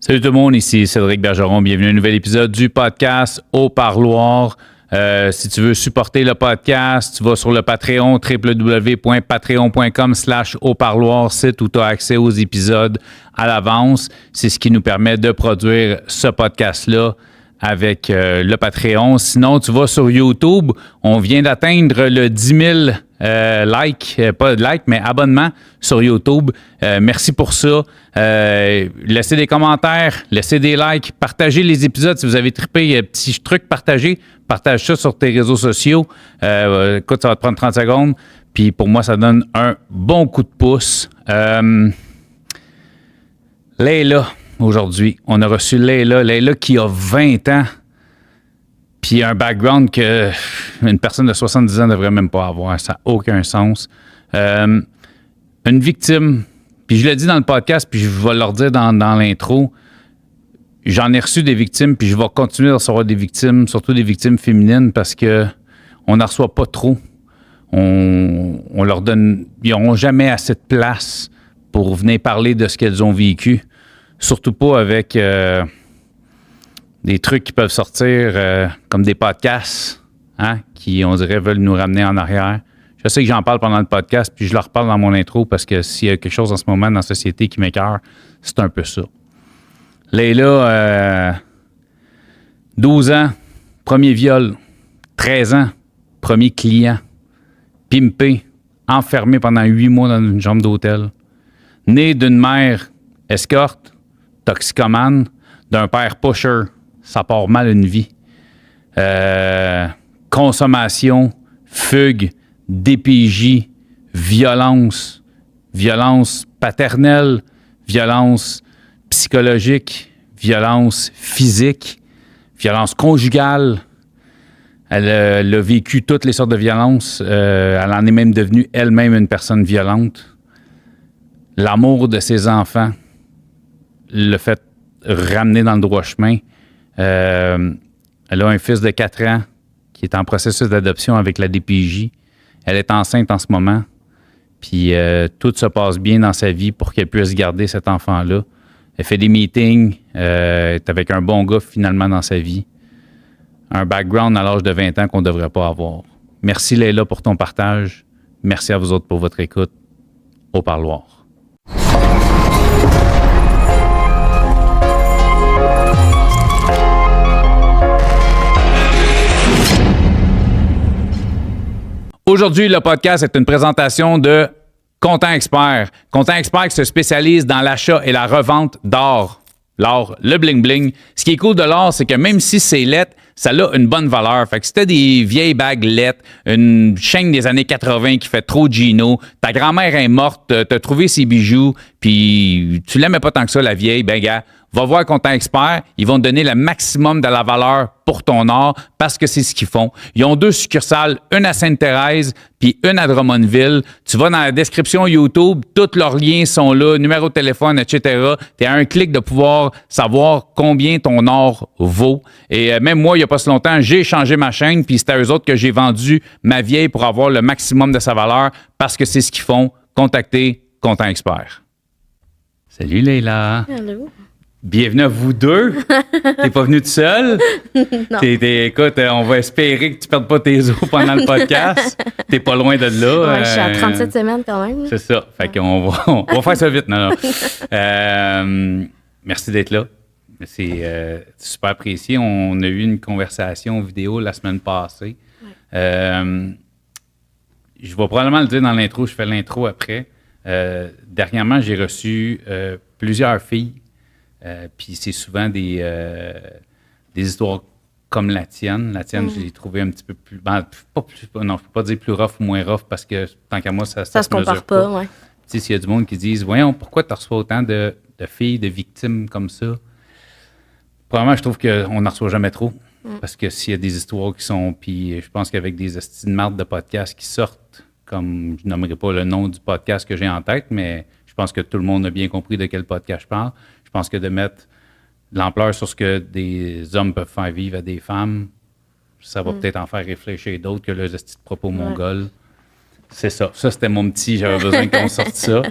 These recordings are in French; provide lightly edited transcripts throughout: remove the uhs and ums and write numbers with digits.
Salut tout le monde, ici Cédric Bergeron. Bienvenue à un nouvel épisode du podcast Au Parloir. Si tu veux supporter le podcast, tu vas sur le Patreon, www.patreon.com/auparloir, site où tu as accès aux épisodes à l'avance. C'est ce qui nous permet de produire ce podcast-là avec le Patreon. Sinon, tu vas sur YouTube. On vient d'atteindre le 10 000 pas de likes, mais abonnements sur YouTube. Merci pour ça. Laissez des commentaires, laissez des likes, partagez les épisodes si vous avez trippé. Petit truc, partage ça sur tes réseaux sociaux. Écoute, ça va te prendre 30 secondes. Puis pour moi, ça donne un bon coup de pouce. Leila, aujourd'hui, on a reçu Leila qui a 20 ans. Puis un background qu'une personne de 70 ans ne devrait même pas avoir. Ça n'a aucun sens. Une victime, puis je l'ai dit dans le podcast, puis je vais leur dire dans l'intro, j'en ai reçu des victimes, puis je vais continuer à recevoir des victimes, surtout des victimes féminines, parce que on n'en reçoit pas trop. On leur donne... Ils n'auront jamais assez de place pour venir parler de ce qu'elles ont vécu. Surtout pas avec... des trucs qui peuvent sortir comme des podcasts, qui, on dirait, veulent nous ramener en arrière. Je sais que j'en parle pendant le podcast, puis je leur parle dans mon intro parce que s'il y a quelque chose en ce moment dans la société qui m'écoeure, c'est un peu ça. Leila, 12 ans, premier viol, 13 ans, premier client, pimpé, enfermé pendant 8 mois dans une chambre d'hôtel, né d'une mère escorte, toxicomane, d'un père pusher. Ça part mal une vie. Consommation, fugue, DPJ, violence paternelle, violence psychologique, violence physique, violence conjugale. Elle a vécu toutes les sortes de violences. Elle en est même devenue elle-même une personne violente. L'amour de ses enfants, le fait ramener dans le droit chemin. Elle a un fils de 4 ans qui est en processus d'adoption avec la DPJ. Elle est enceinte en ce moment. Puis tout se passe bien dans sa vie pour qu'elle puisse garder cet enfant-là. Elle fait des meetings. Elle est avec un bon gars finalement dans sa vie. Un background à l'âge de 20 ans qu'on ne devrait pas avoir. Merci Leila pour ton partage. Merci à vous autres pour votre écoute. Au Parloir. Aujourd'hui, le podcast est une présentation de Content Expert. Content Expert qui se spécialise dans l'achat et la revente d'or. L'or, le bling-bling. Ce qui est cool de l'or, c'est que même si c'est lettre, ça a une bonne valeur. Fait que si t'as des vieilles bagues lettres, une chaîne des années 80 qui fait trop Gino, ta grand-mère est morte, t'as trouvé ses bijoux, puis tu l'aimais pas tant que ça, la vieille, ben gars, va voir Content Expert, ils vont te donner le maximum de la valeur pour ton or parce que c'est ce qu'ils font. Ils ont 2 succursales, une à Sainte-Thérèse puis une à Drummondville. Tu vas dans la description YouTube, tous leurs liens sont là, numéro de téléphone, etc. Tu es à un clic de pouvoir savoir combien ton or vaut. Et même moi, il n'y a pas si longtemps, j'ai changé ma chaîne puis c'est à eux autres que j'ai vendu ma vieille pour avoir le maximum de sa valeur parce que c'est ce qu'ils font. Contactez Content Expert. Salut Leila. Allô. Bienvenue à vous deux. T'es pas venu tout seul. Non. Écoute, on va espérer que tu perdes pas tes os pendant le podcast. T'es pas loin de là. Ouais, je suis à 37 semaines quand même. C'est ça. Fait qu'on va faire ça vite. Non. Merci d'être là. C'est super apprécié. On a eu une conversation vidéo la semaine passée. Ouais. Je vais probablement le dire dans l'intro. Je fais l'intro après. Dernièrement, j'ai reçu plusieurs filles. Puis c'est souvent des histoires comme la tienne. La tienne, je l'ai trouvée un petit peu plus... non, je ne peux pas dire plus rough ou moins rough parce que tant qu'à moi, ça se compare pas. Ouais. Tu sais, s'il y a du monde qui disent « Voyons, pourquoi tu reçois autant de filles, de victimes comme ça? » Probablement, je trouve qu'on n'en reçoit jamais trop. Parce que s'il y a des histoires qui sont... Puis je pense qu'avec des hosties de marde de podcasts qui sortent, comme je nommerai pas le nom du podcast que j'ai en tête, mais je pense que tout le monde a bien compris de quel podcast je parle. Je pense que de mettre de l'ampleur sur ce que des hommes peuvent faire vivre à des femmes, ça va peut-être en faire réfléchir d'autres que le esti de propos mongol. C'est ça. Ça, c'était mon petit... J'avais besoin qu'on sorte ça.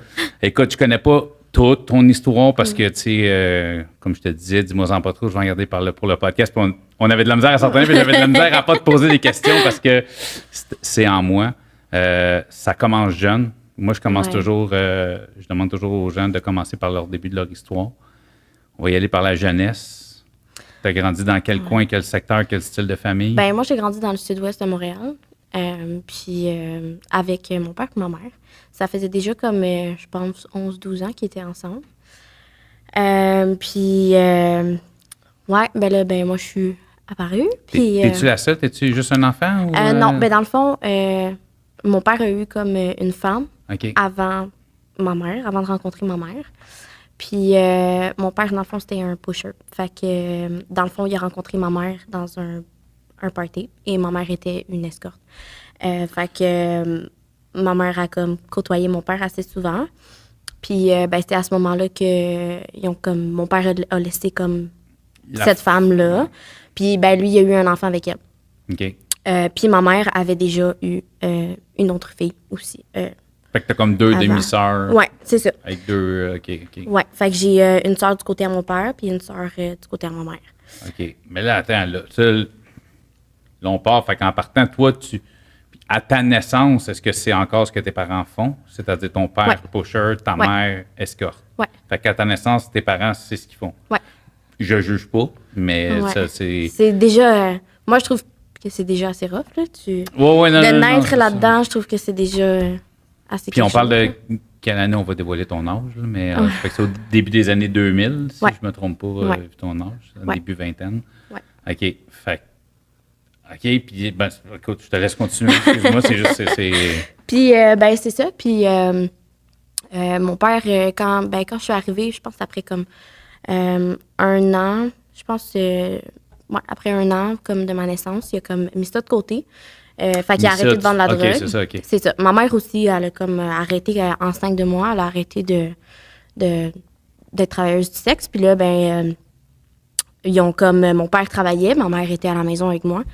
Écoute, je connais pas toute ton histoire parce que, tu sais, comme je te disais, dis-moi-en pas trop, je vais en garder pour le podcast. Puis on avait de la misère à s'entendre, puis j'avais de la misère à pas te poser des questions parce que c'est en moi. Ça commence jeune. Moi, je commence toujours, je demande toujours aux gens de commencer par leur début de leur histoire. On va y aller par la jeunesse. Tu as grandi dans quel coin, quel secteur, quel style de famille? Ben moi, j'ai grandi dans le sud-ouest de Montréal. Puis avec mon père et ma mère. Ça faisait déjà comme, je pense, 11-12 ans qu'ils étaient ensemble. Puis, ouais, ben là, ben moi, je suis apparue. Puis, T'es-tu la seule? T'es-tu juste un enfant? Ou, non, ben dans le fond, mon père a eu comme une femme avant ma mère, avant de rencontrer ma mère. Puis mon père, dans le fond, c'était un pusher. Fait que, dans le fond, il a rencontré ma mère dans un party et ma mère était une escorte. Fait que ma mère a comme côtoyé mon père assez souvent. Puis ben, c'était à ce moment-là que mon père a laissé comme cette femme-là. Puis ben, lui, il a eu un enfant avec elle. OK. Puis ma mère avait déjà eu une autre fille aussi. Fait que t'as comme deux demi-sœurs. Ouais, c'est ça. Avec deux, OK. Ouais, fait que j'ai une sœur du côté à mon père puis une sœur du côté à ma mère. OK. Mais là, attends, là, on part, fait qu'en partant, toi, à ta naissance, est-ce que c'est encore ce que tes parents font? C'est-à-dire ton père pusher, ta mère escorte. Ouais. Fait qu'à ta naissance, tes parents, c'est ce qu'ils font. Ouais. Je juge pas, mais ça, c'est... C'est déjà... moi, je trouve que c'est déjà assez rough, là. Non, de naître là-dedans, je trouve que c'est déjà assez Puis on parle de quelle année on va dévoiler ton âge, là, mais fait que c'est au début des années 2000, si je me trompe pas, ton âge, début vingtaine. Ouais. OK, fait OK, puis ben, écoute, je te laisse continuer. Excuse-moi, c'est juste... Puis, ben, c'est ça. Puis, mon père, quand je suis arrivée, je pense après comme 1 an, je pense, après 1 an, comme de ma naissance, il a comme mis ça de côté. Fait qu'il a arrêté de vendre la drogue. C'est ça, OK. C'est ça. Ma mère aussi, elle a comme arrêté, enceinte de moi, elle a arrêté d'être travailleuse du sexe. Puis là, ben, ils ont comme, mon père travaillait, ma mère était à la maison avec moi.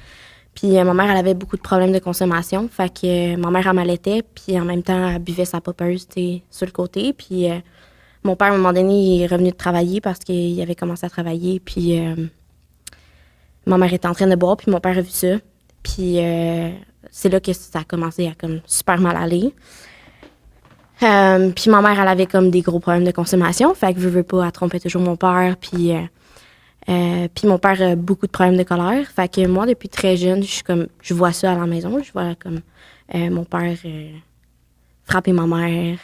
Puis ma mère, elle avait beaucoup de problèmes de consommation. Fait que ma mère, elle m'allaitait, puis en même temps, elle buvait sa popeuse, tu sais, sur le côté. Puis mon père, à un moment donné, il est revenu de travailler parce qu'il avait commencé à travailler. Puis ma mère était en train de boire, puis mon père a vu ça. Puis c'est là que ça a commencé à comme super mal aller. Puis ma mère, elle avait comme des gros problèmes de consommation. Fait que veux pas, elle trompait toujours mon père. Puis mon père a beaucoup de problèmes de colère. Fait que moi, depuis très jeune, je vois ça à la maison. Je vois comme mon père frapper ma mère.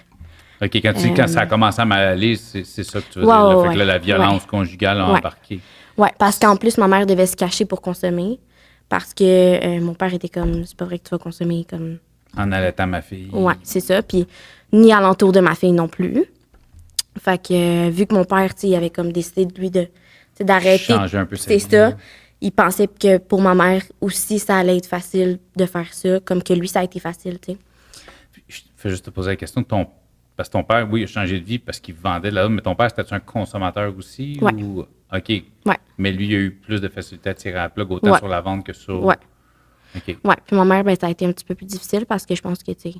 OK, quand ça a commencé à mal aller, c'est ça que tu veux dire. Fait que là, la violence conjugale a embarqué. Oui, parce qu'en plus, ma mère devait se cacher pour consommer. Parce que mon père était comme, c'est pas vrai que tu vas consommer comme... En allaitant ma fille. Oui, c'est ça. Puis ni alentour de ma fille non plus. Fait que vu que mon père, tu sais, il avait comme décidé de lui d'arrêter. Changer un peu sa vie. C'est ça. Il pensait que pour ma mère aussi, ça allait être facile de faire ça, comme que lui, ça a été facile, tu sais. Je fais juste te poser la question. Parce que ton père, oui, il a changé de vie parce qu'il vendait là, mais ton père, c'était un consommateur aussi? Ouais. Ou... OK. Ouais. Mais lui, il a eu plus de facilité à tirer à la plug, autant sur la vente que sur... Ouais. OK. Ouais. Puis ma mère, ben, ça a été un petit peu plus difficile parce que je pense que, tu sais,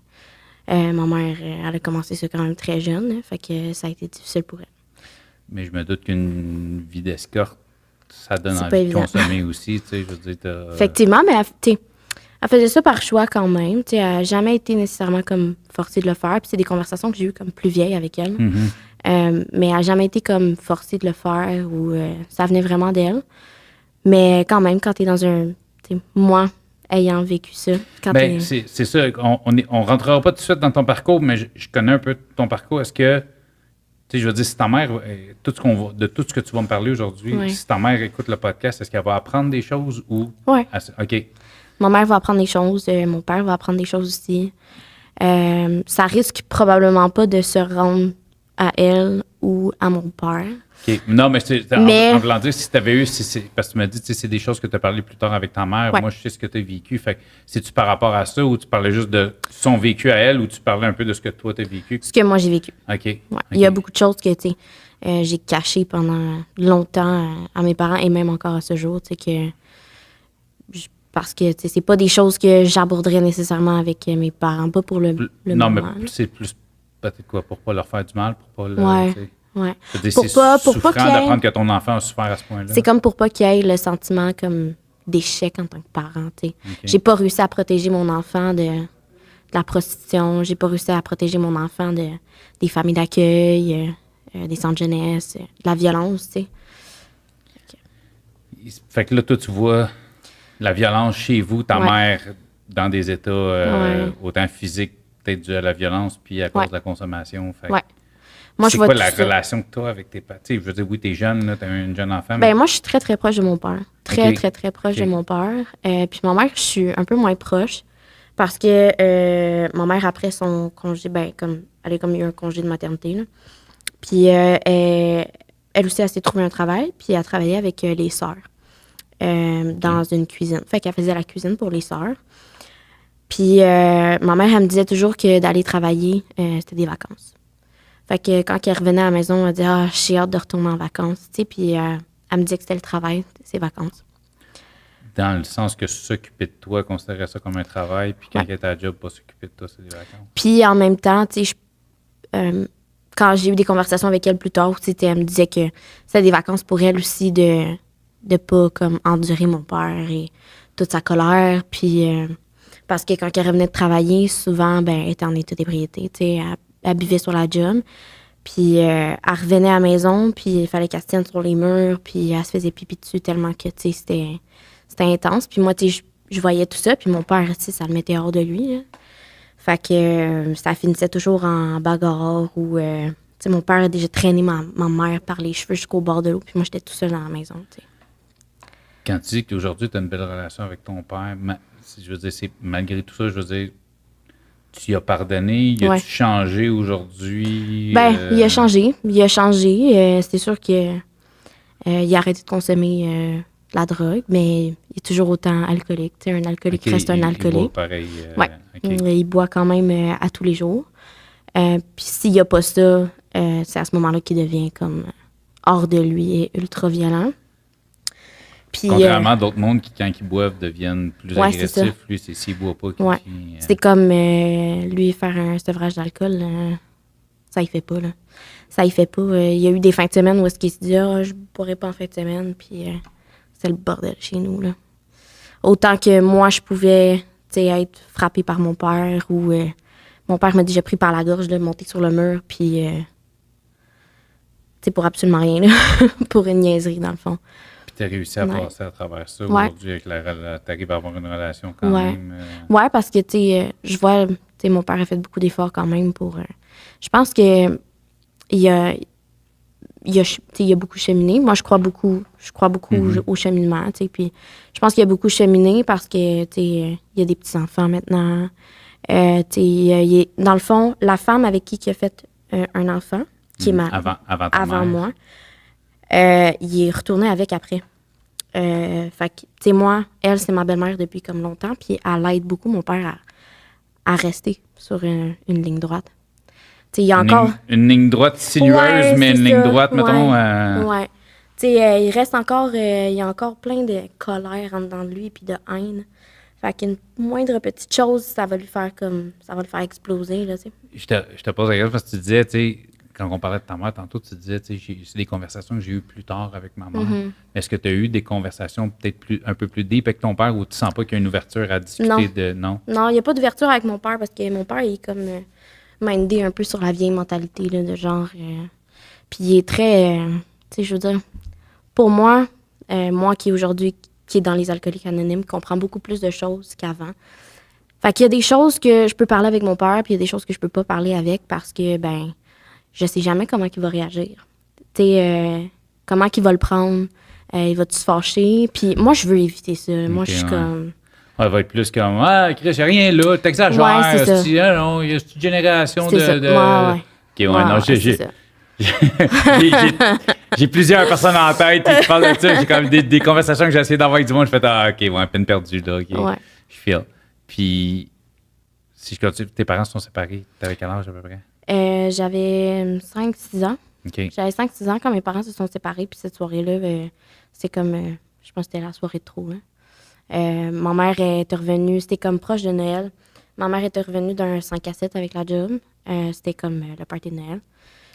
ma mère, elle a commencé ça quand même très jeune, hein, fait que ça a été difficile pour elle. Mais je me doute qu'une vie d'escorte, ça donne C'est envie de consommer aussi, tu sais, je veux dire... Effectivement, mais elle faisait ça par choix quand même, tu sais, elle n'a jamais été nécessairement comme forcée de le faire, puis c'est des conversations que j'ai eues comme plus vieilles avec elle. Mm-hmm. Mais elle n'a jamais été comme forcée de le faire ou ça venait vraiment d'elle. Mais quand même, quand tu es dans un... Moi, ayant vécu ça... Ben, c'est ça. On ne rentrera pas tout de suite dans ton parcours, mais je connais un peu ton parcours. Est-ce que... Tu sais, je veux dire, si ta mère... de tout ce que tu vas me parler aujourd'hui, si ta mère écoute le podcast, est-ce qu'elle va apprendre des choses ou... Oui. OK. Ma mère va apprendre des choses. Mon père va apprendre des choses aussi. Ça risque probablement pas de se rendre à elle ou à mon père. OK. Non, mais en voulant dire, si tu avais eu... parce que tu m'as dit, c'est des choses que tu as parlé plus tard avec ta mère. Ouais. Moi, je sais ce que tu as vécu. Fait que c'est-tu par rapport à ça ou tu parlais juste de son vécu à elle ou tu parlais un peu de ce que toi, tu as vécu? Ce que moi, j'ai vécu. OK. Ouais. Il y a beaucoup de choses que, tu sais, j'ai cachées pendant longtemps à mes parents et même encore à ce jour, tu sais, que... Parce que, tu sais, c'est pas des choses que j'aborderais nécessairement avec mes parents, pas pour le non, moment. mais c'est plus peut-être quoi, pour pas leur faire du mal, pour pas le... Ouais. C'est souffrant d'apprendre que ton enfant a souffert à ce point-là. C'est comme pour pas qu'il y ait le sentiment comme d'échec en tant que parent, tu sais. J'ai pas réussi à protéger mon enfant de la prostitution, j'ai pas réussi à protéger mon enfant des familles d'accueil, des centres jeunesse, de la violence, tu sais. Fait que là, toi, tu vois la violence chez vous, ta mère dans des états autant physiques, peut-être dû à la violence, puis à cause de la consommation. Fait moi, c'est quoi la relation que tu as avec tes parents? Je veux dire, oui, t'es jeune, tu as une jeune enfant. Ben, moi, je suis très, très proche de mon père. Très, très, très proche de mon père. Puis ma mère, je suis un peu moins proche parce que ma mère, après son congé, comme elle a comme eu un congé de maternité, là. Puis elle aussi, elle s'est trouvé un travail, puis elle travaillait avec les sœurs dans une cuisine. Fait qu'elle faisait la cuisine pour les sœurs. Puis ma mère, elle me disait toujours que d'aller travailler, c'était des vacances. Fait que quand elle revenait à la maison, elle disait « Ah, j'ai hâte de retourner en vacances. » Tu sais, puis elle me disait que c'était le travail, ses vacances. Dans le sens que s'occuper de toi, considérer ça comme un travail, puis quand elle était à job, pas s'occuper de toi, c'est des vacances. Puis en même temps, tu sais, quand j'ai eu des conversations avec elle plus tard, elle me disait que c'était des vacances pour elle aussi de pas comme endurer mon père et toute sa colère. Puis parce que quand elle revenait de travailler, souvent, elle était en état d'ébriété, tu sais, elle buvait sur la job. Puis elle revenait à la maison, puis il fallait qu'elle se tienne sur les murs, puis elle se faisait pipi dessus tellement que, tu sais, c'était intense. Puis moi, tu sais, je voyais tout ça, puis mon père, tu sais, ça le mettait hors de lui, là. Fait que ça finissait toujours en bagarre ou, tu sais, mon père a déjà traîné ma mère par les cheveux jusqu'au bord de l'eau, puis moi, j'étais tout seul dans la maison, tu sais. Quand tu dis qu'aujourd'hui, tu as une belle relation avec ton père, je veux dire, c'est malgré tout ça, je veux dire, tu y as pardonné, il a-tu changé aujourd'hui? Il a changé. C'est sûr qu'il a arrêté de consommer de la drogue, mais il est toujours autant alcoolique. Tu sais, un alcoolique reste un alcoolique. Il boit pareil. Il boit quand même à tous les jours. Puis s'il n'y a pas ça, c'est à ce moment-là qu'il devient comme hors de lui et ultra violent. Puis, contrairement à d'autres mondes qui, quand ils boivent, deviennent plus agressifs. Lui, c'est s'il ne boit pas qu'il devient... C'est comme lui faire un sevrage d'alcool, ça ne fait pas. Là. Ça ne fait pas. Il y a eu des fins de semaine où est-ce qu'il se dit « Ah, je ne boirai pas en fin de semaine. » Puis c'est le bordel chez nous. Là. Autant que moi, je pouvais être frappée par mon père ou mon père m'a déjà pris par la gorge, là, monté sur le mur, puis pour absolument rien, là, pour une niaiserie, dans le fond. Tu as réussi à passer à travers ça aujourd'hui, tu arrives à avoir une relation quand même. Oui, parce que je vois, mon père a fait beaucoup d'efforts quand même pour. Je pense que il a beaucoup cheminé. Moi, je crois beaucoup au cheminement. Puis je pense qu'il a beaucoup cheminé parce que il y a des petits-enfants maintenant. Dans le fond, la femme avec qui il a fait un enfant, qui est avant moi, il est retourné avec après. Fait que, moi, elle, c'est ma belle-mère depuis comme longtemps, puis elle aide beaucoup mon père à rester sur une ligne droite. Il y a encore... Une ligne droite sinueuse, mais une ligne droite, mettons... Ouais. Il reste encore... il y a encore plein de colère en dedans de lui, puis de haine. Fait qu'une moindre petite chose, ça va le faire exploser, là, t'sais. Je te pose la question parce que tu disais, tu sais, quand on parlait de ta mère tantôt, tu disais, tu sais, c'est des conversations que j'ai eues plus tard avec ma mère. Mm-hmm. Est-ce que tu as eu des conversations peut-être un peu plus deep avec ton père ou tu sens pas qu'il y a une ouverture à discuter de... Non? Non, il n'y a pas d'ouverture avec mon père parce que mon père, il est comme mindé un peu sur la vieille mentalité, là, de genre... Puis il est très... tu sais, je veux dire, pour moi, moi qui aujourd'hui, qui est dans les alcooliques anonymes, comprend beaucoup plus de choses qu'avant. Fait qu'il y a des choses que je peux parler avec mon père, puis il y a des choses que je peux pas parler avec parce que, je sais jamais comment il va réagir. Tu sais, comment il va le prendre, il va-tu se fâcher? Puis moi, je veux éviter ça. Moi, je suis comme... Ouais, il va être plus comme « Ah, Chris, il n'y a rien là, t'exagères. Ouais, c'est ça. Il y a une génération de... Ça. Ouais. OK, ouais, non, j'ai plusieurs personnes en tête qui parlent de ça. J'ai quand même des conversations que j'ai essayé d'avoir avec du monde. Je fais « Ah, OK, ouais, peine perdue, là. OK, je feel. » Puis, si je continue, tes parents se sont séparés. T'avais quel âge à peu près? J'avais 5-6 ans. Okay. J'avais 5-6 ans quand mes parents se sont séparés. Puis cette soirée-là, c'est comme... je pense que c'était la soirée de trop. Hein. Ma mère était revenue... C'était comme proche de Noël. Ma mère était revenue d'un 5 à 7 avec la job. C'était comme le party de Noël.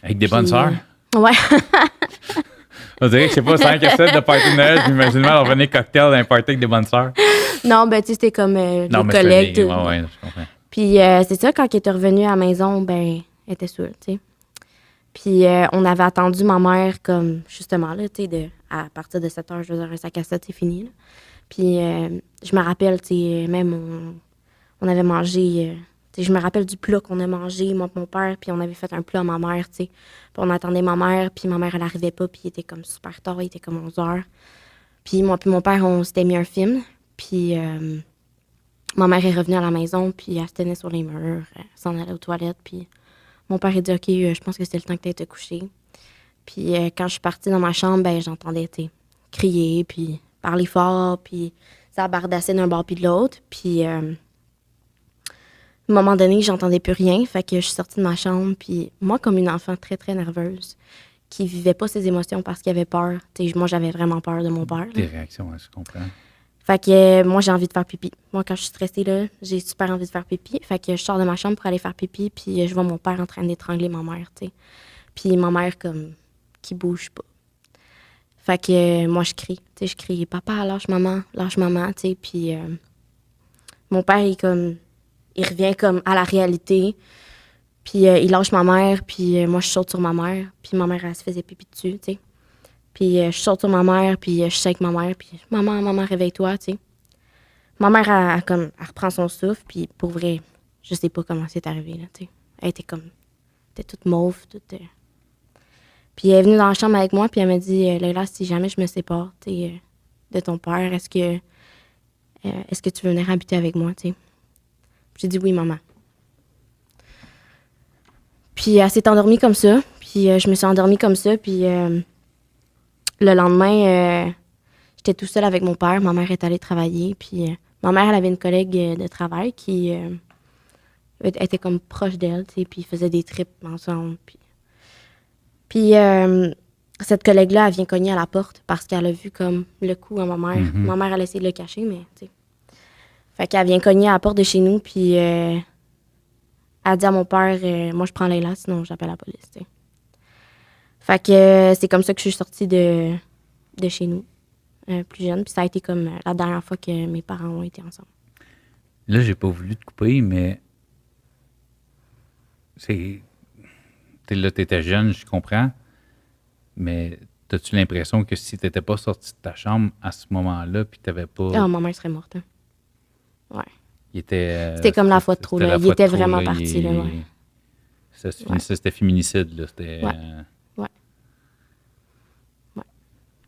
Avec des bonnes sœurs? Ouais. On dirait que, je sais pas, 5 à 7 de party de Noël, j'imagine mal, on venait cocktail dans un party avec des bonnes sœurs. Non, ben, tu sais, c'était comme les collègues. Ouais, je comprends. Puis c'est ça, quand il était revenu à la maison, ben, elle était sûre, tu sais. Puis on avait attendu ma mère, comme, justement, là, tu sais, à partir de 7 heures, je veux dire, un sac à 7, c'est fini, là. Puis je me rappelle, tu sais, même, on avait mangé... tu sais, je me rappelle du plat qu'on a mangé, moi et mon père, puis on avait fait un plat à ma mère, tu sais. Puis on attendait ma mère, puis ma mère, elle arrivait pas, puis il était comme super tard, il était comme 11 heures. Puis moi puis mon père, on s'était mis un film, puis ma mère est revenue à la maison, puis elle se tenait sur les murs, elle s'en allait aux toilettes, puis mon père a dit « OK, je pense que c'est le temps que tu aies te coucher ». Puis quand je suis partie dans ma chambre, ben j'entendais, tu sais, crier, puis parler fort, puis ça bardassait d'un bord puis de l'autre, puis... à un moment donné, j'entendais plus rien, fait que je suis sortie de ma chambre, puis moi, comme une enfant très, très nerveuse, qui vivait pas ses émotions parce qu'il avait peur, tu sais, moi, j'avais vraiment peur de mon père. Des réactions, je comprends. Fait que moi, j'ai envie de faire pipi. Moi, quand je suis stressée, là, j'ai super envie de faire pipi. Fait que je sors de ma chambre pour aller faire pipi, puis je vois mon père en train d'étrangler ma mère, tu sais. Puis ma mère, comme, qui bouge pas. Fait que moi, je crie, tu sais, je crie « Papa, lâche maman, tu sais. Puis mon père, il revient comme à la réalité. Puis il lâche ma mère, puis moi, je saute sur ma mère. Puis ma mère, elle se faisait pipi dessus, tu sais. Puis je saute sur ma mère, puis je shake ma mère, puis « Maman, réveille-toi », tu sais. Ma mère, elle reprend son souffle, puis pour vrai, je sais pas comment c'est arrivé, là, tu sais. Elle était toute mauve, toute... Puis elle est venue dans la chambre avec moi, puis elle m'a dit « Leila, si jamais je me sépare, tu sais, de ton père, est-ce que tu veux venir habiter avec moi, tu sais? » J'ai dit « Oui, maman. » Puis elle s'est endormie comme ça, puis je me suis endormie comme ça, puis le lendemain, j'étais tout seule avec mon père. Ma mère est allée travailler, puis ma mère, elle avait une collègue de travail qui était comme proche d'elle, tu sais, puis ils faisaient des trips ensemble. Puis cette collègue-là, elle vient cogner à la porte parce qu'elle a vu comme le coup à ma mère. Mm-hmm. Ma mère, elle a essayé de le cacher, mais tu sais. Fait qu'elle vient cogner à la porte de chez nous, puis elle dit à mon père, moi, je prends Leila, sinon j'appelle la police, tu sais. Fait que c'est comme ça que je suis sortie de chez nous, plus jeune. Puis ça a été comme la dernière fois que mes parents ont été ensemble. Là, j'ai pas voulu te couper, mais là, t'étais jeune, je comprends. Mais as-tu l'impression que si t'étais pas sortie de ta chambre à ce moment-là, puis t'avais pas... Ah, ma mère serait morte. Hein. Ouais. C'était comme la fois de trop, là. Il était vraiment parti, là, ouais. Ça se finissait, c'était féminicide, là. C'était... Ouais.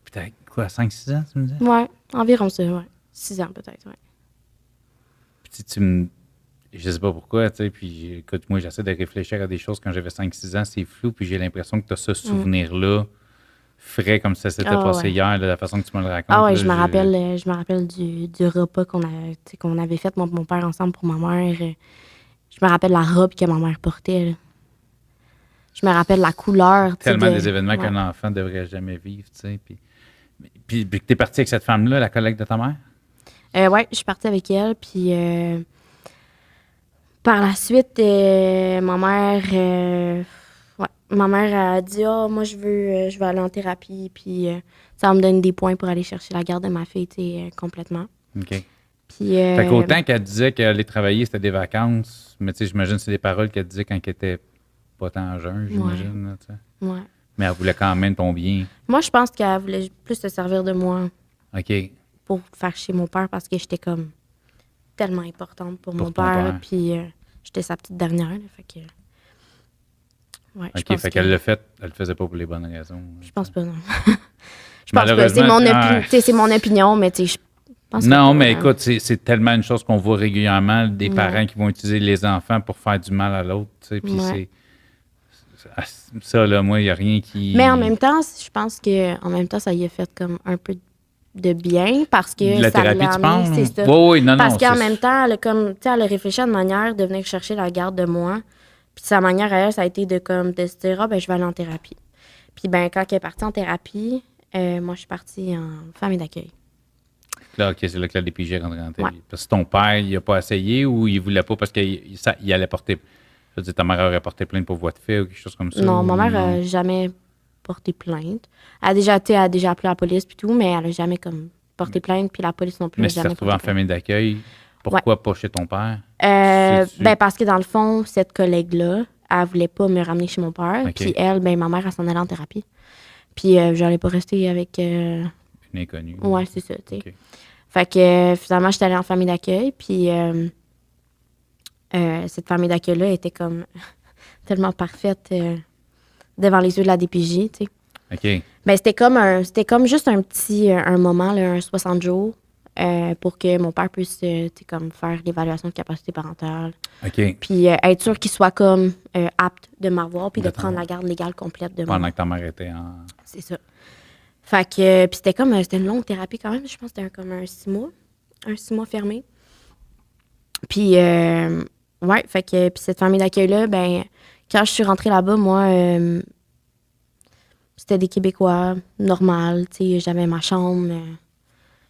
Puis t'as quoi, 5-6 ans, tu me disais? Ouais, environ ça, ouais. 6 ans peut-être, ouais. Puis je sais pas pourquoi, tu sais, puis écoute, moi, j'essaie de réfléchir à des choses quand j'avais 5-6 ans, c'est flou, puis j'ai l'impression que tu as ce souvenir-là frais comme ça s'était passé hier, de la façon que tu me le racontes. Ah ouais, là, je me rappelle du repas qu'on avait fait, moi et mon père, ensemble pour ma mère. Je me rappelle la robe que ma mère portait, là. Je me rappelle la couleur. Tellement des événements qu'un enfant ne devrait jamais vivre, tu sais. Puis que tu es partie avec cette femme-là, la collègue de ta mère? Oui, je suis partie avec elle. Puis par la suite, ma mère a dit « Ah, moi, je veux aller en thérapie. » Puis ça me donne des points pour aller chercher la garde de ma fille, tu sais, complètement. OK. Puis, fait qu'autant qu'elle disait qu'elle allait travailler, c'était des vacances, mais tu sais, j'imagine que c'est des paroles qu'elle disait quand elle était pas tant jeune, j'imagine. Là, tu sais. Ouais. Mais elle voulait quand même ton bien. Moi, je pense qu'elle voulait plus se servir de moi. OK. Pour faire chez mon père parce que j'étais comme tellement importante pour mon père. Puis j'étais sa petite dernière. Là, fait que. Ouais, OK, fait qu'elle l'a fait, elle le faisait pas pour les bonnes raisons. Je pense pas, non. Je pense pas. C'est mon opinion, mais tu sais, je pense que. Non, mais écoute, c'est tellement une chose qu'on voit régulièrement, des parents qui vont utiliser les enfants pour faire du mal à l'autre. Puis c'est. Ça, là, moi, il n'y a rien qui. Mais en même temps, je pense que en même temps, ça y a fait comme un peu de bien parce que la ça thérapie, l'a amené, c'est ça. Oui, non, parce qu'en même temps, elle a réfléchi à une manière de venir chercher la garde de moi. Puis sa manière à elle, ça a été de se dire « Ah, ben je vais aller en thérapie. » Puis ben quand elle est partie en thérapie, moi, je suis partie en famille d'accueil. Là, OK, c'est là que la DPJ est rentrée en thérapie. Parce que ton père, il n'a pas essayé ou il ne voulait pas parce qu'il allait porter veux dire, ta mère aurait porté plainte pour voie de fait ou quelque chose comme ça? Non, ma mère n'a jamais porté plainte. Elle a déjà appelé la police puis tout, mais elle n'a jamais comme porté plainte, puis la police non plus. Mais si tu t'es retrouvée en famille d'accueil, pourquoi pas chez ton père? Parce que dans le fond, cette collègue-là, elle voulait pas me ramener chez mon père. Puis elle, ma mère, elle s'en allait en thérapie. Puis j'allais pas rester avec... Une inconnue. Ouais, c'est ça, tu sais. Okay. Fait que finalement, j'étais allée en famille d'accueil, puis cette famille d'accueil-là était comme tellement parfaite devant les yeux de la DPJ, tu sais. OK. Ben, c'était comme juste un petit un moment, là, un 60 jours, pour que mon père puisse comme faire l'évaluation de capacité parentale. OK. Puis être sûr qu'il soit comme apte de m'avoir, puis de prendre la garde légale complète de moi. Pendant que ta mère était en... C'est ça. Fait que, puis c'était une longue thérapie quand même. Je pense que c'était comme un 6 mois. Un 6 mois fermé. Puis, ouais, fait que, puis cette famille d'accueil-là, ben, quand je suis rentrée là-bas, moi, c'était des Québécois, normal, tu sais, j'avais ma chambre,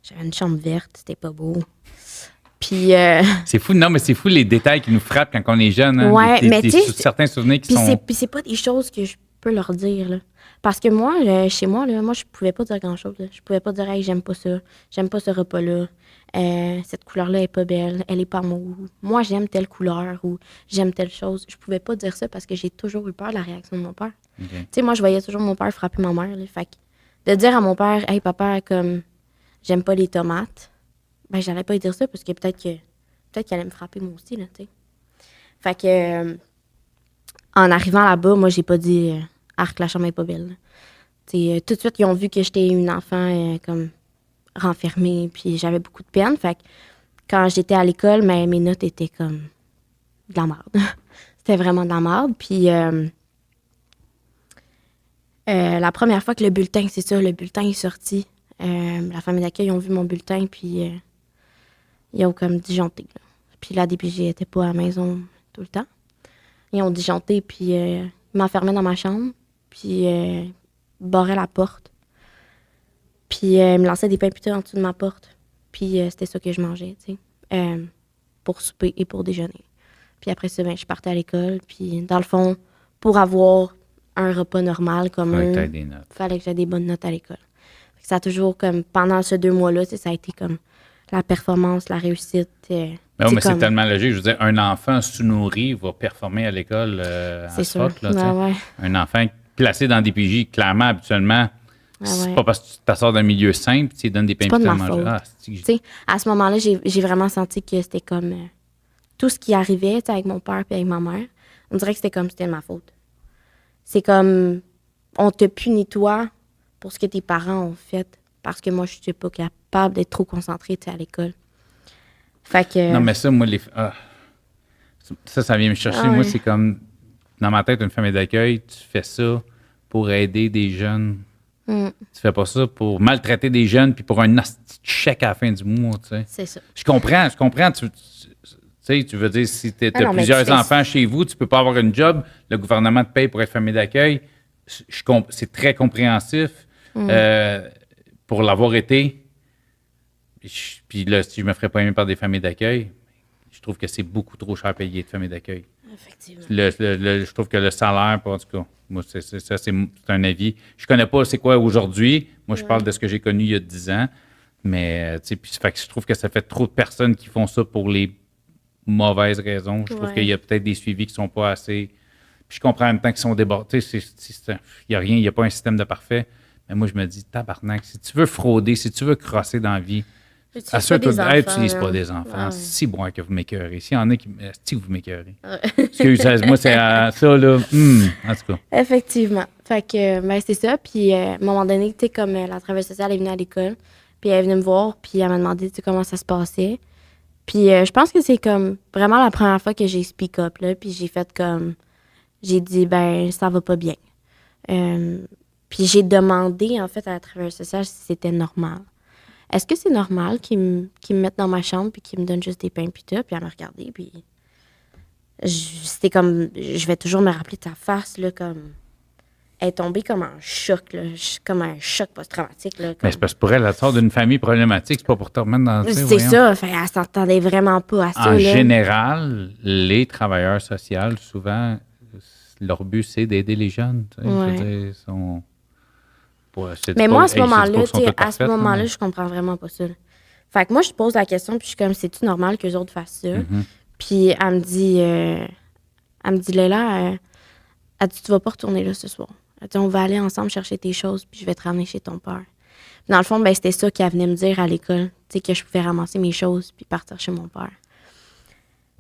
j'avais une chambre verte, c'était pas beau. Puis... C'est fou, non, mais c'est fou les détails qui nous frappent quand on est jeune, hein? Ouais, mais tu sais... certains souvenirs qui sont... Puis c'est pas des choses que je peux leur dire, là. Parce que moi, chez moi, là, moi, je pouvais pas dire grand-chose, là. Je pouvais pas dire « Hey, j'aime pas ça. J'aime pas ce repas-là. Cette couleur-là est pas belle. Elle est pas mauve. Moi, j'aime telle couleur ou j'aime telle chose. » Je pouvais pas dire ça parce que j'ai toujours eu peur de la réaction de mon père. Okay. Tu sais, moi, je voyais toujours mon père frapper ma mère, là. Fait que de dire à mon père « Hey, papa, comme, j'aime pas les tomates. » Ben, j'allais pas lui dire ça parce que peut-être qu'il allait me frapper moi aussi, là, tu sais. Fait que, en arrivant là-bas, moi, j'ai pas dit arc, la chambre est pas belle. Tout de suite, ils ont vu que j'étais une enfant comme renfermée, puis j'avais beaucoup de peine. Fait que quand j'étais à l'école, mes notes étaient comme de la merde. C'était vraiment de la merde. Puis la première fois que le bulletin est sorti, la famille d'accueil, ils ont vu mon bulletin, puis ils ont comme disjoncté. Là. Puis la DPJ était pas à la maison tout le temps. Ils ont disjoncté, puis ils m'enfermaient dans ma chambre, puis barraient la porte. Puis me lançaient des pains piteux en dessous de ma porte. Puis c'était ça que je mangeais, tu sais, pour souper et pour déjeuner. Puis après ça, je partais à l'école. Puis dans le fond, pour avoir un repas normal comme eux, fallait que j'aie des bonnes notes à l'école. Ça a toujours, comme, pendant ces 2 mois-là, ça a été comme la performance, la réussite. Mais c'est tellement logique. Je veux dire, un enfant sous-nourri va performer à l'école en sport. Là, un enfant placé dans des PJ, clairement, habituellement, c'est pas parce que tu t'assors d'un milieu simple, tu donnes des pains piteux à manger. À ce moment-là, j'ai vraiment senti que c'était comme tout ce qui arrivait avec mon père et avec ma mère, on dirait que c'était comme c'était de ma faute. C'est comme on te punit toi pour ce que tes parents ont fait parce que moi, je suis pas capable d'être trop concentrée à l'école. Fait que... Non, mais ça, moi, ça vient me chercher. Moi, c'est comme, dans ma tête, une famille d'accueil, tu fais ça pour aider des jeunes. Tu fais pas ça pour maltraiter des jeunes puis pour un chèque à la fin du mois, tu sais. C'est ça. Je comprends. Tu veux dire, si tu as plusieurs enfants chez vous, tu peux pas avoir une job, le gouvernement te paye pour être famille d'accueil. C'est très compréhensif pour l'avoir été. Puis là, si je me ferais pas aimer par des familles d'accueil, je trouve que c'est beaucoup trop cher à payer de famille d'accueil. Effectivement. Je trouve que le salaire, en tout cas, moi, c'est un avis. Je connais pas c'est quoi aujourd'hui. Moi, je parle de ce que j'ai connu il y a 10 ans. Mais, tu sais, fait que je trouve que ça fait trop de personnes qui font ça pour les mauvaises raisons. Je trouve qu'il y a peut-être des suivis qui sont pas assez... Puis je comprends en même temps qu'ils sont débordés. Il n'y a rien, il n'y a pas un système de parfait. Mais moi, je me dis, tabarnak, si tu veux frauder, si tu veux crosser dans la vie, assure-toi d'utiliser pas des enfants. Ouais. Si bon que vous m'écœurez. S'il y en a qui vous m'écœurez. Excusez-moi, c'est ça, là. En tout cas. Effectivement. Fait que, c'est ça. Puis, à un moment donné, tu sais, comme la travailleuse sociale est venue à l'école, puis elle est venue me voir, puis elle m'a demandé, tu sais, comment ça se passait. Puis, je pense que c'est comme vraiment la première fois que j'ai speak up, là. Puis, j'ai fait comme. J'ai dit, ça va pas bien. Puis, j'ai demandé, en fait, à la travailleuse sociale si c'était normal. Est-ce que c'est normal qu'ils me mettent dans ma chambre puis qu'ils me donnent juste des pains piteux? Puis elle m'a regardé, puis c'était comme... Je vais toujours me rappeler de sa face, là, comme... est tombée comme en choc, là, comme un choc post-traumatique. Là, comme... Mais c'est parce que pour elle, elle sort d'une famille problématique, c'est pas pour te remettre dans le C'est ça, elle s'entendait vraiment pas à ça. En général, les travailleurs sociaux, souvent, leur but, c'est d'aider les jeunes. Je veux dire, mais moi, à ce moment-là, je comprends vraiment pas ça. Là. Fait que moi, je pose la question, puis je suis comme, c'est-tu normal qu'eux autres fassent ça? Mm-hmm. Puis elle me dit, Léla, elle dit, tu vas pas retourner là ce soir. Elle dit, on va aller ensemble chercher tes choses, puis je vais te ramener chez ton père. Puis dans le fond, ben, c'était ça qu'elle venait me dire à l'école, tu sais, que je pouvais ramasser mes choses, puis partir chez mon père.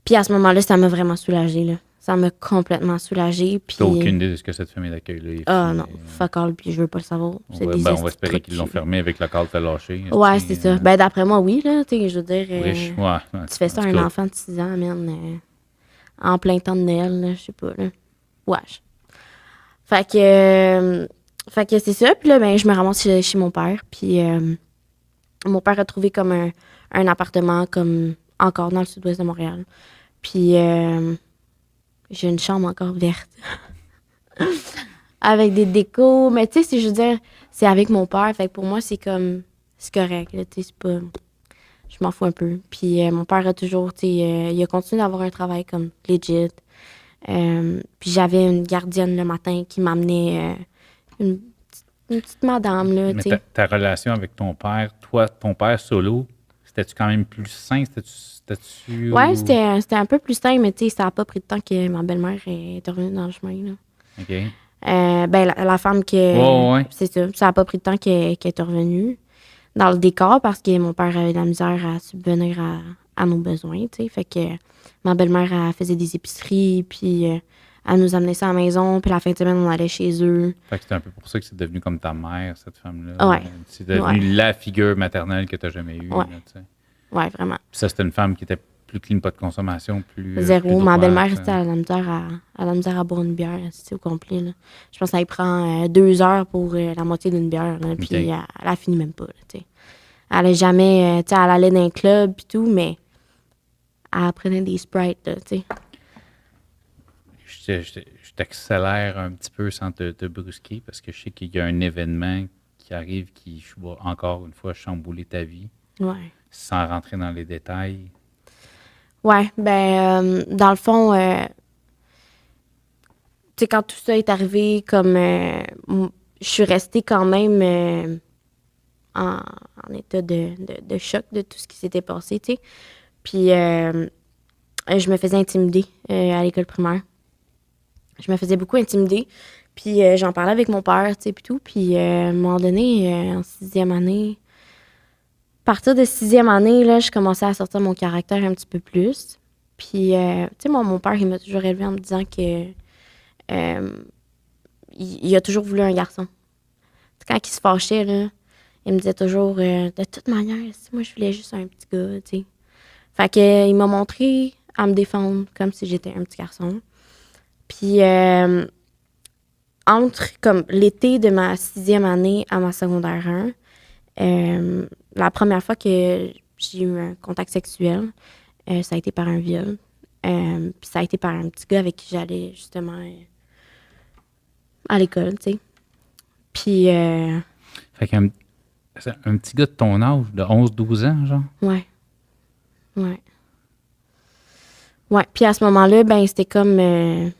Puis à ce moment-là, ça m'a vraiment soulagée, là. Ça m'a complètement soulagée. Puis... T'as aucune idée de ce que cette famille d'accueil-là est? Ah non, fuck all, puis je veux pas le savoir. On va espérer qu'ils l'ont fermé avec le cadre fait lâcher. Ouais, c'est ça. Ben d'après moi, oui, là, tu sais, je veux dire, tu fais ça à un enfant de 6 ans, man, en plein temps de Noël, là, je sais pas, là. Wesh. Fait que c'est ça, puis là, ben, je me ramasse chez mon père, puis mon père a trouvé comme un appartement, comme, encore dans le sud-ouest de Montréal. Puis... j'ai une chambre encore verte. Avec des décos. Mais tu sais, je veux dire, c'est avec mon père. Fait que pour moi, c'est comme... C'est correct, là. Tu sais, c'est pas... Je m'en fous un peu. Puis mon père a toujours, tu sais... il a continué d'avoir un travail comme legit. Puis j'avais une gardienne le matin qui m'amenait une petite madame, là, tu sais. Mais ta relation avec ton père, toi, ton père solo, c'était-tu quand même plus sain? Oui, c'était un peu plus simple, mais tu sais, ça n'a pas pris de temps que ma belle-mère est revenue dans le chemin. Là. OK. Ben, la femme que... Ouais. C'est ça. Ça n'a pas pris de temps qu'elle est revenue dans le décor parce que mon père avait de la misère à subvenir à nos besoins, tu sais. Fait que ma belle-mère, elle faisait des épiceries, puis elle nous amenait ça à la maison, puis la fin de semaine, on allait chez eux. Fait que c'est un peu pour ça que c'est devenu comme ta mère, cette femme-là. Ouais. C'est devenu la figure maternelle que tu n'as jamais eue. Ouais. Là, oui, vraiment. Puis ça, c'était une femme qui était plus clean, pas de consommation, plus... Zéro. Plus ma belle-mère, c'était à la misère à boire une bière, c'est au complet. Là. Je pense qu'elle prend 2 heures pour la moitié d'une bière, là, puis elle a fini même pas. Là, elle n'a jamais... elle allait dans un club et tout, mais elle prenait des Sprites, là, tu sais. Je t'accélère un petit peu sans te brusquer, parce que je sais qu'il y a un événement qui arrive qui va encore une fois chambouler ta vie. Ouais. Sans rentrer dans les détails. Ouais, ben, dans le fond, tu sais, quand tout ça est arrivé, comme, je suis restée quand même en état de choc de tout ce qui s'était passé, tu sais. Puis, je me faisais intimider à l'école primaire. Je me faisais beaucoup intimider. Puis, j'en parlais avec mon père, tu sais, puis tout. Puis, à un moment donné, en 6e année, à partir de 6e année, là, je commençais à sortir mon caractère un petit peu plus. Puis, tu sais, mon père, il m'a toujours élevé en me disant que il a toujours voulu un garçon. T'sais, quand il se fâchait, là, il me disait toujours, de toute manière, moi, je voulais juste un petit gars, tu sais. Fait que, il m'a montré à me défendre comme si j'étais un petit garçon. Puis, entre, comme, l'été de ma 6e année à ma secondaire 1, la première fois que j'ai eu un contact sexuel, ça a été par un viol. Puis ça a été par un petit gars avec qui j'allais justement à l'école, tu sais. Puis... Fait qu'un petit gars de ton âge, de 11-12 ans, genre? Ouais. Ouais. Ouais, puis à ce moment-là, ben c'était comme... je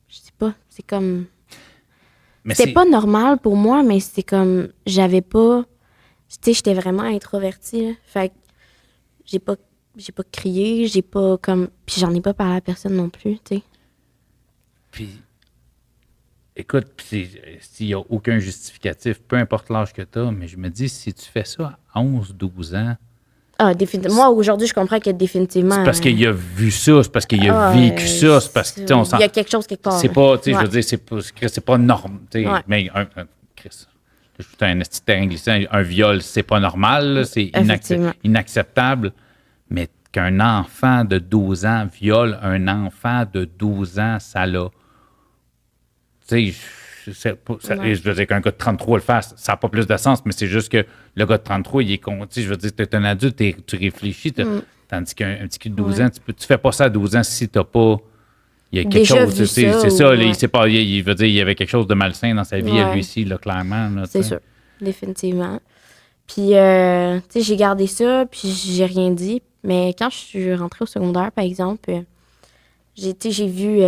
sais pas, c'est comme... C'était pas normal pour moi, mais c'était comme... J'avais pas... Tu sais, j'étais vraiment introvertie, là. Fait que j'ai pas crié, j'ai pas comme... Puis j'en ai pas parlé à personne non plus, tu sais. Puis, écoute, s'il y a aucun justificatif, peu importe l'âge que t'as, mais je me dis, si tu fais ça à 11-12 ans... Ah, définitivement. Moi, aujourd'hui, je comprends que définitivement... C'est parce qu'il a vu ça, c'est parce qu'il a vécu ça, c'est parce que... Il y a quelque chose quelque part. C'est pas, tu sais, je veux dire, c'est pas normal, tu sais, mais Chris... Je suis un esti de terrain glissant. Un viol, c'est pas normal, là, c'est inacceptable. Mais qu'un enfant de 12 ans viole un enfant de 12 ans, ça l'a. Tu sais, je veux dire qu'un gars de 33 le fasse, ça n'a pas plus de sens, mais c'est juste que le gars de 33, il est con. Tu sais, je veux dire, tu es un adulte, tu réfléchis, tandis qu'un petit kid de 12 ans, tu fais pas ça à 12 ans si t'as pas. il y a quelque chose, c'est ça, là, il sait pas, il veut dire, il y avait quelque chose de malsain dans sa vie à lui ici, là, clairement. Là, c'est sûr, définitivement. Puis, tu sais, j'ai gardé ça, puis j'ai rien dit. Mais quand je suis rentrée au secondaire, par exemple, j'ai vu,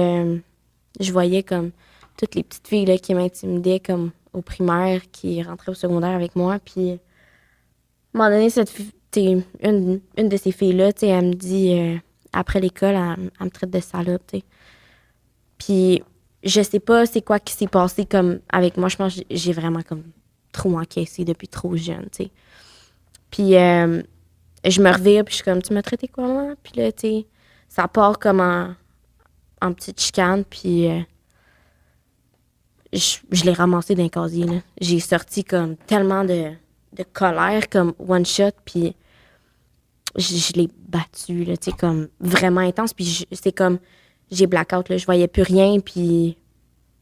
je voyais comme toutes les petites filles là, qui m'intimidaient comme au primaire, qui rentraient au secondaire avec moi. Puis, à un moment donné, une de ces filles-là, tu sais, elle me dit, après l'école, elle me traite de salope, tu sais. Puis, je sais pas c'est quoi qui s'est passé comme avec moi. Je pense que j'ai vraiment comme trop encaissé depuis trop jeune, tu sais. Puis, je me revire, puis je suis comme, tu m'as traité quoi, moi? Puis là, tu sais, ça part comme en petite chicane, puis je l'ai ramassé d'un casier, là. J'ai sorti comme tellement de colère, comme one shot, puis je l'ai battu, là, tu sais, comme vraiment intense, puis c'est comme, j'ai blackout, là, je voyais plus rien, puis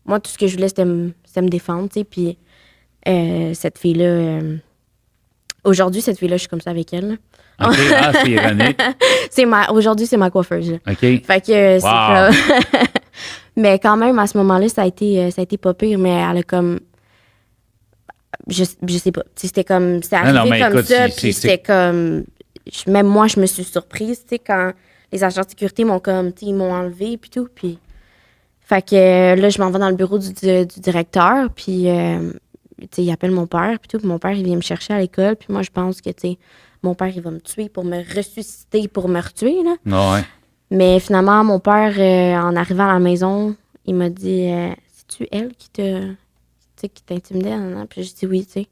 moi, tout ce que je voulais, c'était me défendre, tu sais, puis cette fille-là, aujourd'hui, cette fille-là, je suis comme ça avec elle, là. OK, c'est ironique. Aujourd'hui, c'est ma coiffeuse, là. OK. Fait que c'est comme... Mais quand même, à ce moment-là, ça a été pas pire, mais elle a comme... Je sais pas. C'était comme... C'est arrivé comme écoute, ça, puis c'était comme... Même moi, je me suis surprise, tu sais, quand les agents de sécurité m'ont comme... Ils m'ont enlevé, puis tout, puis... Fait que là, je m'en vais dans le bureau du directeur, puis... tu sais, il appelle mon père, puis tout, puis mon père, il vient me chercher à l'école, puis moi, je pense que, tu sais, mon père, il va me tuer pour me ressusciter, pour me retuer, là. Ouais. Mais finalement, mon père, en arrivant à la maison, il m'a dit, c'est-tu elle qui t'intimidait? Puis j'ai dit oui, tu sais.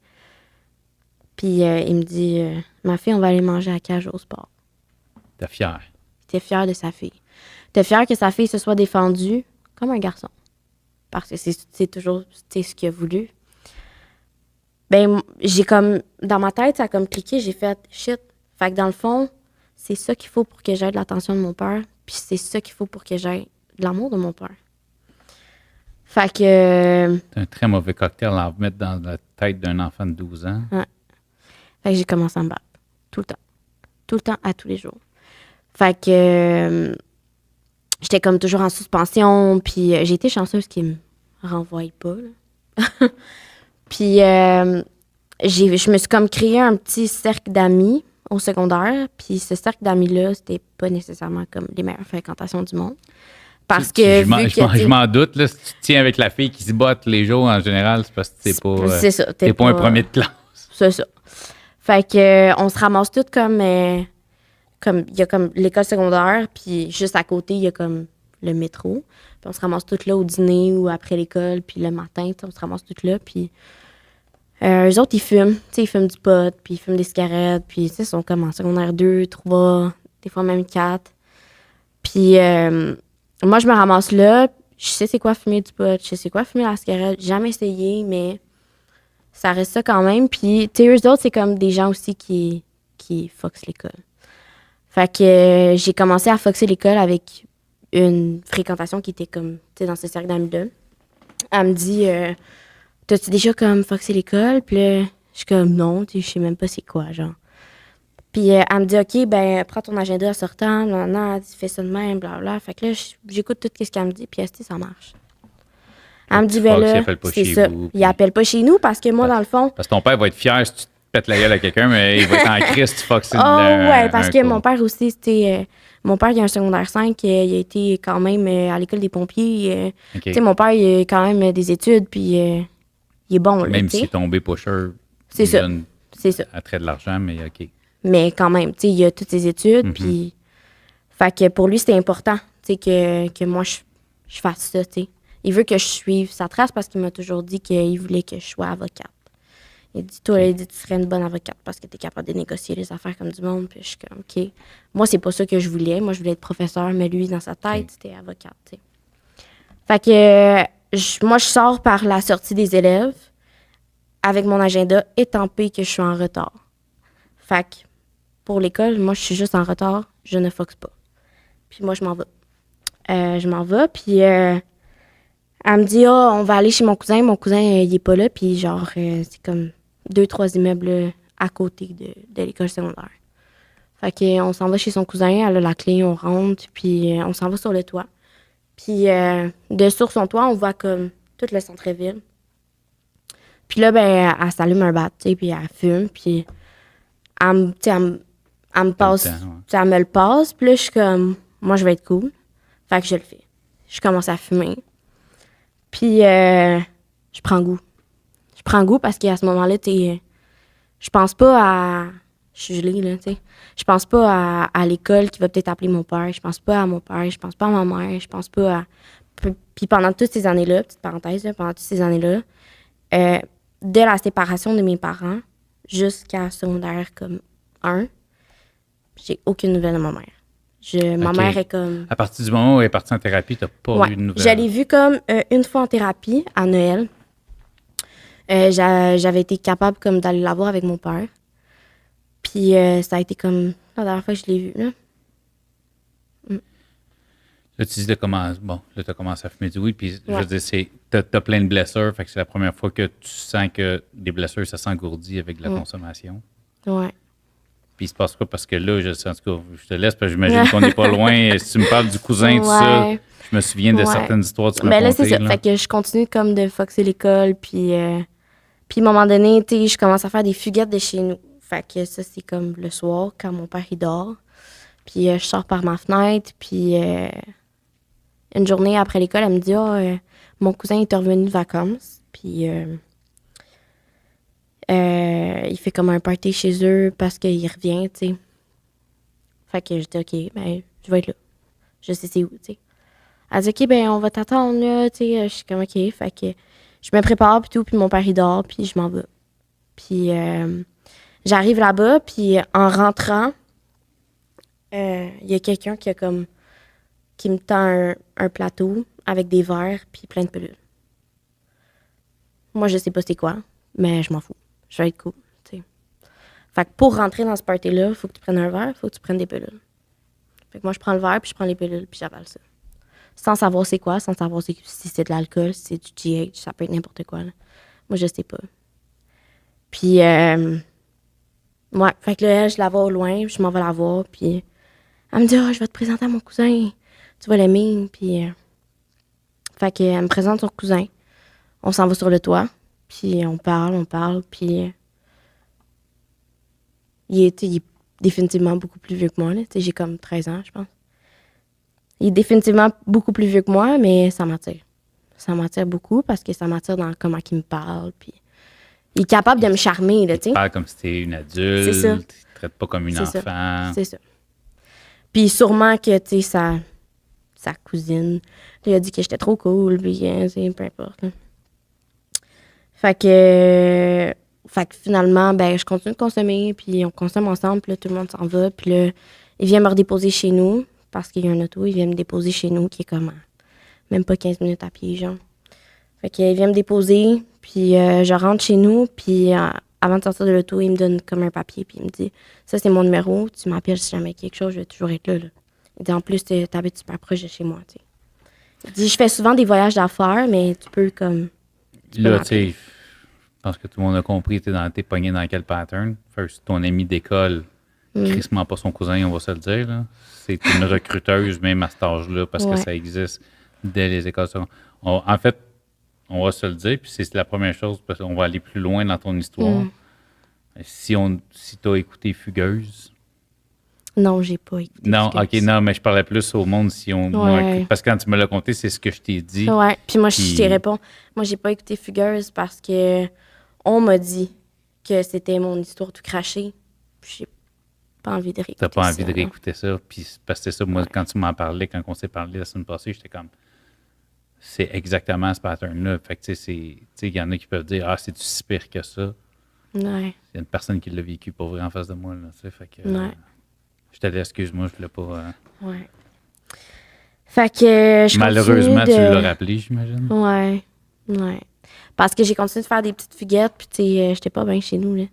Puis il me dit, ma fille, on va aller manger à Cage au sport. T'es fière? T'es fière de sa fille. T'es fière que sa fille se soit défendue comme un garçon. Parce que c'est toujours ce qu'il a voulu. Ben, j'ai comme, dans ma tête, ça a comme cliqué, j'ai fait shit. Fait que dans le fond, c'est ça qu'il faut pour que j'aie de l'attention de mon père, puis c'est ça qu'il faut pour que j'aie de l'amour de mon père. Fait que... C'est un très mauvais cocktail à mettre dans la tête d'un enfant de 12 ans. Ouais. Fait que j'ai commencé à me battre. Tout le temps. Tout le temps, à tous les jours. Fait que j'étais comme toujours en suspension, puis j'ai été chanceuse qu'il me renvoie pas, là. Puis, je me suis comme créé un petit cercle d'amis au secondaire. Puis, ce cercle d'amis-là, c'était pas nécessairement comme les meilleures fréquentations du monde. Parce que. Je m'en doute, là, si tu tiens avec la fille qui se bat tous les jours, en général, c'est parce que t'es pas un premier de classe. C'est ça. Fait que, on se ramasse toutes comme. Il y a comme l'école secondaire, puis juste à côté, il y a comme le métro. Puis, on se ramasse toutes là au dîner ou après l'école, puis le matin, on se ramasse toutes là. Puis. Eux autres, ils fument. Ils fument du pot, puis ils fument des cigarettes, puis ils sont comme en secondaire 2, 3, des fois même 4. Puis moi, je me ramasse là. Je sais c'est quoi fumer du pot, je sais c'est quoi fumer la cigarette. J'ai jamais essayé, mais ça reste ça quand même. Puis, tu sais, eux autres, c'est comme des gens aussi qui foxent l'école. Fait que j'ai commencé à foxer l'école avec une fréquentation qui était comme, tu sais, dans ce cercle d'amis-là. Elle me dit... T'as-tu déjà comme foxé l'école? Puis là, je suis comme non, je sais même pas c'est quoi, genre. Puis elle me dit, OK, ben prends ton agenda en sortant, non, fais ça de même, blablabla. Fait que là, j'écoute tout ce qu'elle me dit, puis ça marche. Elle me dit, ben là, c'est ça. Il appelle pas chez nous parce que moi, dans le fond. Parce que ton père va être fier si tu pètes la gueule à quelqu'un, mais il va être en crise si tu foxes ouais, parce que mon père aussi, c'était. Mon père, il a un secondaire 5, il a été quand même à l'école des pompiers. Tu sais, mon père, il a quand même des études, puis. Il est bon, là, même s'il est tombé pusher, c'est ça. C'est ça. Attrait de l'argent, mais OK. Mais quand même, tu sais, il a toutes ses études, puis... Fait que pour lui, c'était important, tu sais, que moi, je fasse ça, tu sais. Il veut que je suive sa trace parce qu'il m'a toujours dit qu'il voulait que je sois avocate. Il dit, toi, tu serais une bonne avocate parce que tu es capable de négocier les affaires comme du monde. Puis je suis comme, OK. Moi, c'est pas ça que je voulais. Moi, je voulais être professeur, mais lui, dans sa tête, c'était avocate, tu sais. Fait que... moi, je sors par la sortie des élèves avec mon agenda étampé que je suis en retard. Fait que pour l'école, moi, je suis juste en retard. Je ne foxe pas. Puis moi, je m'en vais. Puis elle me dit, on va aller chez mon cousin. Mon cousin, il est pas là. Puis genre, c'est comme 2-3 immeubles à côté de l'école secondaire. Fait qu'on s'en va chez son cousin. Elle a la clé, on rentre. Puis on s'en va sur le toit. Puis de sur son toit, on voit comme tout le centre-ville. Puis là, ben, elle s'allume un bat, tu sais, puis elle fume, puis elle me passe, elle me le passe, puis là, je suis comme, moi, je vais être cool. Fait que je le fais. Je commence à fumer. Puis je prends goût. Je prends goût parce qu'à ce moment-là, je pense pas à... Je suis gelée, là, tu sais. Je pense pas à l'école qui va peut-être appeler mon père. Je pense pas à mon père. Je pense pas à ma mère. Je pense pas à... Puis pendant toutes ces années-là, petite parenthèse, là, pendant toutes ces années-là, dès la séparation de mes parents jusqu'à secondaire comme 1, j'ai aucune nouvelle de ma mère. Ma mère est comme... À partir du moment où elle est partie en thérapie, t'as pas eu de nouvelles? Je l'ai vue comme une fois en thérapie, à Noël. J'avais été capable comme d'aller la voir avec mon père. Puis ça a été comme la dernière fois que je l'ai vue, là. Là, tu dis de commencer. Bon, là, tu as commencé à fumer du weed, puis je veux dire, t'as plein de blessures, fait que c'est la première fois que tu sens que des blessures, ça s'engourdit avec la consommation. Ouais. Puis il se passe quoi? Parce que là, en tout cas, je te laisse, parce que j'imagine qu'on n'est pas loin. Si tu me parles du cousin, tout ça, je me souviens de certaines histoires que tu m'as contées. Là, c'est ça. Là. Fait que je continue comme de foxer l'école, puis à un moment donné, tu sais, je commence à faire des fuguettes de chez nous. Fait que ça, c'est comme le soir, quand mon père, il dort. Puis je sors par ma fenêtre, puis une journée après l'école, elle me dit « Ah, mon cousin est revenu de vacances. » Puis il fait comme un party chez eux parce qu'il revient, tu sais. Fait que je dis « OK, ben, je vais être là. Je sais c'est où, tu sais. » Elle dit « OK, ben, on va t'attendre, là, tu sais. » Je suis comme « OK. » Fait que je me prépare, puis tout, puis mon père, il dort, puis je m'en vais. Puis j'arrive là-bas, puis en rentrant, il y a quelqu'un qui me tend un plateau avec des verres puis plein de pilules. Moi, je sais pas c'est quoi, mais je m'en fous. Je vais être cool, tu sais. Fait que pour rentrer dans ce party-là, il faut que tu prennes un verre, il faut que tu prennes des pilules. Fait que moi, je prends le verre, puis je prends les pilules, puis j'avale ça. Sans savoir c'est quoi, sans savoir si c'est de l'alcool, si c'est du GH, ça peut être n'importe quoi, là. Moi, je sais pas. Puis, ouais, fait que là, je la vois au loin, puis je m'en vais la voir, puis elle me dit « Ah, je vais te présenter à mon cousin. Tu vas l'aimer. » Puis, fait qu'elle me présente son cousin. On s'en va sur le toit. Puis on parle. Puis il est définitivement beaucoup plus vieux que moi. Là. J'ai comme 13 ans, je pense. Il est définitivement beaucoup plus vieux que moi, mais ça m'attire. Ça m'attire beaucoup parce que ça m'attire dans comment il me parle. Puis il est capable de me charmer. Là, il te parle comme si t'es une adulte. C'est ça. Il te traite pas comme une enfant. C'est ça. Puis sûrement que, tu sais, sa cousine, il a dit que j'étais trop cool, puis peu importe. Là. Fait que finalement, ben, je continue de consommer, puis on consomme ensemble, puis là, tout le monde s'en va. Puis là, il vient me redéposer chez nous, parce qu'il y a un auto, il vient me déposer chez nous, qui est comme même pas 15 minutes à pied, genre. Fait qu'il vient me déposer, puis je rentre chez nous, puis avant de sortir de l'auto, il me donne comme un papier, puis il me dit « Ça, c'est mon numéro, tu m'appelles si jamais quelque chose, je vais toujours être là. » Il dit « En plus, t'habites super proche de chez moi, tu sais. » Il dit « Je fais souvent des voyages d'affaires, mais tu peux comme... » Là, tu sais, je pense que tout le monde a compris, t'es pogné dans quel pattern. First, ton ami d'école, crissement pas son cousin, on va se le dire, là. C'est une recruteuse, même à cet âge-là, parce que ça existe dès les écoles secondaires. En fait, on va se le dire, puis c'est la première chose, parce qu'on va aller plus loin dans ton histoire. Si t'as écouté Fugueuse. Non, j'ai pas écouté Non, Fugueuse. OK, non, mais je parlais plus au monde si on... Moi, parce que quand tu me l'as conté, c'est ce que je t'ai dit. Ouais, puis moi, je t'ai répondu. Moi, j'ai pas écouté Fugueuse parce que on m'a dit que c'était mon histoire tout crachée. J'ai pas envie de réécouter ça. T'as pas envie de réécouter ça, puis parce que c'est ça, moi, quand tu m'en parlais, quand on s'est parlé la semaine passée, j'étais comme... C'est exactement ce pattern-là. Fait que, tu sais, il y en a qui peuvent dire « Ah, c'est-tu si pire que ça? » Ouais. Il y a une personne qui l'a vécu pour vrai en face de moi, là, tu sais, fait que... je te laisse, excuse-moi, je voulais pas... Ouais. Fait que je malheureusement, tu l'as rappelé, j'imagine. Ouais. Parce que j'ai continué de faire des petites fuguettes, puis tu sais, j'étais pas bien chez nous, là.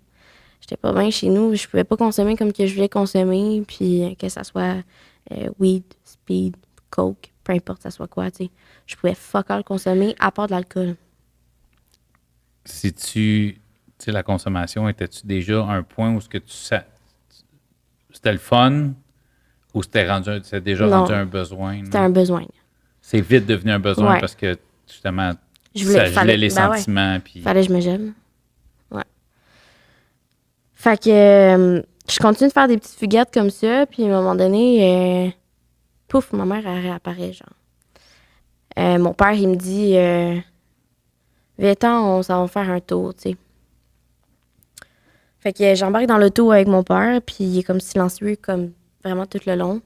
J'étais pas bien chez nous, je pouvais pas consommer comme que je voulais consommer, puis que ça soit weed, speed, coke, peu importe ça soit quoi, tu sais. Je pouvais fuck all consommer, à part de l'alcool. Si tu sais, la consommation, étais-tu déjà à un point où ce que tu sais, c'était le fun ou c'était déjà rendu un besoin? C'était un besoin. C'est vite devenu un besoin parce que, justement, ça gelait les sentiments. Ouais. Puis... Fallait que je me gèle. Ouais. Fait que je continue de faire des petites fuguettes comme ça, puis à un moment donné, pouf, ma mère, elle réapparaît, genre. Mon père, il me dit, viens-t'en, on s'en va faire un tour, tu sais. Fait que j'embarque dans l'auto avec mon père, puis il est comme silencieux, comme vraiment tout le long.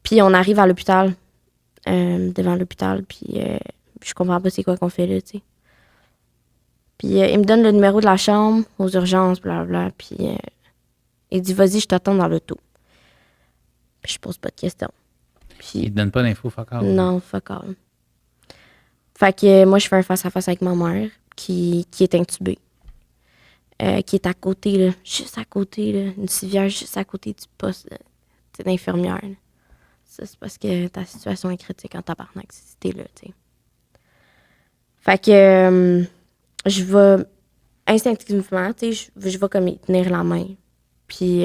Puis on arrive à l'hôpital, devant l'hôpital, puis je comprends pas c'est quoi qu'on fait là, tu sais. Puis il me donne le numéro de la chambre aux urgences, blablabla, puis il dit « Vas-y, je t'attends dans l'auto. » Puis je pose pas de questions. Puis, il te donne pas d'infos, fuck all? Non, fuck all. Fait que moi, je fais un face-à-face avec ma mère, qui est intubée. Qui est à côté, là, juste à côté, là, une civière juste à côté du poste d'infirmière. Là. Ça, c'est parce que ta situation est critique en tabarnak si t'es là, tu sais. Fait que je vais instinctivement, tu sais, je vais comme y tenir la main. Puis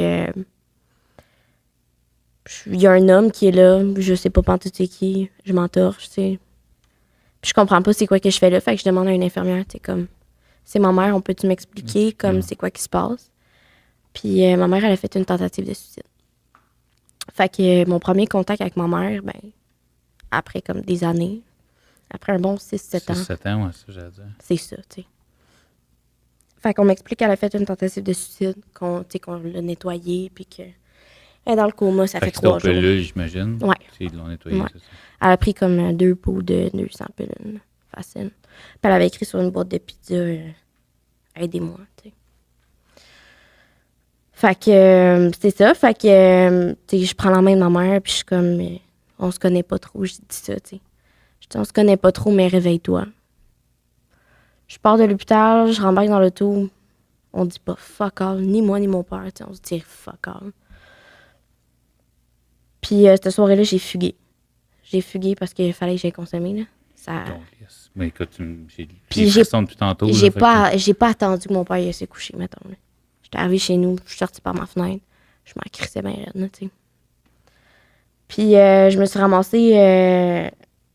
il y a un homme qui est là, je sais pas pantoute c'est qui, je m'entorche, tu sais. Puis je comprends pas c'est quoi que je fais là, fait que je demande à une infirmière, tu sais, comme... C'est ma mère, on peut-tu m'expliquer comme c'est quoi qui se passe? Puis ma mère, elle a fait une tentative de suicide. Fait que mon premier contact avec ma mère, ben, après comme des années, après un bon 6-7 ans. 6-7 ans, ouais, ça, j'allais dire. C'est ça, tu sais. Fait qu'on m'explique qu'elle a fait une tentative de suicide, qu'on l'a nettoyée, puis qu'elle est dans le coma, ça fait 3 jours. Fait que c'est j'imagine. Ouais. Ils l'ont nettoyée, ouais. C'est ça. Elle a pris comme 2 pots de 200 pilules. Facile. Puis elle avait écrit sur une boîte de pizza aidez-moi, tu sais. Fait que c'est ça. Fait que tu sais, je prends la main de ma mère, puis je suis comme on se connaît pas trop, je dis ça, tu sais. Je dis on se connaît pas trop, mais réveille-toi. Je pars de l'hôpital, je rembarque dans l'auto. On dit pas fuck all, ni moi ni mon père, tu sais, on se dit fuck all. Puis cette soirée-là, j'ai fugué. J'ai fugué parce qu'il fallait que j'aille consommer, là. Ça... Donc, yes. Mais écoute, j'ai l'impression depuis tantôt. J'ai pas attendu que mon père s'est couché, mettons. Là. J'étais arrivée chez nous, je suis sortie par ma fenêtre. Je m'en crissais bien raide, tu sais. Puis je me suis ramassée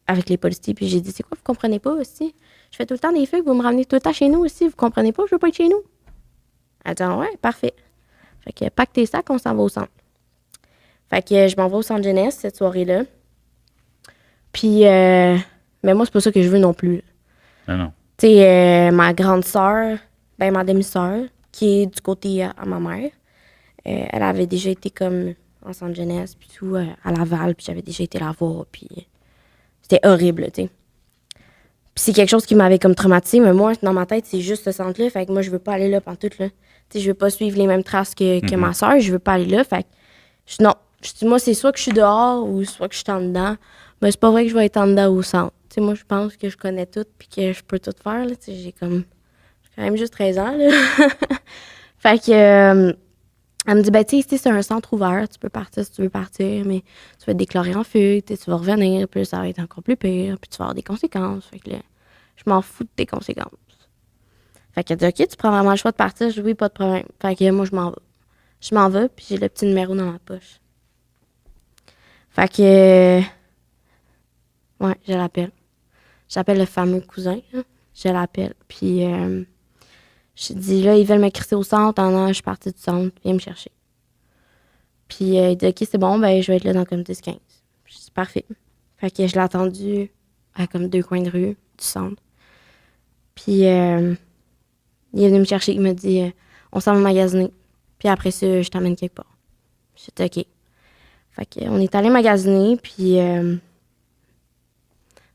avec les policiers, puis j'ai dit, c'est quoi, vous comprenez pas aussi? Je fais tout le temps des fugues, vous me ramenez tout le temps chez nous aussi, vous comprenez pas, je veux pas être chez nous. Elle dit, ouais, parfait. Fait que pack tes sacs, on s'en va au centre. Fait que je m'en vais au centre jeunesse cette soirée-là. Puis... mais moi, c'est pas ça que je veux non plus. Non. Tu sais, ma grande sœur, ben ma demi-sœur, qui est du côté à ma mère, elle avait déjà été comme en centre jeunesse, puis tout, à Laval, puis j'avais déjà été la voir, puis c'était horrible, tu sais. Puis c'est quelque chose qui m'avait comme traumatisée, mais moi, dans ma tête, c'est juste ce centre-là, fait que moi, je veux pas aller là pantoute, là. Tu sais, je veux pas suivre les mêmes traces que ma sœur, je veux pas aller là, fait que non. Je dis, moi, c'est soit que je suis dehors ou soit que je suis en dedans, mais c'est pas vrai que je vais être en dedans au centre. Tu sais, moi, je pense que je connais tout puis que je peux tout faire, là. Tu sais, j'ai quand même juste 13 ans, là. Fait que, elle me dit, ben, tu sais, c'est un centre ouvert, tu peux partir si tu veux partir, mais tu vas te déclarer en fugue, tu vas revenir, puis ça va être encore plus pire, puis tu vas avoir des conséquences. Fait que là, je m'en fous de tes conséquences. Fait qu'elle dit, OK, tu prends vraiment le choix de partir? Je dis, oui, pas de problème. Fait que moi, je m'en vais. Je m'en vais, puis j'ai le petit numéro dans ma poche. Fait que, ouais, je l'appelle. J'appelle le fameux cousin, là. Je l'appelle. Puis, je dis, là, ils veulent me crisser au centre. Non, je suis partie du centre. Viens me chercher. Puis, il dit, OK, c'est bon, ben, je vais être là dans comme 10-15. Je dis, parfait. Fait que je l'ai attendu à comme 2 coins de rue du centre. Puis, il est venu me chercher. Il m'a dit, on s'en va magasiner. Puis après ça, je t'emmène quelque part. J'ai dit, OK. Fait qu'on est allé magasiner, puis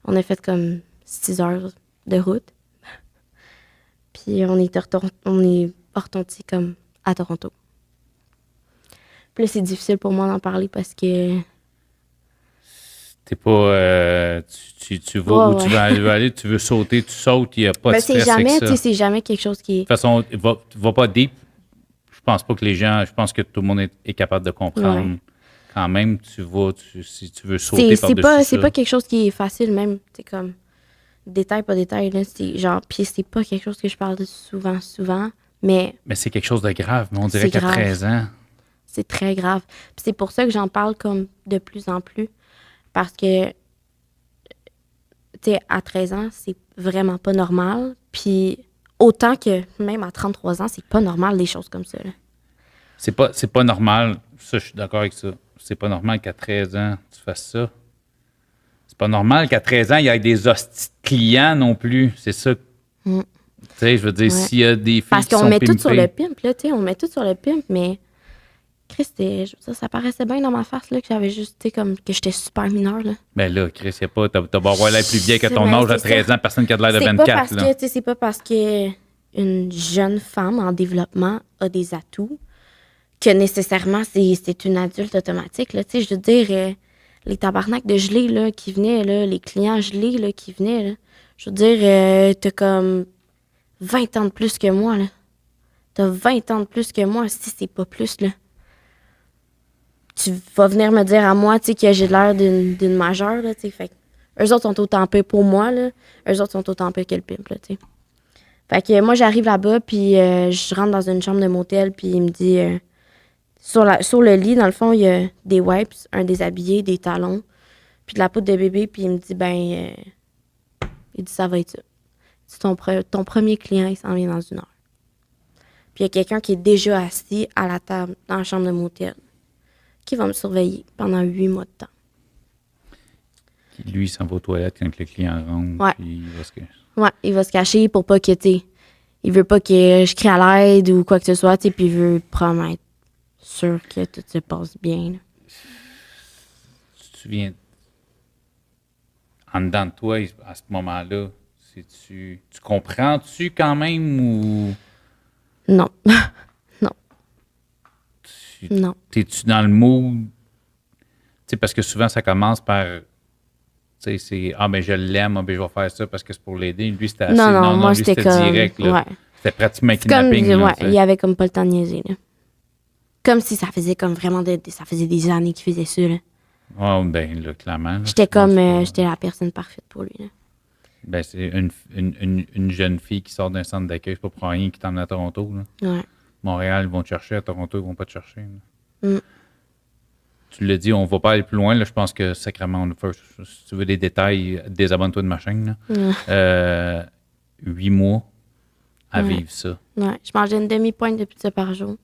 on a fait comme 6 heures de route. Puis on est retourné comme à Toronto. Puis là, c'est difficile pour moi d'en parler parce que... T'es pas... tu vas où tu veux aller, tu veux sauter, tu sautes, il n'y a pas de stress avec ça. C'est jamais quelque chose qui est... De toute façon, va pas deep. Je pense pas que les gens... Je pense que tout le monde est capable de comprendre. Ouais. Quand même, si tu veux sauter par-dessus ça. C'est pas quelque chose qui est facile, même. C'est comme... Détail, pas détail, là. C'est genre... Puis c'est pas quelque chose que je parle de souvent, mais... Mais c'est quelque chose de grave. Mais on dirait qu'à 13 ans... C'est très grave. Puis c'est pour ça que j'en parle comme de plus en plus. Parce que tu sais, à 13 ans, c'est vraiment pas normal. Puis autant que même à 33 ans, c'est pas normal, des choses comme ça. Là. C'est pas normal. Ça, je suis d'accord avec ça. C'est pas normal qu'à 13 ans, tu fasses ça. C'est pas normal qu'à 13 ans, il y ait des hosties de clients non plus. C'est ça. Tu sais, je veux dire, s'il y a des filles parce qu'on met tout sur le pimp, là, tu sais, on met tout sur le pimp, mais Chris, ça paraissait bien dans ma face, là, que j'avais juste, tu sais, comme que j'étais super mineure, là. Ben là, Chris, y a pas, t'as beau avoir l'air plus vieille que ton âge à 13 ans, personne qui a de l'air de 24, là. C'est pas parce que une jeune femme en développement a des atouts que nécessairement c'est une adulte automatique, là, tu sais, je veux dire, les tabarnaks de gelée, là, qui venaient, là, les clients gelés, là, qui venaient, là, je veux dire, t'as comme 20 ans de plus que moi, là. T'as 20 ans de plus que moi, si c'est pas plus, là. Tu vas venir me dire à moi, tu sais, que j'ai l'air d'une majeure, là, tu sais. Fait que eux autres sont autant peu pour moi, là. Eux autres sont autant peu que le pimp, là, tu sais. Fait que moi, j'arrive là-bas, puis je rentre dans une chambre de motel, puis il me dit... sur le lit, dans le fond, il y a des wipes, un déshabillé, des talons, puis de la poudre de bébé, puis il me dit, il dit, ça va être ça. C'est ton premier client, il s'en vient dans 1 heure. Puis il y a quelqu'un qui est déjà assis à la table dans la chambre de motel qui va me surveiller pendant 8 mois de temps. Lui, il s'en va aux toilettes quand le client rentre. Ouais. Puis il va se cacher. Ouais, il va se cacher pour pas que, tu sais, il veut pas que je crie à l'aide ou quoi que ce soit, tu sais, puis il veut probablement être sûr que tout se passe bien. Là. Tu te souviens, en dedans de toi, à ce moment-là, tu comprends-tu quand même ou... Non. Non. Non. T'es-tu dans le mood? Tu sais, parce que souvent, ça commence par... Tu sais, c'est « Ah, ben je l'aime, je vais faire ça parce que c'est pour l'aider. » Lui, c'était assez... Non, moi, lui, c'était comme... direct, là. Ouais. C'était pratiquement un kidnapping. Comme, il y avait comme pas le temps de niaiser, là. Comme si ça faisait comme vraiment... ça faisait des années qu'il faisait ça, là. Oh, ben là, clairement. Là, j'étais j'étais la personne parfaite pour lui, là. Ben, c'est une jeune fille qui sort d'un centre d'accueil, c'est pas pour rien qui t'emmène à Toronto, là. Ouais. Montréal, ils vont te chercher. À Toronto, ils vont pas te chercher. Tu l'as dit, on va pas aller plus loin. Là, je pense que sacrément, si tu veux des détails, désabonne-toi de ma chaîne. Là. 8 mois à vivre ça. Ouais. Je mangeais une demi-pointe de pizza par jour.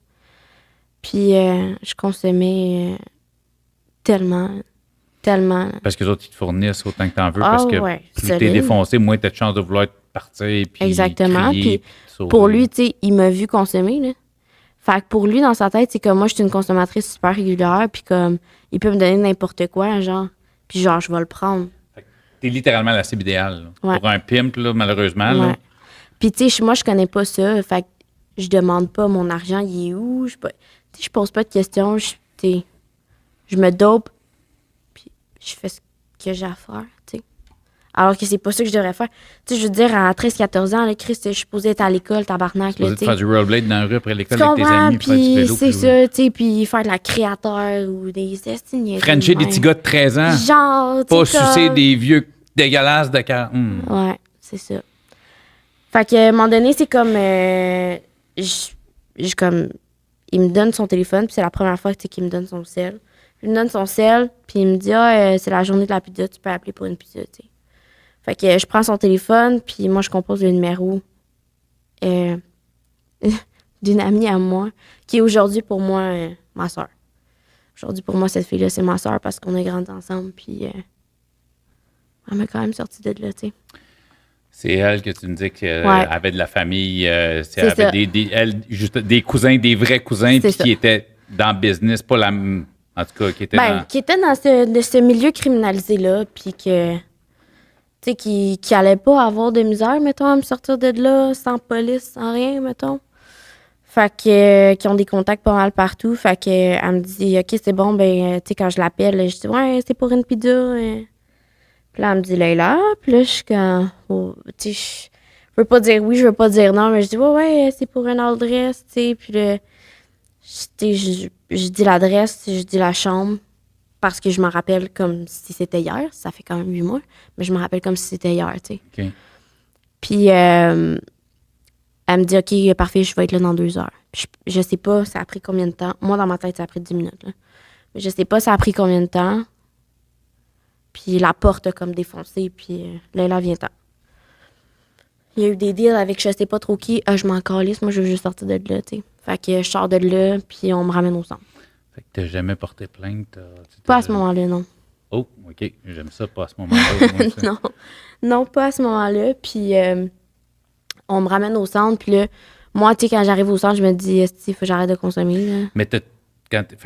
Puis je consommais tellement. Parce que les autres, ils te fournissent autant que tu en veux. Parce que plus t'es défoncé, moins t'as de chance de vouloir partir. Puis exactement. Crier, puis pour lui, tu sais, il m'a vu consommer, là. Fait que pour lui, dans sa tête, c'est comme moi, je suis une consommatrice super régulière, puis comme, il peut me donner n'importe quoi, genre, puis genre, je vais le prendre. Fait que t'es littéralement la cible idéale. Pour un pimp, là, malheureusement. Ouais. Là. Puis tu sais, moi, je connais pas ça, fait que je demande pas mon argent, il est où, je pose pas de questions, je me dope, puis je fais ce que j'ai à faire, tu sais. Alors que c'est pas ça que je devrais faire. Tu sais, je veux dire, à 13-14 ans, là, Chris, je suis supposée être à l'école, tabarnak. Tu supposée faire du rollerblade dans la rue après l'école avec tes amis, puis faire du vélo. C'est ça, tu sais, puis faire de la créateur ou des estignes. Frencher des petits gars de 13 ans. Genre, pas sucer des vieux dégueulasses de 40. Ouais, c'est ça. Fait qu'à un moment donné, c'est comme... comme... Il me donne son téléphone, puis c'est la première fois qu'il me donne son sel. Il me donne son sel, puis il me dit « Ah, c'est la journée de la pizza, tu peux appeler pour une pizza, tu sais. » Fait que je prends son téléphone, puis moi, je compose le numéro d'une amie à moi, qui est aujourd'hui pour moi ma soeur. Aujourd'hui, pour moi, cette fille-là, c'est ma soeur parce qu'on a grandi ensemble, puis elle m'a quand même sorti de là, tu sais. C'est elle que tu me dis qu'elle avait de la famille, elle avait des cousins, des vrais cousins, puis qui étaient dans le business, pas la... En tout cas, qui étaient qui étaient dans ce milieu criminalisé-là, puis que... Tu sais, qui allait pas avoir de misère, mettons, à me sortir de là, sans police, sans rien, mettons. Fait que, qui ont des contacts pas mal partout. Fait que, elle me dit, OK, c'est bon, ben, tu sais, quand je l'appelle, je dis, ouais, c'est pour une pizza. Puis là, elle me dit, Leila. Puis là, je suis comme, tu sais, je veux pas dire oui, je veux pas dire non, mais je dis, ouais, c'est pour une adresse, tu sais. Puis là, je dis l'adresse, je dis la chambre. Parce que je m'en rappelle comme si c'était hier. Ça fait quand même 8 mois. Mais je me rappelle comme si c'était hier, tu sais. Okay. Puis, elle me dit, OK, parfait, je vais être là dans 2 heures. Puis je sais pas, ça a pris combien de temps. Moi, dans ma tête, ça a pris 10 minutes. Là. Mais je sais pas, ça a pris combien de temps. Puis la porte a comme défoncé, puis là, viens-t'en. Il y a eu des deals avec je sais pas trop qui. Je m'en calisse, moi, je veux juste sortir de là, tu sais. Fait que je sors de là, puis on me ramène au centre. Fait que t'as jamais porté plainte? Pas à ce moment-là, non. Oh, OK. J'aime ça, pas à ce moment-là. Non. Non, pas à ce moment-là. Puis on me ramène au centre, puis là, moi, tu sais, quand j'arrive au centre, je me dis, il faut que j'arrête de consommer, là. Mais fait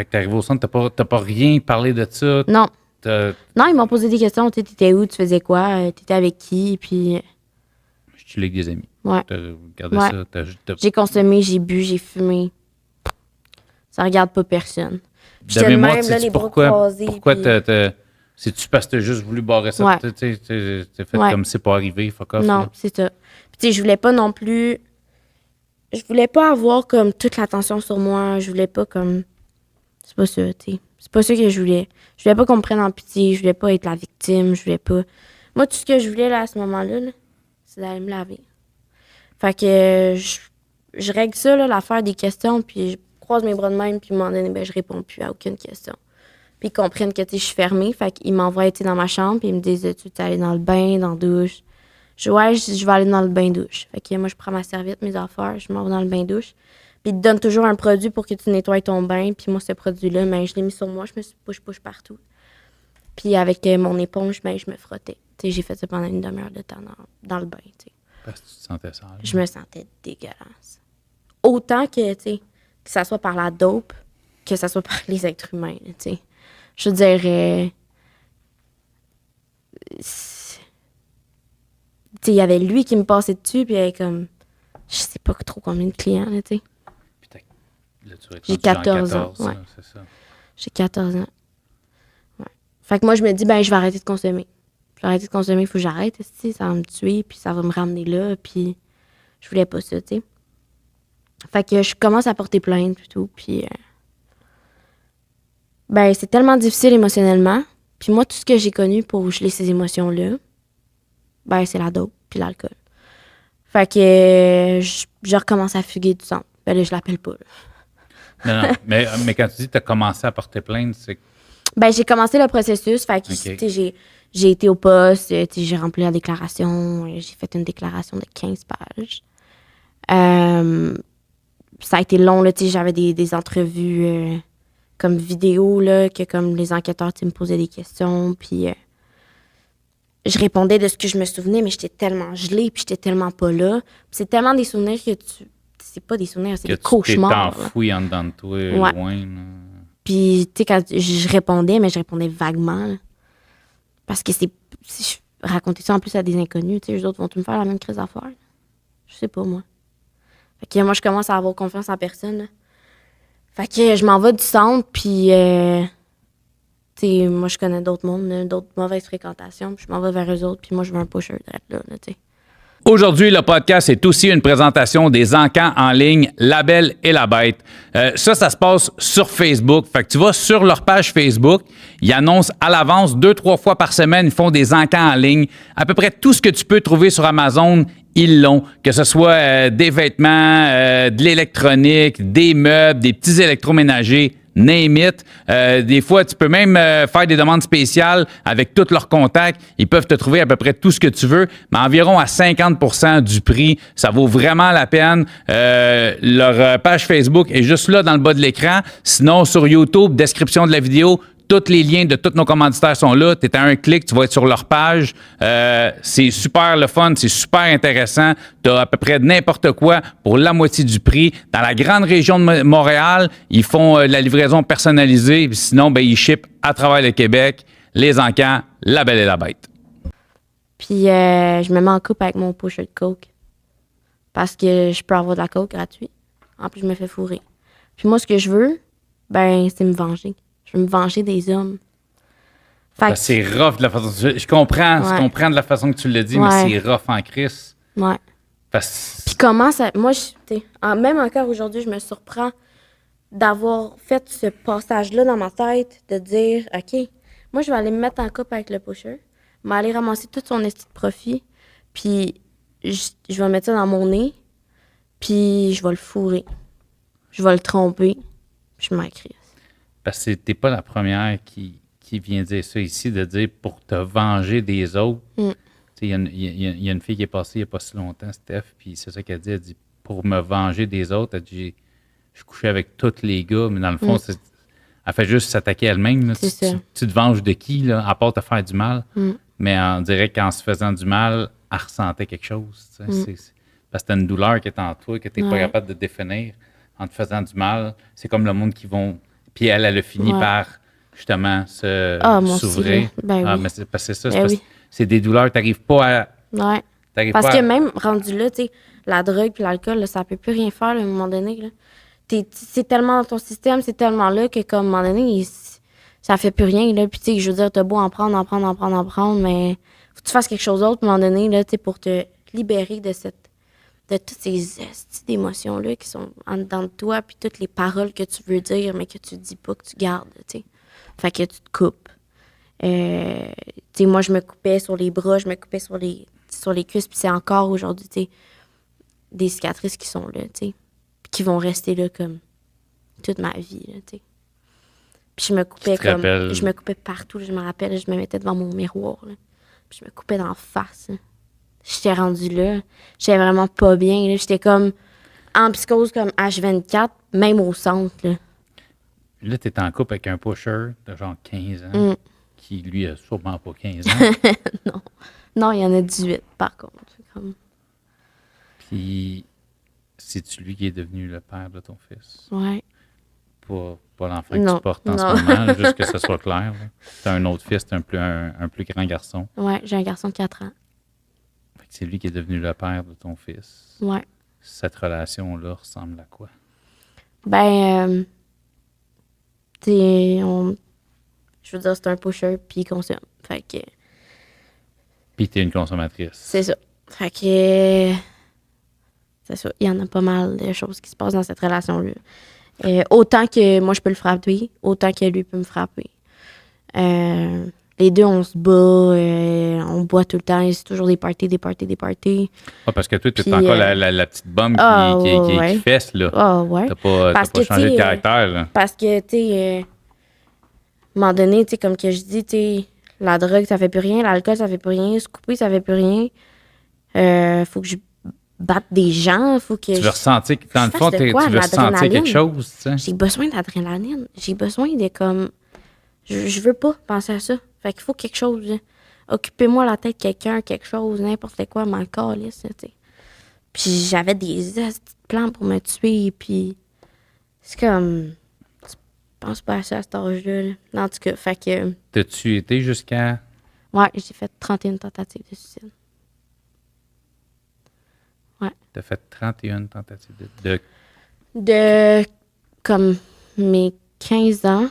que t'arrives au centre, t'as pas rien parlé de ça? Non. Non, ils m'ont posé des questions. Tu sais, t'étais où, tu faisais quoi, t'étais avec qui, puis... Je suis avec des amis. Ouais. T'as regardé ça? J'ai consommé, j'ai bu, j'ai fumé. Ça regarde pas personne. De mémoire, même, là, les pourquoi c'est-tu parce que t'as juste voulu barrer ça? Ouais. T'as fait comme c'est pas arrivé, fuck off. Non, c'est ça. Puis tu sais, je voulais pas non plus... Je voulais pas avoir comme toute l'attention sur moi. Je voulais pas comme... C'est pas ça, tu sais. C'est pas ça que je voulais. Je voulais pas qu'on me prenne en pitié. Je voulais pas être la victime. Je voulais pas... Moi, tout ce que je voulais là, à ce moment-là, là, c'est d'aller me laver. Fait que je règle ça, là, l'affaire des questions, puis je croise mes bras de même, puis à un moment donné, je réponds plus à aucune question. Puis ils comprennent que, je suis fermée, fait qu'ils m'envoient dans ma chambre, puis ils me disent, tu veux aller dans le bain, dans la douche? Je vais aller dans le bain-douche. Fait que moi, je prends ma serviette, mes affaires, je m'en vais dans le bain-douche. Puis ils te donnent toujours un produit pour que tu nettoies ton bain, puis moi, ce produit-là, je l'ai mis sur moi, je me suis push partout. Puis avec mon éponge, je me frottais. T'sais, j'ai fait ça pendant une demi-heure de temps dans le bain, t'sais. Parce que tu te sentais sale. Je me sentais dégueulasse. Autant que, que ça soit par la dope, que ça soit par les êtres humains, t'sais. Je dirais... il y avait lui qui me passait dessus, puis il y avait comme... Je sais pas trop combien de clients, là, t'sais. J'ai 14 ans, ouais. C'est ça. J'ai 14 ans. Ouais. Fait que moi, je me dis, je vais arrêter de consommer. Je vais arrêter de consommer, il faut que j'arrête, ça va me tuer, puis ça va me ramener là, puis je voulais pas ça, tu sais. Fait que je commence à porter plainte et tout, puis... c'est tellement difficile émotionnellement. Puis moi, tout ce que j'ai connu pour geler ces émotions-là, c'est la dope puis l'alcool. Fait que je recommence à fuguer du centre. Là, je l'appelle pas, là. Non, mais quand tu dis que tu as commencé à porter plainte, c'est... j'ai commencé le processus, fait que, j'ai été au poste, j'ai rempli la déclaration, j'ai fait une déclaration de 15 pages. Ça a été long, là, j'avais des entrevues comme vidéo, là, que comme les enquêteurs me posaient des questions, puis je répondais de ce que je me souvenais, mais j'étais tellement gelée, puis j'étais tellement pas là. Puis c'est tellement des souvenirs que c'est pas des souvenirs, c'est des cauchemars. Que tu t'es enfoui en dedans de toi, loin. Là. Puis, quand je répondais, mais je répondais vaguement, là. Parce que si je racontais ça en plus à des inconnus, eux autres vont tout me faire la même crise à faire. Je sais pas, moi. Fait que moi, je commence à avoir confiance en personne, là. Fait que je m'en vais du centre, puis moi, je connais d'autres mondes, là, d'autres mauvaises fréquentations, puis je m'en vais vers eux autres, puis moi, je veux un pusher là, tu sais. Aujourd'hui, le podcast est aussi une présentation des encans en ligne La Belle et la Bête. Ça se passe sur Facebook. Fait que tu vas sur leur page Facebook, ils annoncent à l'avance 2-3 fois par semaine, ils font des encans en ligne. À peu près tout ce que tu peux trouver sur Amazon, ils l'ont. Que ce soit des vêtements, de l'électronique, des meubles, des petits électroménagers, name it. Des fois, tu peux même faire des demandes spéciales avec tous leurs contacts. Ils peuvent te trouver à peu près tout ce que tu veux, mais environ à 50% du prix. Ça vaut vraiment la peine. Leur page Facebook est juste là dans le bas de l'écran. Sinon, sur YouTube, description de la vidéo, tous les liens de tous nos commanditaires sont là. Tu es à un clic, tu vas être sur leur page. C'est super le fun, c'est super intéressant. Tu as à peu près n'importe quoi pour la moitié du prix. Dans la grande région de Montréal, ils font la livraison personnalisée. Sinon, ils shippent à travers le Québec. Les encans, La Belle et la Bête. Puis, je me mets en couple avec mon pusher de coke. Parce que je peux avoir de la coke gratuite. En plus, je me fais fourrer. Puis moi, ce que je veux, c'est me venger. Je veux me venger des hommes. C'est rough de la façon que tu... Je comprends de la façon que tu l'as dit, mais c'est rough en crise. Ouais. Puis comment ça... Moi, même encore aujourd'hui, je me surprends d'avoir fait ce passage-là dans ma tête, de dire, OK, moi, je vais aller me mettre en couple avec le pusher, je vais aller ramasser tout son esti de profit, puis je vais mettre ça dans mon nez, puis je vais le fourrer. Je vais le tromper, puis je m'en crisse. Parce que t'es pas la première qui qui vient dire ça ici, de dire pour te venger des autres. Il y a une fille qui est passée il n'y a pas si longtemps, Steph, puis c'est ça qu'elle dit. Elle dit, pour me venger des autres, elle dit, je couchais avec tous les gars, mais dans le fond, elle fait juste s'attaquer elle-même. Là. Tu te venges de qui, là, à part te faire du mal? Mais on dirait qu'en se faisant du mal, elle ressentait quelque chose. Parce que t'as une douleur qui est en toi, que tu n'es pas capable de définir. En te faisant du mal, c'est comme le monde qui vont... Puis elle a fini par, justement, s'ouvrir. Mais c'est parce que c'est ça. C'est des douleurs, tu n'arrives pas à... Ouais. Parce que même rendu là, tu sais, la drogue puis l'alcool, là, ça peut plus rien faire là, à un moment donné. Là. C'est tellement dans ton système, c'est tellement là que, comme, à un moment donné, ça fait plus rien. Là. Puis, tu sais, je veux dire, t'as beau en prendre, mais faut que tu fasses quelque chose d'autre, à un moment donné, là, tu sais, pour te libérer de toutes ces d'émotions-là qui sont en dedans de toi, puis toutes les paroles que tu veux dire, mais que tu dis pas, que tu gardes, tu sais. Fait que tu te coupes. Tu sais, moi, je me coupais sur les bras, je me coupais sur les cuisses, puis c'est encore aujourd'hui, tu sais, des cicatrices qui sont là, tu sais, puis qui vont rester là comme toute ma vie, là, tu sais. Puis je me coupais partout, je me rappelle, je me mettais devant mon miroir, là, puis je me coupais d'en face, là. J'étais rendue là, j'étais vraiment pas bien, là, j'étais comme en psychose comme H24, même au centre, là. Là, t'es en couple avec un pusher de genre 15 ans, qui, lui, a sûrement pas 15 ans. Non, il y en a 18, par contre. Comme... Puis, c'est-tu lui qui est devenu le père de ton fils? Ouais. Pas l'enfant que tu portes en ce moment, juste que ce soit clair. Tu as un autre fils, tu un plus grand garçon. Ouais, j'ai un garçon de 4 ans. Fait que c'est lui qui est devenu le père de ton fils. Ouais. Cette relation-là ressemble à quoi? Ben, je veux dire, c'est un pusher, puis il consomme. Fait que... Puis t'es une consommatrice. C'est ça. Fait que... C'est ça. Il y en a pas mal de choses qui se passent dans cette relation-là. Autant que moi, je peux le frapper, autant que lui peut me frapper. Les deux, on se bat, on boit tout le temps. C'est toujours des parties. Ah, parce que toi, tu es encore la petite bombe qui fesse, là. Ah, ouais. T'as pas changé de caractère, là. Parce que, tu sais, à un moment donné, tu sais, comme que je dis, tu sais, la drogue, ça fait plus rien. L'alcool, ça fait plus rien. Se couper, ça fait plus rien. Faut que je batte des gens. Faut que tu veux ressentir, dans le fond, tu veux ressentir quelque chose, tu sais. J'ai besoin d'adrénaline. J'ai besoin de, comme... Je veux pas penser à ça. Fait qu'il faut quelque chose. Là. Occupez-moi la tête de quelqu'un, quelque chose, n'importe quoi, m'en calisse, tu sais. Puis j'avais des plans pour me tuer, puis c'est comme... Tu penses pas à ça à cet âge-là. Là. En tout cas, fait que... T'as-tu été jusqu'à... Ouais, j'ai fait 31 tentatives de suicide. Ouais. T'as fait 31 tentatives de comme mes 15 ans.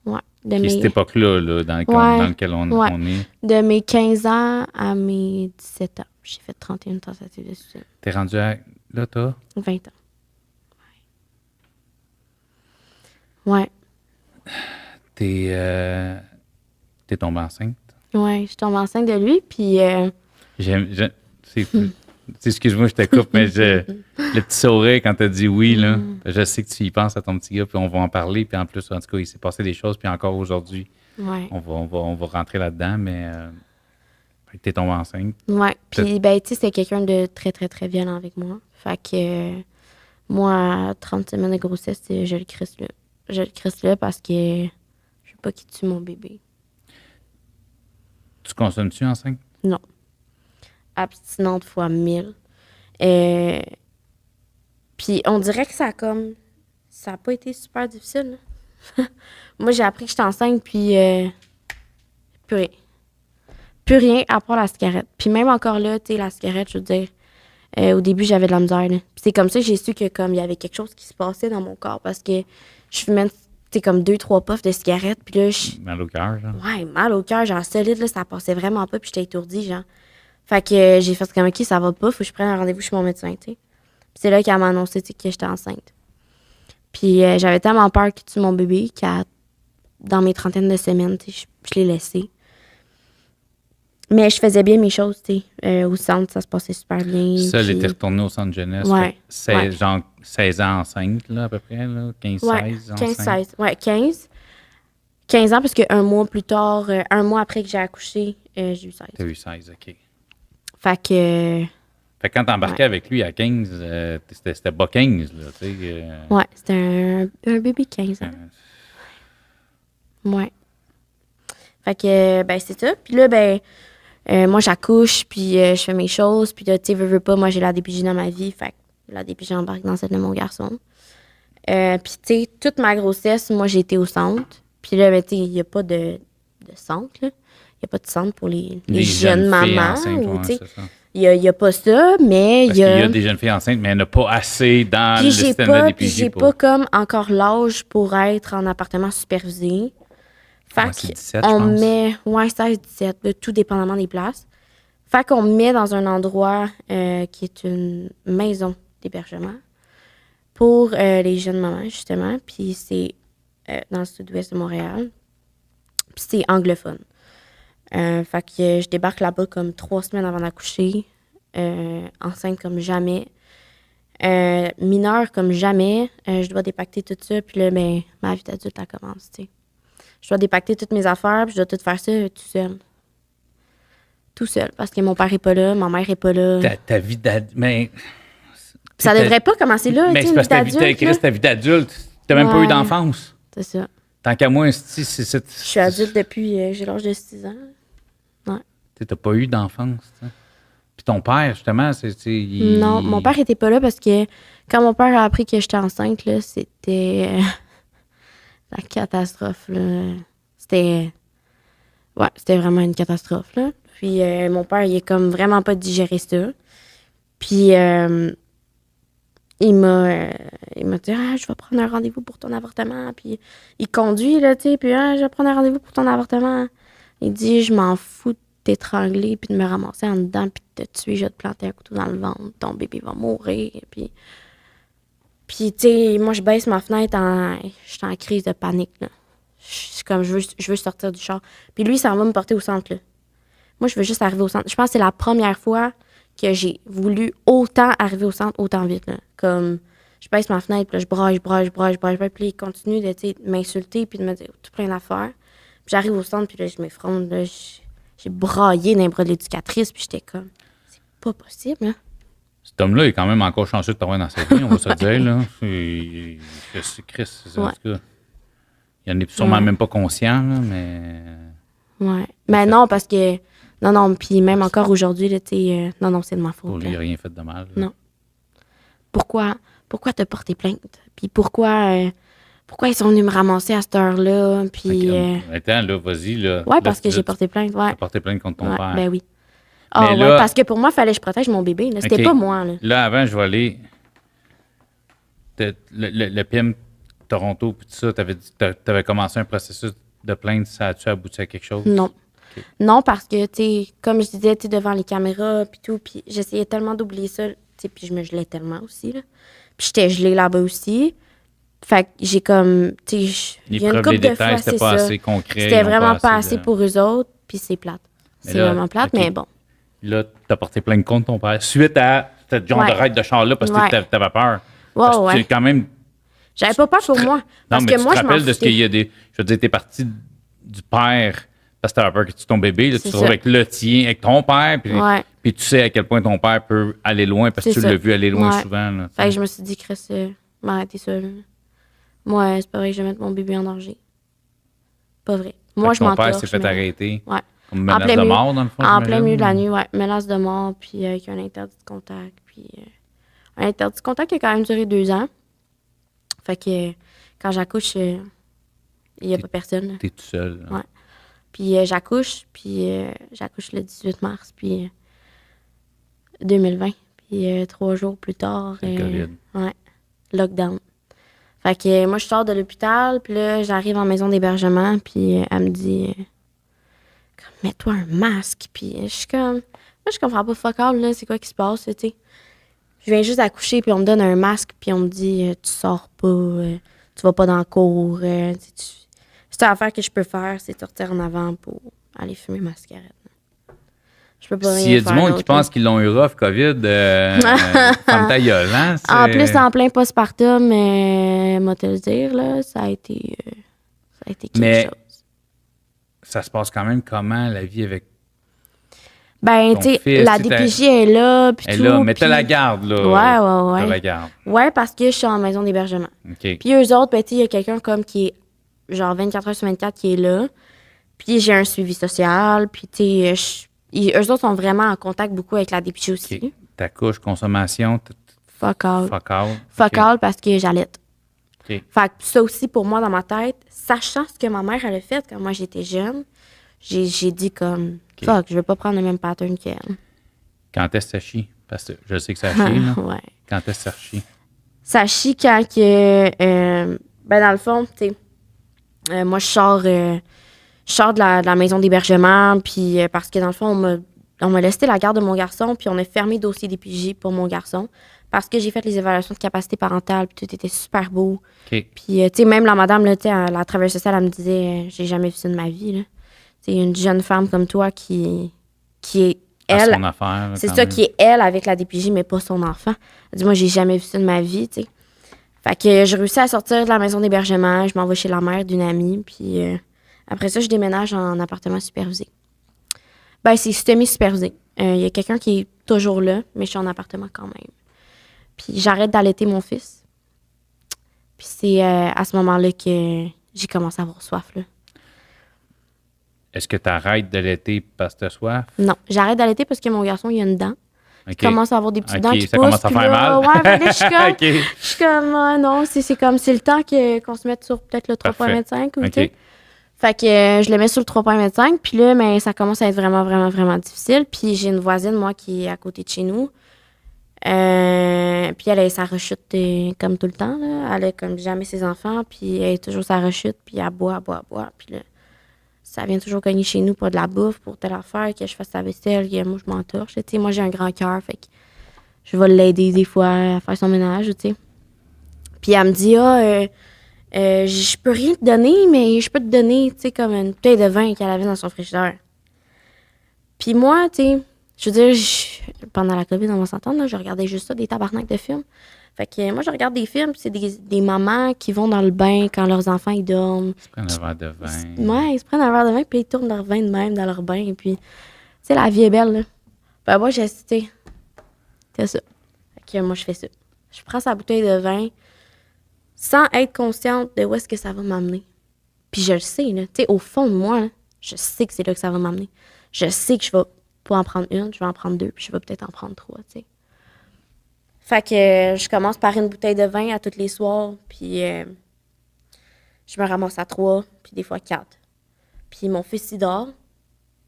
Ouais. Cette époque-là, là, dans lequel on est. De mes 15 ans à mes 17 ans, j'ai fait 31 tentatives de suicide. T'es rendu à... Là, t'as? 20 ans. Ouais. T'es tombée enceinte? Ouais, je suis tombée enceinte de lui, puis... Excuse-moi, je te coupe, mais le petit sourire quand tu as dit oui, là, je sais que tu y penses à ton petit gars, puis on va en parler. Puis en plus, en tout cas, il s'est passé des choses, puis encore aujourd'hui, on va rentrer là-dedans, mais tu es tombée enceinte. Oui, puis ben, tu sais, c'était quelqu'un de très, très, très violent avec moi. Fait que moi, à 30 semaines de grossesse, je le crisse là. Je le crisse là parce que je veux pas qu'il tue mon bébé. Tu consommes-tu enceinte? Non. Abstinente fois 1000. Puis on dirait que ça a pas été super difficile. Moi, j'ai appris que j'étais enceinte, puis plus rien. Plus rien à part la cigarette. Puis même encore là, tu sais, la cigarette, je veux dire, au début, j'avais de la misère. Là. Puis c'est comme ça que j'ai su que comme il y avait quelque chose qui se passait dans mon corps parce que je fumais, tu sais, comme 2-3 puffs de cigarette, puis là, mal au cœur, genre? Ouais, mal au cœur, genre solide, là, ça passait vraiment pas, puis j'étais étourdie, genre. Fait que j'ai fait comme, OK, ça va pas, faut que je prenne un rendez-vous chez mon médecin, tu sais. Puis c'est là qu'elle m'a annoncé, tu sais, que j'étais enceinte. Puis j'avais tellement peur qu'il tue mon bébé dans mes trentaines de semaines, tu sais, je l'ai laissé. Mais je faisais bien mes choses, tu sais. Au centre, ça se passait super bien. Ça, elle était retournée au centre jeunesse. Ouais. Genre 16 ans enceinte, là, à peu près, là, 15-16 ans enceinte. Ouais, 15. 15 ans, parce qu'un mois plus tard, un mois après que j'ai accouché, j'ai eu 16. T'as eu 16, OK. Fait que quand t'embarquais avec lui à 15, c'était pas 15, là, tu sais. Ouais, c'était un bébé 15 ans. Ouais. Fait que, ben, c'est ça. Puis là, ben, moi, j'accouche, puis je fais mes choses. Puis là, tu sais, veux pas, moi, j'ai la DPJ dans ma vie. Fait que la DPJ embarque dans celle de mon garçon. Puis, tu sais, toute ma grossesse, moi, j'ai été au centre. Puis là, ben, tu sais, il n'y a pas de centre, là. Il n'y a pas de centre pour les jeunes mamans. Il n'y a pas ça, mais il y a... Parce qu'il y a des jeunes filles enceintes, mais il n'y en a pas assez dans le système de la DPJ. Puis j'ai pas comme encore l'âge pour être en appartement supervisé. Fait c'est 17, on met... Ouais, 16-17, tout dépendamment des places. Fait qu'on me met dans un endroit qui est une maison d'hébergement pour les jeunes mamans, justement. Puis c'est dans le sud-ouest de Montréal. Puis c'est anglophone. Fait que je débarque là-bas comme 3 semaines avant d'accoucher, enceinte comme jamais, mineure comme jamais. Je dois dépacter tout ça, puis là, ben, ma vie d'adulte, elle commence, tu sais. Je dois dépacter toutes mes affaires, puis je dois tout faire ça tout seul. Tout seul, parce que mon père est pas là, ma mère est pas là. Ta vie d'adulte, mais... Ça devrait pas commencer là, mais c'est parce que ta vie d'adulte, t'as même pas eu d'enfance. C'est ça. Tant qu'à moi, c'est... Je suis adulte depuis, j'ai l'âge de 6 ans. Ouais. T'as pas eu d'enfance, t'sais. Puis ton père, justement, Non, mon père était pas là parce que quand mon père a appris que j'étais enceinte, là, c'était la catastrophe, là. C'était vraiment une catastrophe, là. Puis mon père, il est comme vraiment pas digéré ça. Puis il m'a dit « Ah, je vais prendre un rendez-vous pour ton avortement. » Puis il conduit, là, tu sais, puis « Ah, je vais prendre un rendez-vous pour ton avortement. » Il dit « Je m'en fous de t'étrangler puis de me ramasser en dedans puis de te tuer. Je vais te planter un couteau dans le ventre. Ton bébé va mourir. » Puis tu sais, moi, je baisse ma fenêtre je suis en crise de panique, là. Je comme, je veux sortir du char. Puis lui, ça va me porter au centre, là. Moi, je veux juste arriver au centre. Je pense que c'est la première fois que j'ai voulu autant arriver au centre, autant vite, là. Comme, je baisse ma fenêtre, puis là, je braille. Puis il continue de, m'insulter, puis de me dire tout plein d'affaires. Puis j'arrive au centre, puis là, je m'effronte, là. J'ai braillé dans les bras de l'éducatrice, puis j'étais comme, c'est pas possible, hein. Cet homme-là est quand même encore chanceux de t'avoir dans sa vie, on va se dire, là. C'est Chris, c'est en tout cas. Il en est sûrement même pas conscient, là, mais... Ouais. Mais non, parce que... Non, puis même encore aujourd'hui, là, tu sais... non, c'est de ma faute. Pour lui, il n'a rien fait de mal. Là. Non. Pourquoi t'as porté plainte? Puis pourquoi ils sont venus me ramasser à cette heure-là? Puis... Attends, là, vas-y, là. Ouais, parce que j'ai porté plainte, ouais. T'as porté plainte contre ton père. Ben oui. Ah, ouais, parce que pour moi, il fallait que je protège mon bébé, là. C'était pas moi, là. Là, avant, je vais aller... Le PM Toronto, puis tout ça, t'avais commencé un processus de plainte, ça a-tu abouti à quelque chose? Non. Okay. Non, parce que, tu sais, comme je disais, tu sais, devant les caméras, puis tout, puis j'essayais tellement d'oublier ça, tu sais, puis je me gelais tellement aussi, là. Puis j'étais gelée là-bas aussi. Fait que j'ai comme, tu sais, il y a une couple de fois, c'est ça. Assez concret. C'était vraiment pas assez pour eux autres, puis c'est plate. C'est vraiment plate, mais bon. Là, t'as porté plainte contre ton père suite à ce genre de raid de char-là parce que t'avais peur. Ouais, ouais. Quand même... J'avais pas peur pour moi. Parce que moi, je me rappelle de ce qu'il y a des... Je veux dire, t'es parti du père parce que t'avais peur que tu ton bébé. Là, tu te retrouves avec le tien, avec ton père. Puis tu sais à quel point ton père peut aller loin parce que tu l'as vu aller loin souvent. Là, fait que je me suis dit, Chris, m'arrêter ça. Là. Moi, c'est pas vrai que je vais mettre mon bébé en danger. Pas vrai. Moi, je m'en ton père s'est fait arrêter. Ouais. Comme menace de mort, dans le fond. En plein milieu de la nuit, ouais. Menace de mort, puis avec un interdit de contact. Puis un interdit de contact qui a quand même duré 2 ans. Fait que quand j'accouche, il n'y a pas personne. T'es tout seul. Ouais. Puis j'accouche le 18 mars, puis 2020. Puis 3 jours plus tard, COVID. Ouais, lockdown. Fait que moi, je sors de l'hôpital, puis là, j'arrive en maison d'hébergement, puis elle me dit mets-toi un masque. Puis je suis comme, moi, je comprends pas fuck all, là, c'est quoi qui se passe, tu sais. Je viens juste accoucher, puis on me donne un masque, puis on me dit tu sors pas, tu vas pas dans le cours. C'est l'affaire que je peux faire, c'est de sortir en avant pour aller fumer ma cigarette. Je peux pas rien faire. S'il y a du monde qui pense qu'ils l'ont eu rough, COVID, comme ta gueule, hein? En plus, en plein postpartum, moi te le dire, là, ça a été quelque chose. ça se passe quand même comment, la vie avec Ben, tu sais, la DPJ est là, puis tout. Là, mais t'as la garde, là. Ouais. T'as la garde. Ouais, parce que je suis en maison d'hébergement. OK. Puis eux autres, ben, tu sais, il y a quelqu'un comme qui est, genre, 24 heures sur 24 qui est là. Puis j'ai un suivi social, puis tu sais, eux autres sont vraiment en contact beaucoup avec la DPJ aussi. Okay. Ta couche, consommation... Fuck all. Fuck all parce que j'allaite. Okay. Fait que ça aussi, pour moi, dans ma tête, sachant ce que ma mère, elle a fait quand moi, j'étais jeune, j'ai dit comme, fuck, je veux pas prendre le même pattern qu'elle. Quand est-ce que ça chie? Parce que je sais que ça chie, là. Ouais. Quand est-ce que ça chie? Ça chie quand que, ben dans le fond, tu sais, moi, je sors de la maison d'hébergement, puis parce que dans le fond, on m'a laissé la garde de mon garçon, puis on a fermé le dossier DPJ pour mon garçon, parce que j'ai fait les évaluations de capacité parentale, puis tout était super beau. Okay. Puis, tu sais, même la madame, là, tu sais, la travailleuse sociale, elle me disait, j'ai jamais vu ça de ma vie, là. Tu sais, une jeune femme comme toi qui est elle. Son affaire. C'est ça, qui est elle avec la DPJ, mais pas son enfant. Elle dit, moi, j'ai jamais vu ça de ma vie, tu sais. Fait que j'ai réussi à sortir de la maison d'hébergement, je m'en vais chez la mère d'une amie, puis après ça, je déménage en appartement supervisé. Ben, c'est semi-supervisé. Il y a quelqu'un qui est toujours là, mais je suis en appartement quand même. Puis j'arrête d'allaiter mon fils. Puis c'est à ce moment-là que j'ai commencé à avoir soif, là. Est-ce que tu arrêtes d'allaiter parce que tu as soif? Non, j'arrête d'allaiter parce que mon garçon, il a une dent. Okay. Il commence à avoir des petites dents qui ça poussent. Commence à faire mal. Ouais, là, je suis comme, okay. Je suis comme non, c'est comme, c'est le temps qu'on se mette sur peut-être le 3.25 ou okay. Fait que je le mets sur le 3.25, puis là, mais ça commence à être vraiment, vraiment, vraiment difficile. Puis j'ai une voisine, moi, qui est à côté de chez nous. Puis elle a sa rechute comme tout le temps, là. Elle a comme jamais ses enfants, puis elle est toujours sa rechute, puis elle boit. Puis là, ça vient toujours cogner chez nous pour de la bouffe, pour telle affaire, que je fasse sa vaisselle, que moi, je m'entorche. Tu sais, moi, j'ai un grand cœur, fait que je vais l'aider des fois à faire son ménage, tu sais. Puis elle me dit, je peux rien te donner, mais je peux te donner, tu sais, comme une bouteille de vin qu'elle avait dans son frigidaire. Puis moi, tu sais, je veux dire, pendant la COVID, on va s'entendre, là, je regardais juste ça, des tabarnaks de films. Fait que moi, je regarde des films, c'est des mamans qui vont dans le bain quand leurs enfants, ils dorment. Ils se prennent un verre de vin. Ouais, ils se prennent un verre de vin, puis ils tournent leur vin de même dans leur bain. Puis, tu sais, la vie est belle, là. Ben, moi, j'ai assisté. C'est ça. Fait que moi, je fais ça. Je prends sa bouteille de vin sans être consciente de où est-ce que ça va m'amener. Puis je le sais, là. Tu sais, au fond de moi, là, je sais que c'est là que ça va m'amener. Je sais que je vais pas en prendre une, je vais en prendre deux, puis je vais peut-être en prendre trois, tu sais. Fait que je commence par une bouteille de vin à tous les soirs, puis je me ramasse à 3, puis des fois 4. Puis mon fils, il dort,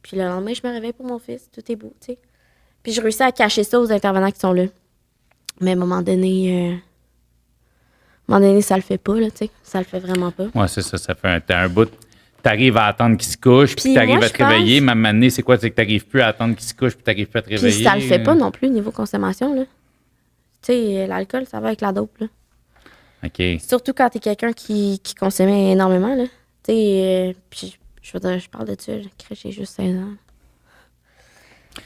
puis le lendemain, je me réveille pour mon fils, tout est beau, tu sais. Puis je réussis à cacher ça aux intervenants qui sont là. Mais à un moment donné, ça le fait pas, là, tu sais. Ça le fait vraiment pas. Ouais, c'est ça, ça fait un bout. T'arrives à attendre qu'il se couche, puis t'arrives à te réveiller. Mais à un moment donné, c'est quoi? C'est que t'arrives plus à attendre qu'il se couche, puis t'arrives plus à te réveiller. Puis ça le fait pas non plus niveau consommation, là. Tu sais, l'alcool, ça va avec la dope, là. OK. Surtout quand t'es quelqu'un qui consommait énormément, là. Tu sais, puis je veux dire, je parle de ça, j'ai juste 16 ans.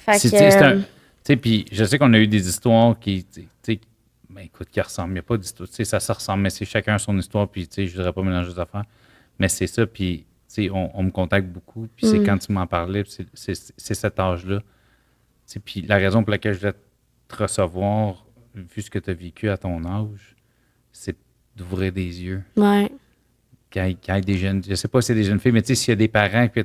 Fait que... Tu sais, puis je sais qu'on a eu des histoires qui, tu sais, ben écoute, qui ressemblent. Il n'y a pas d'histoire, tu sais, ça se ressemble, mais c'est chacun son histoire, puis tu sais, je ne voudrais pas mélanger les affaires. Mais c'est ça, puis tu sais, on me contacte beaucoup, puis c'est quand tu m'en parlais, c'est cet âge-là. Tu sais, puis la raison pour laquelle je voulais te recevoir, vu ce que tu as vécu à ton âge, c'est d'ouvrir des yeux. Ouais. Qu'il y ait des jeunes, je sais pas si c'est des jeunes filles, mais tu sais, s'il y a des parents, puis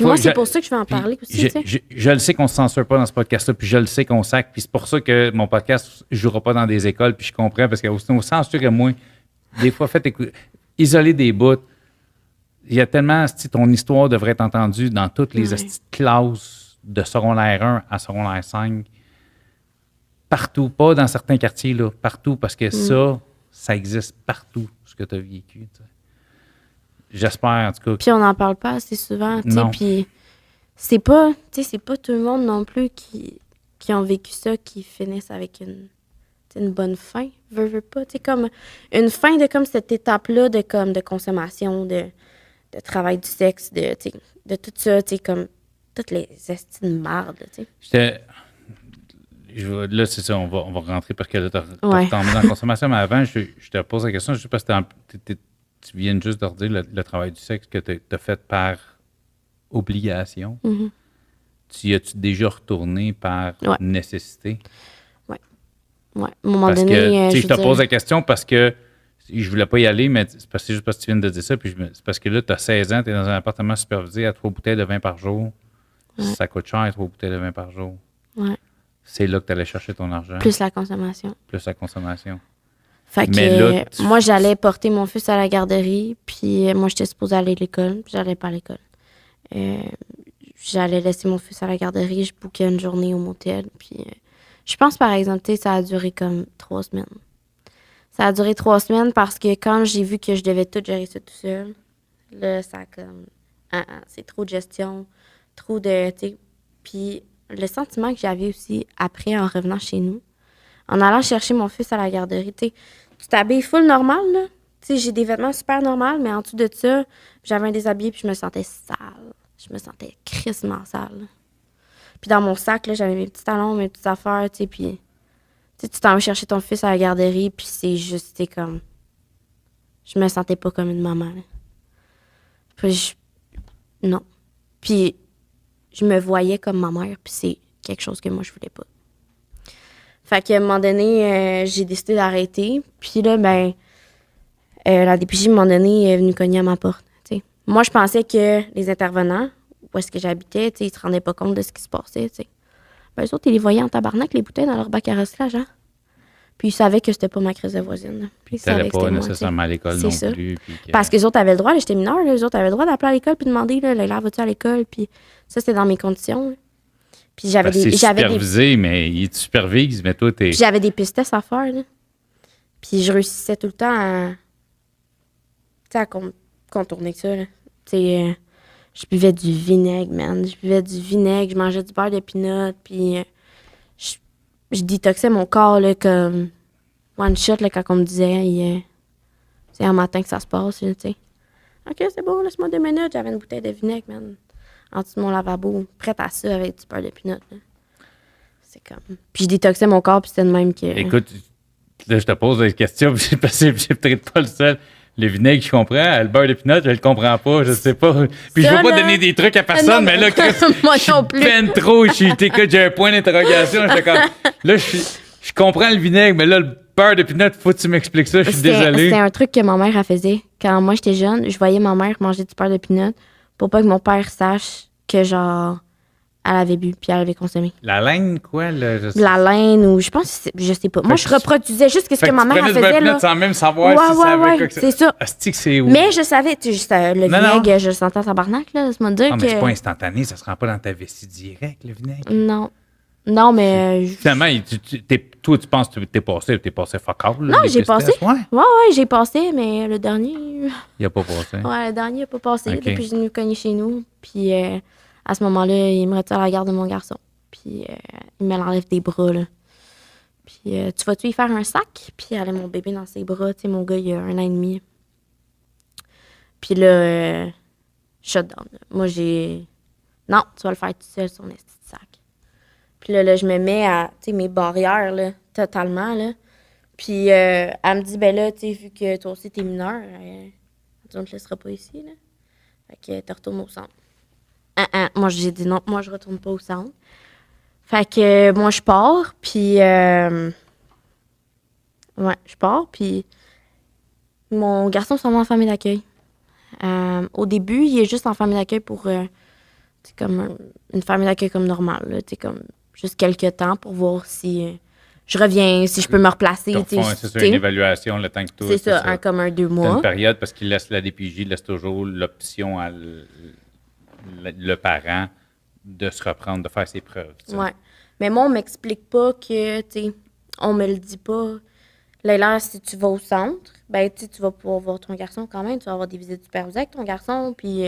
moi, c'est pour ça que je vais en parler aussi, tu sais. Je le sais qu'on ne se censure pas dans ce podcast-là, puis je le sais qu'on sac, puis c'est pour ça que mon podcast ne jouera pas dans des écoles, puis je comprends, parce qu'au censure, moi, des fois, isoler des bouts, il y a tellement, ton histoire devrait être entendue dans toutes les classes de secondaire 1 à secondaire 5, partout, pas dans certains quartiers, là, partout, parce que ça existe partout, ce que tu as vécu, tu sais. J'espère, en tout cas. Puis on n'en parle pas assez souvent, tu sais. Puis c'est pas tout le monde non plus qui ont vécu ça, qui finissent avec une bonne fin. Veux pas, tu sais, comme une fin de comme cette étape-là de consommation, de travail du sexe, de tout ça, tu sais, comme toutes les estimes de marde, tu sais. Là, c'est ça, on va rentrer parce que là, t'as tombé dans la consommation, mais avant, je te pose la question juste parce que tu viens juste de redire le travail du sexe que tu as fait par obligation. Mm-hmm. Tu y as-tu déjà retourné par nécessité? Oui. Ouais. À un moment donné, je te pose la question parce que je voulais pas y aller, mais c'est juste parce que tu viens de dire ça. Puis c'est parce que là, tu as 16 ans, tu es dans un appartement supervisé à 3 bouteilles de vin par jour. Ouais. Ça coûte cher, 3 bouteilles de vin par jour. Ouais. C'est là que tu allais chercher ton argent. Plus la consommation. Fait que là, moi, j'allais porter mon fils à la garderie, puis moi, j'étais supposée aller à l'école, puis j'allais pas à l'école. J'allais laisser mon fils à la garderie, je bookais une journée au motel, puis je pense, par exemple, ça a duré comme 3 semaines. Ça a duré 3 semaines parce que quand j'ai vu que je devais tout gérer ça tout seul, là, ça a comme... c'est trop de gestion, trop de... Puis le sentiment que j'avais aussi après, en revenant chez nous, en allant chercher mon fils à la garderie, tu t'habilles full normal, là. J'ai des vêtements super normaux, mais en dessous de ça, j'avais un déshabillé puis je me sentais sale. Je me sentais crissement sale. Puis dans mon sac, là, j'avais mes petits talons, mes petites affaires, puis... tu t'en vas chercher ton fils à la garderie, puis c'est juste, comme... Je me sentais pas comme une maman, là. Puis non. Puis je me voyais comme ma mère, puis c'est quelque chose que moi, je voulais pas. Fait qu'à un moment donné, j'ai décidé d'arrêter. Puis là, la DPJ, à un moment donné, est venue cogner à ma porte. T'sais. Moi, je pensais que les intervenants, où est-ce que j'habitais, ils se rendaient pas compte de ce qui se passait. T'sais. Eux autres, ils les voyaient en tabarnak, les bouteilles dans leur bac à recyclage. Hein? Puis ils savaient que c'était pas ma crise de voisine. Puis ils n'allaient pas nécessairement à l'école non plus. Parce que les autres avaient le droit, là, j'étais mineure, les autres avaient le droit d'appeler à l'école puis demander, là, vas-tu à l'école? Puis ça, c'était dans mes conditions. Là. Puis j'avais c'est supervisé, mais ils te supervisent, mais toi, t'es... Puis j'avais des pistes à faire, là. Puis je réussissais tout le temps à contourner ça, là. Je buvais du vinaigre, man. Je mangeais du beurre de pinot, puis je détoxais mon corps, là, comme one shot, là, quand on me disait, c'est un matin que ça se passe, là, tu sais. OK, c'est bon, laisse-moi 2 minutes. J'avais une bouteille de vinaigre, man, en dessous de mon lavabo, prête à ça avec du beurre de pinot, là. C'est comme... Puis je détoxais mon corps, puis c'était de même que... Écoute, là, je te pose des questions, puis j'ai peut-être pas le seul. Le vinaigre, je comprends. Le beurre de pinot, je le comprends pas. Je sais pas. Puis ça, je veux pas donner des trucs à personne, mais là, moi non plus. Trop. Écoute, j'ai un point d'interrogation. J'étais comme... Là, je comprends le vinaigre, mais là, le beurre de pinot, faut que tu m'expliques ça. Je suis désolée. C'était un truc que ma mère, elle faisait. Quand moi, j'étais jeune, je voyais ma mère manger du beurre de pinot pour pas que mon père sache que, genre... Elle avait bu, puis elle avait consommé. La laine, quoi? La laine, ou je pense, je sais pas. Moi, je reproduisais juste ce que ma mère faisait. Là. Sans même savoir si ça avait quoi que c'est ça. C'est où? Mais je savais, le vinaigre, je le sentais en tabarnak, là. C'est dire mais c'est pas instantané, ça se rend pas dans ta vessie direct, le vinaigre. Non, mais... Finalement, toi, tu penses que t'es passé fuck all, là? Non, j'ai passé. Ouais, j'ai passé, mais le dernier... Il a pas passé? Ouais, le dernier a pas passé. Okay. Depuis que je suis cogné chez nous, puis... à ce moment-là, il me retire à la garde de mon garçon. Puis il me l'enlève des bras, là. Puis tu vas-tu y faire un sac? Puis elle a mon bébé dans ses bras. Tu sais, mon gars, il a 1 an et demi. Puis là, shutdown. Moi, j'ai... Non, tu vas le faire tout seul, son esti de sac. Puis là, je me mets à, tu sais, mes barrières, là, totalement, là. Puis elle me dit, ben là, tu sais, vu que toi aussi, t'es mineur, on te laissera pas ici, là. Fait que tu retournes au centre. Moi, j'ai dit non, moi, je retourne pas au centre. Fait que moi, je pars, puis... je pars, puis mon garçon s'en va en famille d'accueil. Au début, il est juste en famille d'accueil pour... c'est comme une famille d'accueil comme normale, là. C'est comme juste quelques temps pour voir si je reviens, si je peux me replacer. C'est ça, une évaluation, le temps que tout... C'est ça, comme un 2 mois. C'est une période, parce qu'il laisse la DPJ, laisse toujours l'option à... le parent de se reprendre, de faire ses preuves. T'sais. Ouais. Mais moi, on m'explique pas que, tu sais, on me le dit pas. Là, si tu vas au centre, ben, tu vas pouvoir voir ton garçon quand même. Tu vas avoir des visites supervisées avec ton garçon, puis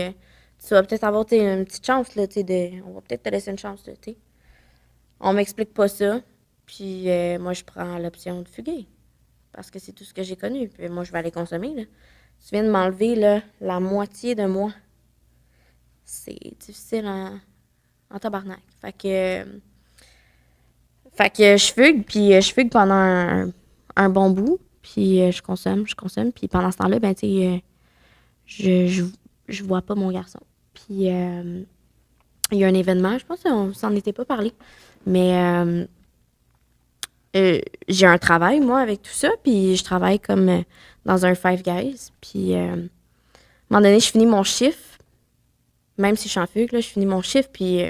tu vas peut-être avoir une petite chance, là, tu sais, on va peut-être te laisser une chance, tu sais. On m'explique pas ça, puis moi, je prends l'option de fuguer. Parce que c'est tout ce que j'ai connu. Puis moi, je vais aller consommer, là. Tu viens de m'enlever, là, la moitié de moi. C'est difficile en tabarnak. Fait que je fugue, puis je fugue pendant un bon bout, puis je consomme. Puis pendant ce temps-là, ben, tu sais, je vois pas mon garçon. Puis il y a un événement, je pense qu'on s'en était pas parlé. Mais j'ai un travail, moi, avec tout ça. Puis je travaille comme dans un Five Guys. Puis à un moment donné, je finis mon chiffre. Même si je suis en fugue, là, je finis mon chiffre. Puis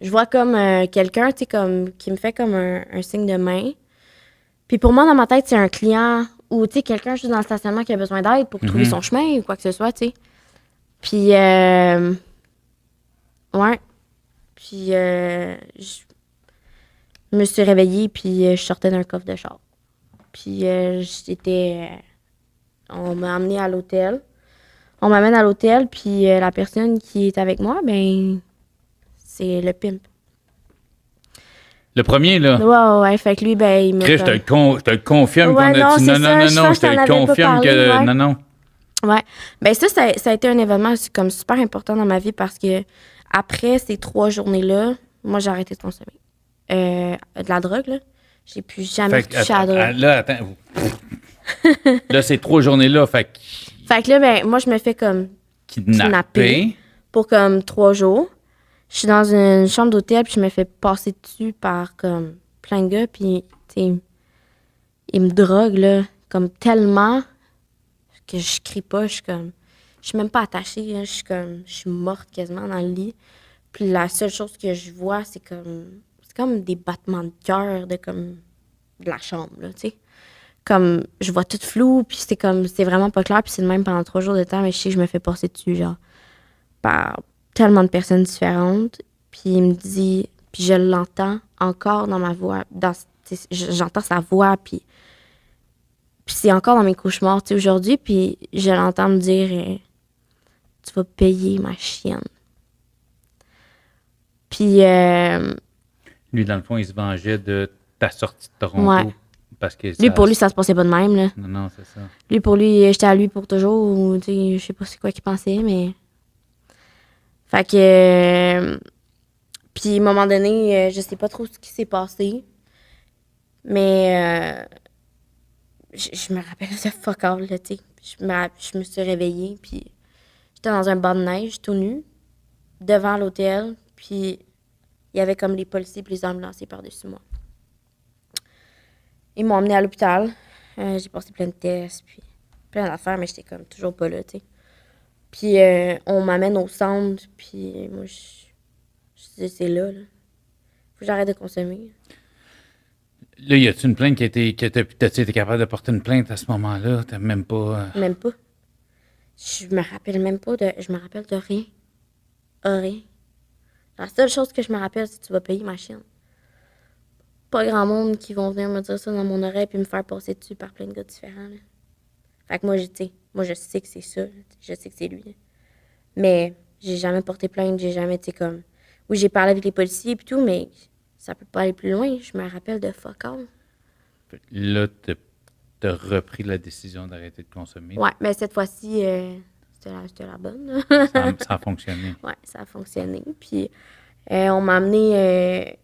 je vois comme quelqu'un, tu sais, comme, qui me fait comme un signe de main. Puis pour moi, dans ma tête, c'est un client ou, tu sais, quelqu'un juste dans le stationnement qui a besoin d'aide pour trouver son chemin ou quoi que ce soit, tu sais. Puis, ouais. Puis, je me suis réveillée, puis je sortais d'un coffre de char. Puis, on m'a amenée à l'hôtel. On m'amène à l'hôtel, puis la personne qui est avec moi, ben, c'est le pimp. Le premier, là? Ouais. Fait que lui, ben, il me... Chris, je te le confirme ouais, qu'on a dit non, je te le confirme que... Ouais. Non. Ouais. Ben ça a été un événement comme super important dans ma vie parce que après ces 3 journées-là, moi, j'ai arrêté de consommer. De la drogue, là. J'ai plus jamais touché à la drogue. Là, attends. Là, ces 3 journées-là, fait que là, ben, moi, je me fais comme kidnapper pour comme 3 jours. Je suis dans une chambre d'hôtel, puis je me fais passer dessus par comme plein de gars, puis, tu sais, ils me droguent, là, comme tellement que je crie pas, je suis même pas attachée, là, je suis morte quasiment dans le lit. Puis la seule chose que je vois, c'est comme des battements de cœur de la chambre, là, tu sais. Comme, je vois tout flou, puis c'est vraiment pas clair, puis c'est de même pendant 3 jours de temps, mais je sais que je me fais passer dessus, genre, par tellement de personnes différentes. Puis il me dit, puis je l'entends encore dans ma voix, j'entends sa voix, puis c'est encore dans mes cauchemars, tu sais, aujourd'hui, puis je l'entends me dire, tu vas payer ma chienne. Puis... lui, dans le fond, il se vengeait de ta sortie de Toronto. Ouais. Parce que lui, pour lui, ça se passait pas de même, là. Non, c'est ça. Lui, pour lui, j'étais à lui pour toujours, ou, tu sais, je sais pas c'est quoi qu'il pensait, mais... Fait que... puis, à un moment donné, je sais pas trop ce qui s'est passé, mais... je me rappelle de fuck all, là, tu sais. Je me suis réveillée, puis j'étais dans un banc de neige, tout nu, devant l'hôtel, puis il y avait comme les policiers et les ambulanciers par-dessus moi. Ils m'ont emmenée à l'hôpital. J'ai passé plein de tests, puis plein d'affaires, mais j'étais comme toujours pas là, tu sais. Puis on m'amène au centre, puis moi, je dis, c'est là. Faut que j'arrête de consommer. Là, y a-tu une plainte t'as-tu été capable de porter une plainte à ce moment-là? T'as même pas... Même pas. Je me rappelle même pas de... Je me rappelle de rien. Rien. La seule chose que je me rappelle, c'est que tu vas payer ma chienne. Pas grand monde qui vont venir me dire ça dans mon oreille puis me faire passer dessus par plein de gars différents. Là. Fait que moi, je sais que c'est ça. Je sais que c'est lui. Là. Mais j'ai jamais porté plainte. J'ai jamais, tu sais, comme... Oui, j'ai parlé avec les policiers et tout, mais ça peut pas aller plus loin. Je me rappelle de fuck all. Là, t'as repris la décision d'arrêter de consommer. Ouais, mais cette fois-ci, c'était la bonne. Ça a fonctionné. Ouais, ça a fonctionné. Puis on m'a amené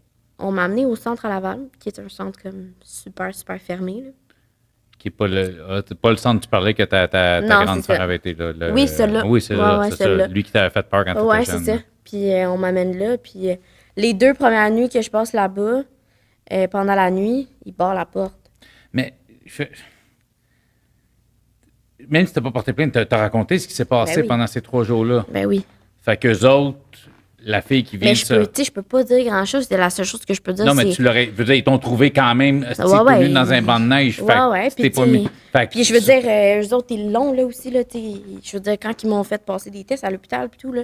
au centre à Laval, qui est un centre comme super, super fermé. Là. Qui n'est pas le centre que tu parlais que ta grande sœur avait été là. Oui, celle-là. Oui, c'est là. C'est ça. Lui qui t'avait fait peur quand tu étais jeune. Oui, c'est ça. Puis on m'amène là. Puis les 2 premières nuits que je passe là-bas, pendant la nuit, il barre la porte. Mais même si tu n'as pas porté plainte, tu as raconté ce qui s'est passé pendant ces 3 jours-là. Ben oui. Fait qu'eux autres, la fille qui vient mais je peux pas dire grand-chose. C'est la seule chose que je peux dire. Non, mais tu l'aurais... Je veux dire, ils t'ont trouvé quand même dans un banc de neige. Puis je veux dire, eux autres, ils l'ont là aussi. Là, je veux dire, quand ils m'ont fait passer des tests à l'hôpital et tout, là.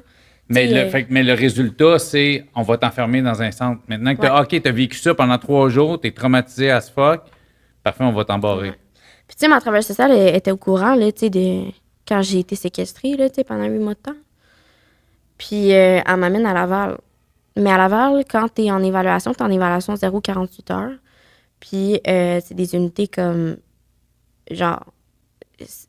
Mais le résultat, c'est on va t'enfermer dans un centre. Maintenant que tu as vécu ça pendant 3 jours, tu es traumatisé as fuck, parfait, on va t'embarrer. Ouais. Puis tu sais, ma travailleuse sociale était au courant là, quand j'ai été séquestrée là, pendant 8 mois de temps. Puis elle m'amène à Laval. Mais à Laval, quand tu es en évaluation, tu es en évaluation 0-48 heures. Puis c'est des unités comme... Genre,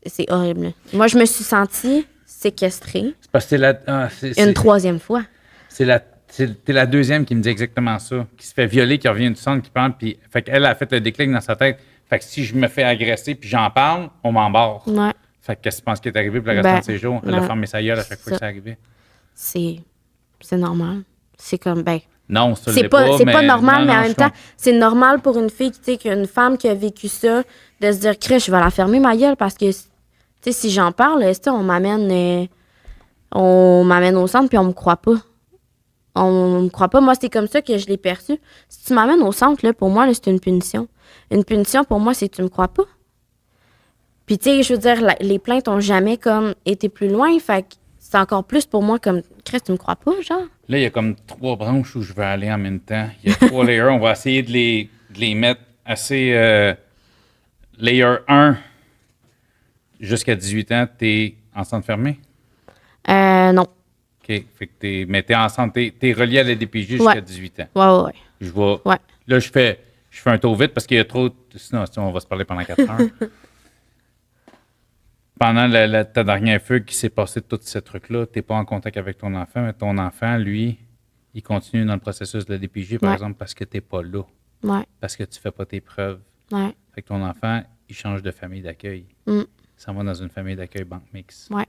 c'est horrible. Là. Moi, je me suis sentie séquestrée. C'est parce que une 3e fois. T'es la 2e qui me dit exactement ça. Qui se fait violer, qui revient du centre, qui parle. Puis, fait qu'elle a fait le déclic dans sa tête. Fait que si je me fais agresser puis j'en parle, on m'embarque. Ouais. Fait que qu'est-ce que tu penses qui est arrivé pour le restant de ses jours? Elle a fermé sa gueule à chaque fois que c'est arrivé. C'est c'est normal. C'est comme, non, ça c'est pas normal, mais en même temps, c'est normal pour une fille, tu sais, qu'une femme qui a vécu ça, de se dire, Chris, je vais la fermer ma gueule parce que, tu sais, si j'en parle, on m'amène au centre puis on me croit pas. On me croit pas. Moi, c'est comme ça que je l'ai perçu. Si tu m'amènes au centre, là, pour moi, là, c'est une punition. Une punition, pour moi, c'est que tu me crois pas. Puis, tu sais, je veux dire, les plaintes ont jamais, comme, été plus loin. Fait que c'est encore plus pour moi comme, Chris, tu me crois pas, genre? Là, il y a comme 3 branches où je vais aller en même temps. Il y a 3 layers. On va essayer de les mettre assez... layer 1, jusqu'à 18 ans, t'es en centre fermé? Non. OK. Fait que t'es en centre, t'es relié à la DPJ jusqu'à 18 ans. Ouais. Je vais... Ouais. Là, je fais un tour vite parce qu'il y a trop... Sinon, on va se parler pendant 4 heures. Pendant ta dernière fugue qui s'est passé tout ce truc-là, tu n'es pas en contact avec ton enfant, mais ton enfant, lui, il continue dans le processus de la DPJ, par exemple, parce que tu n'es pas là. Ouais. Parce que tu ne fais pas tes preuves. Ouais. Fait que ton enfant, il change de famille d'accueil. Il s'en va dans une famille d'accueil banque mixte. Ouais.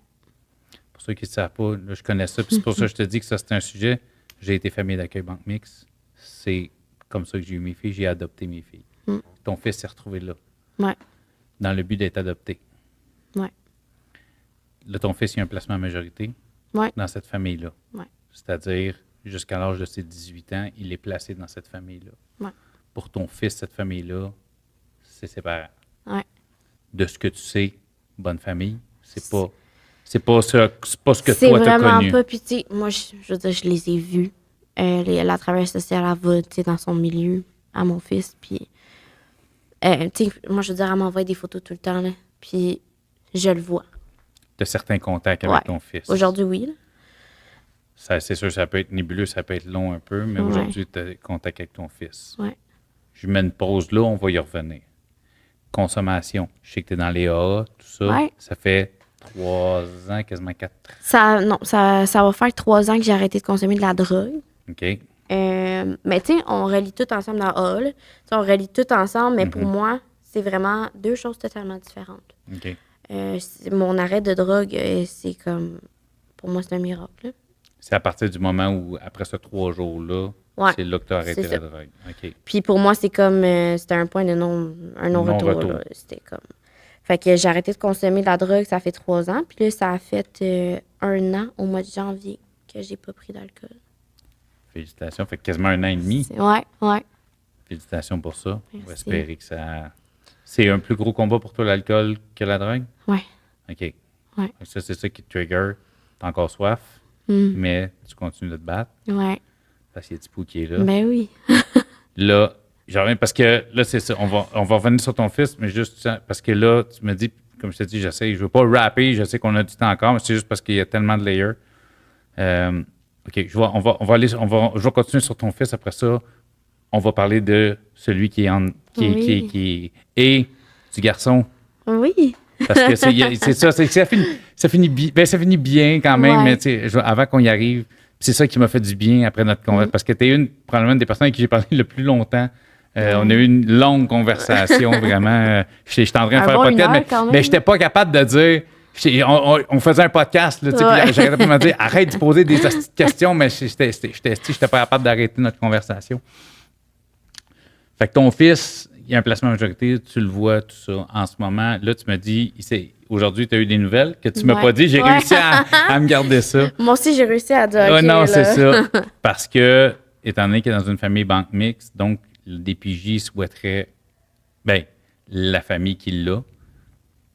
Pour ceux qui ne savent pas, là, je connais ça, puis c'est pour ça que je te dis que ça, c'est un sujet. J'ai été famille d'accueil banque mixte. C'est comme ça que j'ai eu mes filles. J'ai adopté mes filles. Ton fils s'est retrouvé là. Ouais. Dans le but d'être adopté. Ouais. Là, ton fils, il a un placement à majorité dans cette famille-là. Ouais. C'est-à-dire, jusqu'à l'âge de ses 18 ans, il est placé dans cette famille-là. Ouais. Pour ton fils, cette famille-là, c'est ses parents. Ouais. De ce que tu sais, bonne famille, c'est pas ce que toi, t'as connu. C'est vraiment pas. Puis, tu sais, moi, je veux dire, je les ai vus. La travailleuse sociale, elle va, tu sais, dans son milieu, à mon fils. Puis, tu sais, moi, je veux dire, elle m'envoie des photos tout le temps, là. Puis, je le vois. De certains contacts avec ton fils. Aujourd'hui, oui. C'est sûr, ça peut être nébuleux, ça peut être long un peu, mais aujourd'hui, tu as contact avec ton fils. Ouais. Je mets une pause là, on va y revenir. Consommation. Je sais que tu es dans les AA, tout ça. Ouais. Ça fait 3 ans, quasiment 4. Ça va faire 3 ans que j'ai arrêté de consommer de la drogue. OK. Mais tu sais, on relie tout ensemble dans AA. On relie tout ensemble, mais pour moi, c'est vraiment 2 choses totalement différentes. OK. Mon arrêt de drogue, c'est comme... Pour moi, c'est un miracle. Là. C'est à partir du moment où, après ces 3 jours-là, c'est là que tu as arrêté la drogue. OK. Puis pour moi, c'est comme... c'était un point de non-retour. Là. C'était comme... Fait que j'ai arrêté de consommer de la drogue, ça fait 3 ans. Puis là, ça a fait 1 an, au mois de janvier, que j'ai pas pris d'alcool. Félicitations. Fait quasiment 1 an et demi. Ouais. Félicitations pour ça. Merci. On va espérer que ça... C'est un plus gros combat pour toi, l'alcool, que la drogue? Ouais. OK. Ouais. Ça, c'est ça qui te trigger. T'as encore soif, mais tu continues de te battre. Ouais. Parce qu'il y a Tipou qui est là. Ben oui. Là, je reviens parce que là, c'est ça. On va revenir sur ton fils, mais juste parce que là, tu me dis, comme je te dis, je veux pas rapper, je sais qu'on a du temps encore, mais c'est juste parce qu'il y a tellement de layers. OK, je vais continuer sur ton fils. Après ça, on va parler de celui qui est du garçon. Oui. Parce que c'est ça, ça finit bien quand même, mais tu sais, avant qu'on y arrive, c'est ça qui m'a fait du bien après notre conversation. Parce que tu es probablement une des personnes avec qui j'ai parlé le plus longtemps. On a eu une longue conversation, vraiment. J'étais en train de faire un podcast, mais je n'étais pas capable de dire... On faisait un podcast, là, puis j'arrêtais pas de me dire, arrête de poser des questions, mais j'étais pas capable d'arrêter notre conversation. Fait que ton fils, il y a un placement majorité, tu le vois, tout ça, en ce moment. Là, tu me dis, aujourd'hui, tu as eu des nouvelles que tu m'as pas dit. J'ai réussi à me garder ça. Moi aussi, j'ai réussi à dire. Non, là. C'est ça. Parce que, étant donné qu'il est dans une famille banque mixte, donc, le DPJ souhaiterait, la famille qui l'a,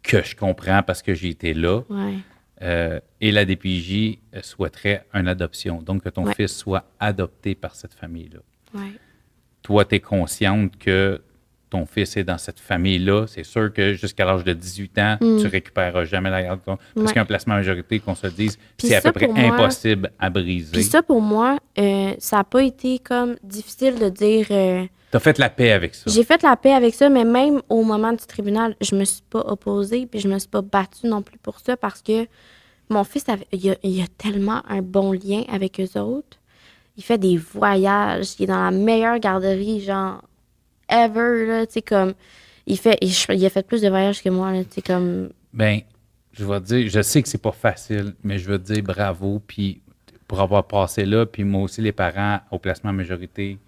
que je comprends parce que j'ai été là, et la DPJ souhaiterait une adoption. Donc, que ton fils soit adopté par cette famille-là. Ouais. Toi, tu es consciente que ton fils est dans cette famille-là. C'est sûr que jusqu'à l'âge de 18 ans, tu ne récupéreras jamais la garde. Parce qu'un placement majorité, qu'on se dise, c'est à peu près impossible à briser. Puis ça, pour moi, ça n'a pas été comme difficile de dire... Tu as fait la paix avec ça. J'ai fait la paix avec ça, mais même au moment du tribunal, je me suis pas opposée puis je me suis pas battue non plus pour ça parce que mon fils, il a tellement un bon lien avec eux autres. Il fait des voyages. Il est dans la meilleure garderie, genre, ever, là. Tu sais, comme... Il a fait plus de voyages que moi, là. Tu sais, comme... Ben, je vais te dire, je sais que c'est pas facile, mais je veux te dire bravo. Puis pour avoir passé là, puis moi aussi, les parents au placement majorité,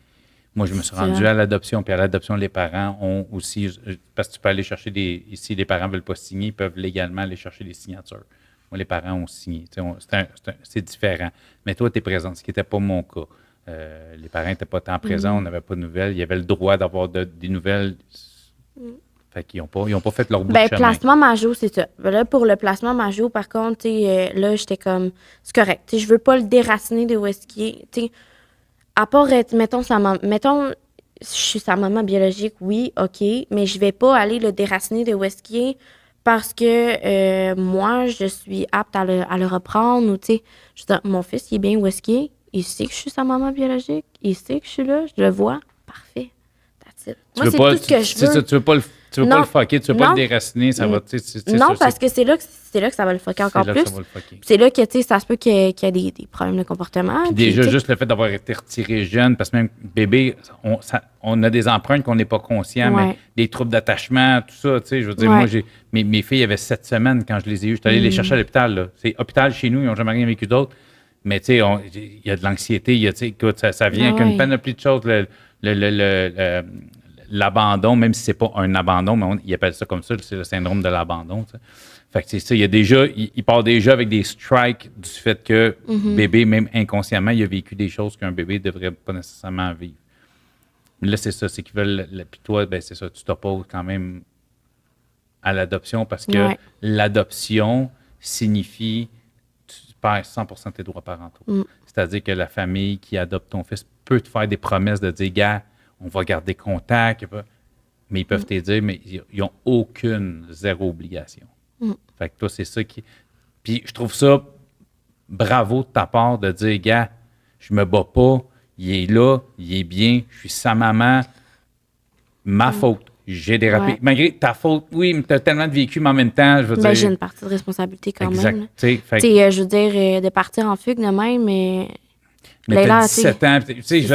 moi, je me suis rendu à l'adoption, puis à l'adoption, les parents ont aussi, parce que tu peux aller chercher si les parents ne veulent pas signer, ils peuvent légalement aller chercher des signatures. Moi, les parents ont signé. C'est différent. Mais toi, tu es présent, ce qui n'était pas mon cas. Les parents n'étaient pas tant présents, on n'avait pas de nouvelles. Il y avait le droit d'avoir des nouvelles. Fait qu'ils n'ont pas fait leur bout de chemin. Placement major, c'est ça. Là, pour le placement major, par contre, là, j'étais comme, c'est correct. Je veux pas le déraciner de où est-ce qu'il est. À part être, mettons, je suis sa maman biologique, oui, OK, mais je vais pas aller le déraciner de où est-ce qu'il est parce que moi, je suis apte à le reprendre. Ou, je veux dire, mon fils, il est bien où est-ce qu'il est. Il sait que je suis sa maman biologique. Il sait que je suis là. Je le vois. Parfait. That's it. Moi, c'est tout ce que je veux. Ça, tu veux pas le fucker, tu veux pas le déraciner. Ça va, non, parce que c'est là que ça va le fucker encore plus. C'est là que ça se peut qu'il y ait des problèmes de comportement. Puis déjà, juste le fait d'avoir été retiré jeune, parce que même bébé, on a des empreintes qu'on n'est pas conscient, mais des troubles d'attachement, tout ça, je veux dire, moi, mes filles avaient 7 semaines quand je les ai eues. Je suis allé les chercher à l'hôpital, là. C'est hôpital chez nous, ils n'ont jamais rien vécu d'autre. Mais tu sais, il y a de l'anxiété, écoute, ça vient avec une panoplie de choses, l'abandon, même si c'est pas un abandon, mais ils appellent ça comme ça, c'est le syndrome de l'abandon. T'sais. Fait que c'est ça, il part déjà avec des strikes du fait que bébé, même inconsciemment, il a vécu des choses qu'un bébé ne devrait pas nécessairement vivre. Mais là, c'est ça, c'est qu'ils veulent, puis toi, ben c'est ça, tu t'opposes quand même à l'adoption parce que l'adoption signifie tu perds 100% de tes droits parentaux. C'est-à-dire que la famille qui adopte ton fils peut te faire des promesses de dire, gars, on va garder contact, mais ils peuvent te dire, mais ils n'ont zéro obligation. Fait que toi, c'est ça qui... Puis je trouve ça bravo de ta part de dire, gars, je me bats pas, il est là, il est bien, je suis sa maman, ma faute, j'ai dérapé. Ouais. Malgré ta faute, oui, mais tu as tellement de vécu, mais en même temps, je veux dire... j'ai une partie de responsabilité quand même. Exact. Je veux dire, de partir en fugue de même, mais... Mais tu as 17 ans,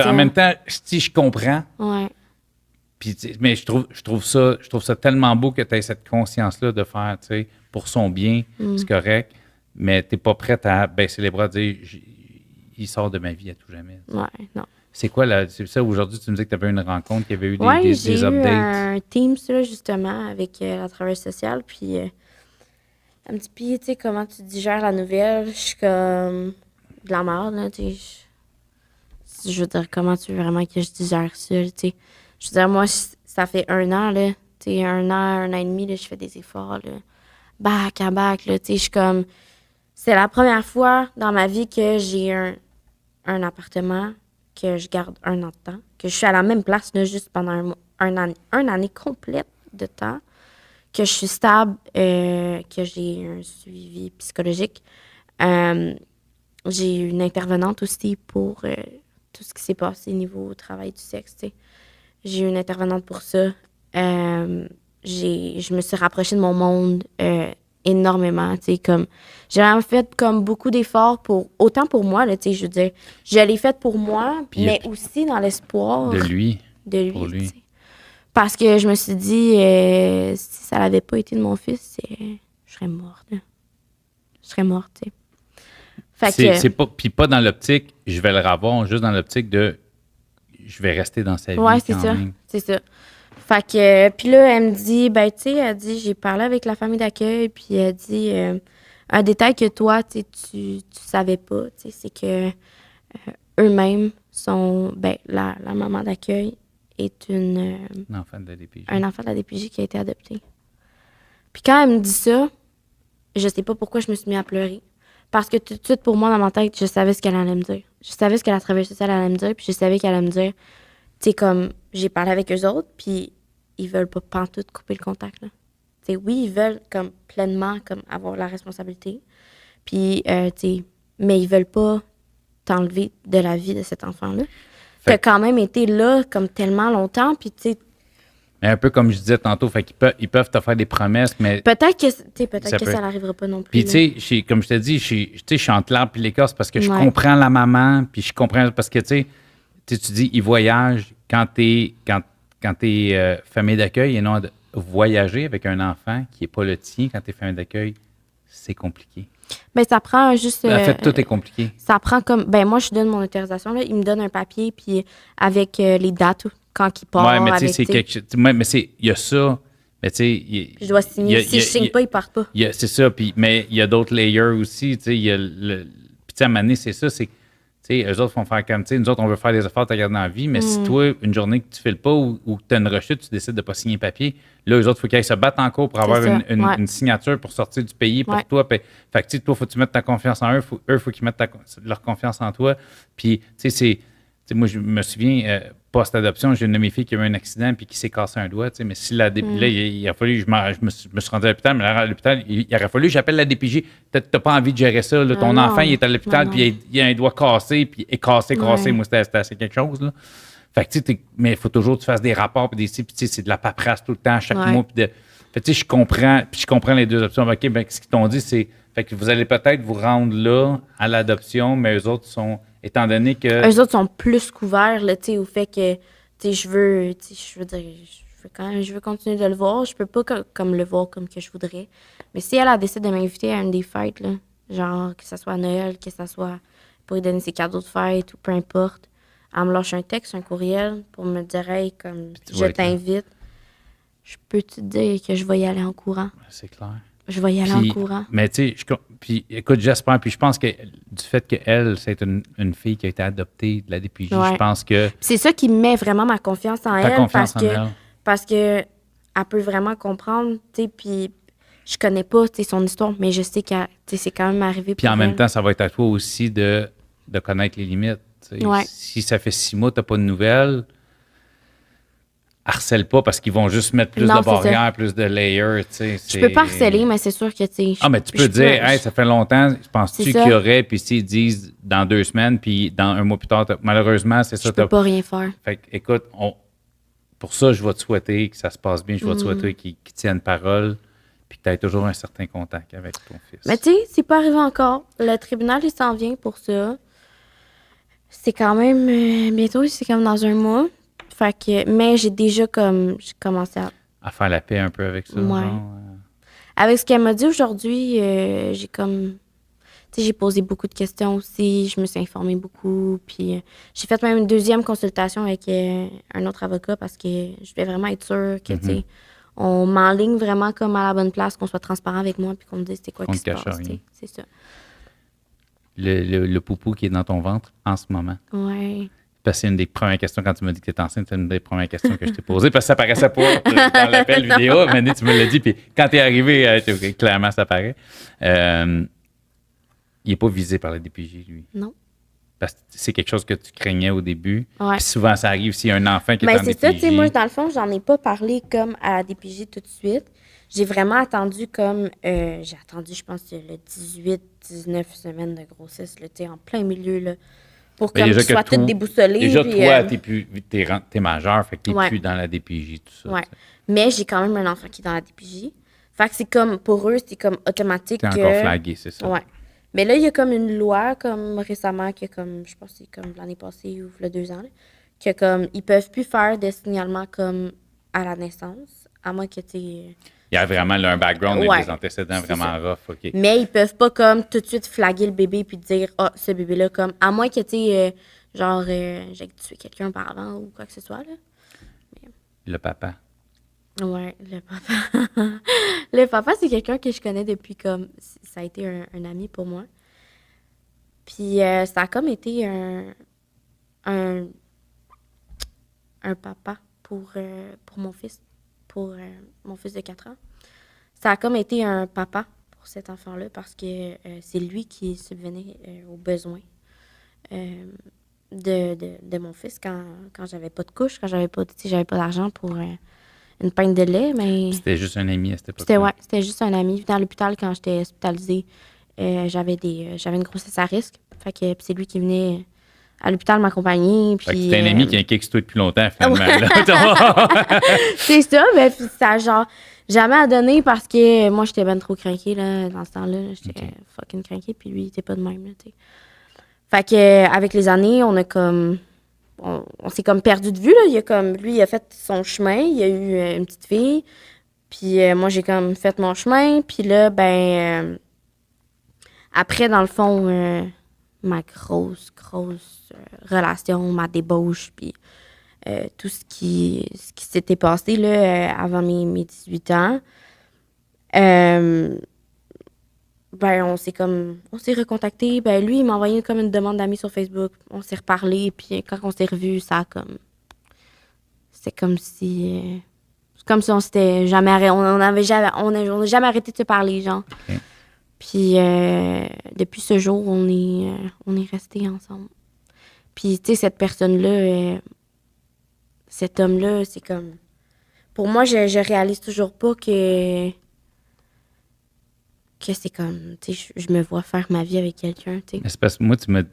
en même temps, si je comprends. Ouais. Puis, mais je trouve ça tellement beau que tu aies cette conscience-là de faire, pour son bien, c'est correct, mais tu n'es pas prête à baisser les bras et dire, il sort de ma vie à tout jamais. Ouais, non. C'est quoi, c'est ça, aujourd'hui, tu me disais que tu avais une rencontre, qu'il y avait eu des updates? Oui, j'ai eu un Teams, là, justement, avec la travailleuse sociale, puis elle me dit, puis, tu sais, comment tu digères la nouvelle? Je suis comme de la merde, là, tu sais. Je veux dire, comment tu veux vraiment que je digère ça, tu sais? Je veux dire, moi, ça fait 1 an, là, tu sais, 1 an et demi, là, je fais des efforts, là, back à back, là, tu sais, je suis comme... C'est la première fois dans ma vie que j'ai un appartement, que je garde 1 an de temps, que je suis à la même place, là, juste pendant une année complète de temps, que je suis stable, que j'ai un suivi psychologique. J'ai une intervenante aussi pour tout ce qui s'est passé au niveau travail du sexe, tu sais. J'ai eu une intervenante pour ça. Je me suis rapprochée de mon monde énormément, tu sais, comme... J'ai vraiment fait comme beaucoup d'efforts autant pour moi, là, tu sais, je veux dire, je l'ai fait pour moi, mais aussi dans l'espoir... De lui. Pour lui. T'sais. Parce que je me suis dit, si ça n'avait pas été de mon fils, je serais morte, là. Je serais morte, tu sais. C'est pas... Puis pas dans l'optique, je vais le revoir, juste dans l'optique de... Je vais rester dans sa vie c'est ça. Fait que, puis là, elle me dit, ben, tu sais, elle dit, j'ai parlé avec la famille d'accueil, puis elle dit, un détail que toi, tu savais pas, tu sais, c'est que eux-mêmes sont, ben, la maman d'accueil est un enfant de la DPJ. Un enfant de la DPJ qui a été adopté. Puis quand elle me dit ça, je sais pas pourquoi je me suis mis à pleurer. Parce que tout de suite, pour moi, dans ma tête, je savais ce qu'elle allait me dire. Je savais ce que la travailleuse sociale allait me dire, puis je savais qu'elle allait me dire, tu sais, comme, j'ai parlé avec eux autres, puis ils veulent pas pantoute couper le contact, là. Tu sais, oui, ils veulent, comme, pleinement, comme, avoir la responsabilité, puis, tu sais, mais ils veulent pas t'enlever de la vie de cet enfant-là. T'as quand même été là, comme, tellement longtemps, puis, tu sais... Mais un peu comme je disais tantôt, fait qu'ils peuvent te faire des promesses, mais... Peut-être que ça n'arrivera pas non plus. Puis, tu sais, comme je te dis, je suis entre l'arbre et l'écorce parce que je comprends la maman, puis je comprends... Parce que, tu sais, tu dis, ils voyagent quand t'es famille d'accueil et non de voyager avec un enfant qui n'est pas le tien quand t'es famille d'accueil, c'est compliqué. Ben, ça prend juste... En fait, tout est compliqué. Ça prend comme... Ben, moi, je donne mon autorisation, là. Il me donne un papier, puis avec les dates, quand il part. Ouais, mais tu sais, c'est quelque chose... Mais il y a ça, mais tu sais... Je dois signer. Si je signe pas, il part pas. C'est ça, mais il y a d'autres layers aussi, tu sais, il y a le... Puis tu sais, à un moment donné, c'est ça, c'est... Tu sais, eux autres font faire comme, tu sais, nous autres, on veut faire des efforts, te garder dans la vie, mais si toi, une journée que tu ne files pas ou que tu as une rechute, tu décides de ne pas signer papier, là, eux autres, il faut qu'ils aillent se battre encore pour avoir une signature pour sortir du pays pour toi. Fait que, tu sais, toi, il faut que tu mettes ta confiance en eux, il faut qu'ils mettent leur confiance en toi. Puis, tu sais, moi, je me souviens, post-adoption, j'ai une de mes filles qui a eu un accident puis qui s'est cassé un doigt, tu sais, mais si là, il a fallu, je me suis rendu à l'hôpital, mais là, à l'hôpital, il aurait fallu que j'appelle la DPJ. Tu n'as pas envie de gérer ça, là, ton enfant, il est à l'hôpital, puis il a un doigt cassé, puis il est cassé. Moi, c'était assez quelque chose, là. Fait que, tu sais, mais il faut toujours que tu fasses des rapports, puis tu sais, c'est de la paperasse tout le temps, chaque mois, puis fait tu sais, je comprends les deux options. OK, ben ce qu'ils t'ont dit, c'est, fait que vous allez peut-être vous rendre là, à l'adoption, mais eux autres sont... Étant donné que... Eux autres sont plus couverts, là, tu sais, au fait que, tu sais, je veux continuer de le voir. Je peux pas comme le voir comme que je voudrais. Mais si elle a décidé de m'inviter à une des fêtes, là, genre que ce soit à Noël, que ce soit pour lui donner ses cadeaux de fête ou peu importe, elle me lâche un texte, un courriel pour me dire, hey, comme, je t'invite. Je peux te dire que je vais y aller en courant. C'est clair. Je vais y aller en courant. Mais tu sais, puis écoute, j'espère, puis je pense que du fait qu'elle, c'est une fille qui a été adoptée de la DPJ, je pense que... C'est ça qui met vraiment ma confiance en elle. Parce que elle peut vraiment comprendre, tu sais, puis je connais pas, tu sais, son histoire, mais je sais que c'est quand même arrivé. Puis en même temps, ça va être à toi aussi de connaître les limites. Si ça fait 6 mois, tu n'as pas de nouvelles... harcèle pas parce qu'ils vont juste mettre plus de barrières, plus de layers, tu sais. Je peux pas harceler, mais c'est sûr que, tu sais... mais tu peux dire, hey, ça fait longtemps, penses-tu qu'il y aurait, puis s'ils disent dans 2 semaines, puis dans un mois plus tard, malheureusement, c'est ça. Je peux pas rien faire. Fait que, écoute, pour ça, je vais te souhaiter que ça se passe bien, je vais te souhaiter qu'ils tiennent parole, puis que tu aies toujours un certain contact avec ton fils. Mais tu sais, c'est pas arrivé encore. Le tribunal, il s'en vient pour ça. C'est quand même... bientôt, c'est comme dans 1 mois. Fait que, mais j'ai déjà j'ai commencé à faire la paix un peu avec ça. Ouais. Avec ce qu'elle m'a dit aujourd'hui, j'ai j'ai posé beaucoup de questions aussi, je me suis informée beaucoup, puis j'ai fait même une 2e consultation avec un autre avocat parce que je voulais vraiment être sûre que, tu sais, on m'enligne vraiment comme à la bonne place, qu'on soit transparent avec moi, puis qu'on me dise c'est quoi qui se passe, c'est ça. Le poupou qui est dans ton ventre en ce moment. Ouais. Parce que c'est une des premières questions, quand tu m'as dit que tu étais enceinte, c'est une des premières questions que je t'ai posées, parce que ça paraissait pas dans l'appel vidéo, mais tu me l'as dit, puis quand tu es arrivé, clairement, ça paraît. Il n'est pas visé par la DPJ, lui. Non. Parce que c'est quelque chose que tu craignais au début. Ouais. Puis souvent, ça arrive s'il y a un enfant qui est en DPJ. Mais c'est ça, tu sais, moi, dans le fond, j'en ai pas parlé comme à la DPJ tout de suite. J'ai vraiment attendu comme... j'ai attendu, je pense, le 18-19 semaines de grossesse, tu sais, en plein milieu, là. Pour qu'ils soient toutes déboussolées. Déjà, toi, t'es majeur, fait que t'es plus dans la DPJ, tout ça. Ouais. Mais j'ai quand même un enfant qui est dans la DPJ. Fait que c'est comme, pour eux, c'est comme automatique. T'es encore flagué, c'est ça. Ouais. Mais là, il y a comme une loi, comme récemment, qui a comme, je pense que c'est comme l'année passée ou il y a 2 ans, là, que comme, ils peuvent plus faire de signalement comme à la naissance, à moins que tu... Il y a vraiment là, un background avec des antécédents vraiment rough. Okay. Mais ils peuvent pas comme tout de suite flaguer le bébé puis dire « Ah, ce bébé-là, comme... » À moins que, tu sais, j'ai tué quelqu'un par avant ou quoi que ce soit, là. Mais... Le papa. Ouais, le papa. Le papa, c'est quelqu'un que je connais depuis comme... Ça a été un ami pour moi. Puis ça a comme été un papa pour mon fils. Pour mon fils de 4 ans. Ça a comme été un papa pour cet enfant-là parce que c'est lui qui subvenait aux besoins de mon fils quand j'avais pas de couche, quand j'avais pas d'argent pour une pinte de lait. Mais c'était juste un ami à cette époque-là? C'était juste un ami. Dans l'hôpital, quand j'étais hospitalisée, j'avais une grossesse à risque. Fait que c'est lui qui venait à l'hôpital m'accompagner. Puis c'était un ami qui a inquiète toi depuis longtemps, finalement. C'est ça, mais ça a genre jamais à donner parce que moi, j'étais ben trop craquée là, dans ce temps-là. J'étais fucking craquée, puis lui, il était pas de même. Là, fait que avec les années, on a comme... On s'est comme perdu de vue. Là. Lui, il a fait son chemin. Il a eu une petite fille. Puis moi, j'ai comme fait mon chemin. Puis là, Après, dans le fond, ma grosse relation, ma débauche, puis tout ce qui s'était passé là, avant mes 18 ans, on s'est recontacté. Ben, lui, il m'a envoyé comme une demande d'amis sur Facebook. On s'est reparlé, puis quand on s'est revus, c'est comme si on s'était jamais arrêté. On n'a jamais arrêté de se parler, genre. Okay. Puis depuis ce jour, on est restés ensemble. Puis, tu sais, cette personne-là, cet homme-là, c'est comme... Pour moi, je réalise toujours pas que c'est comme... Tu sais, je me vois faire ma vie avec quelqu'un, tu sais. C'est parce que moi, tu m'as...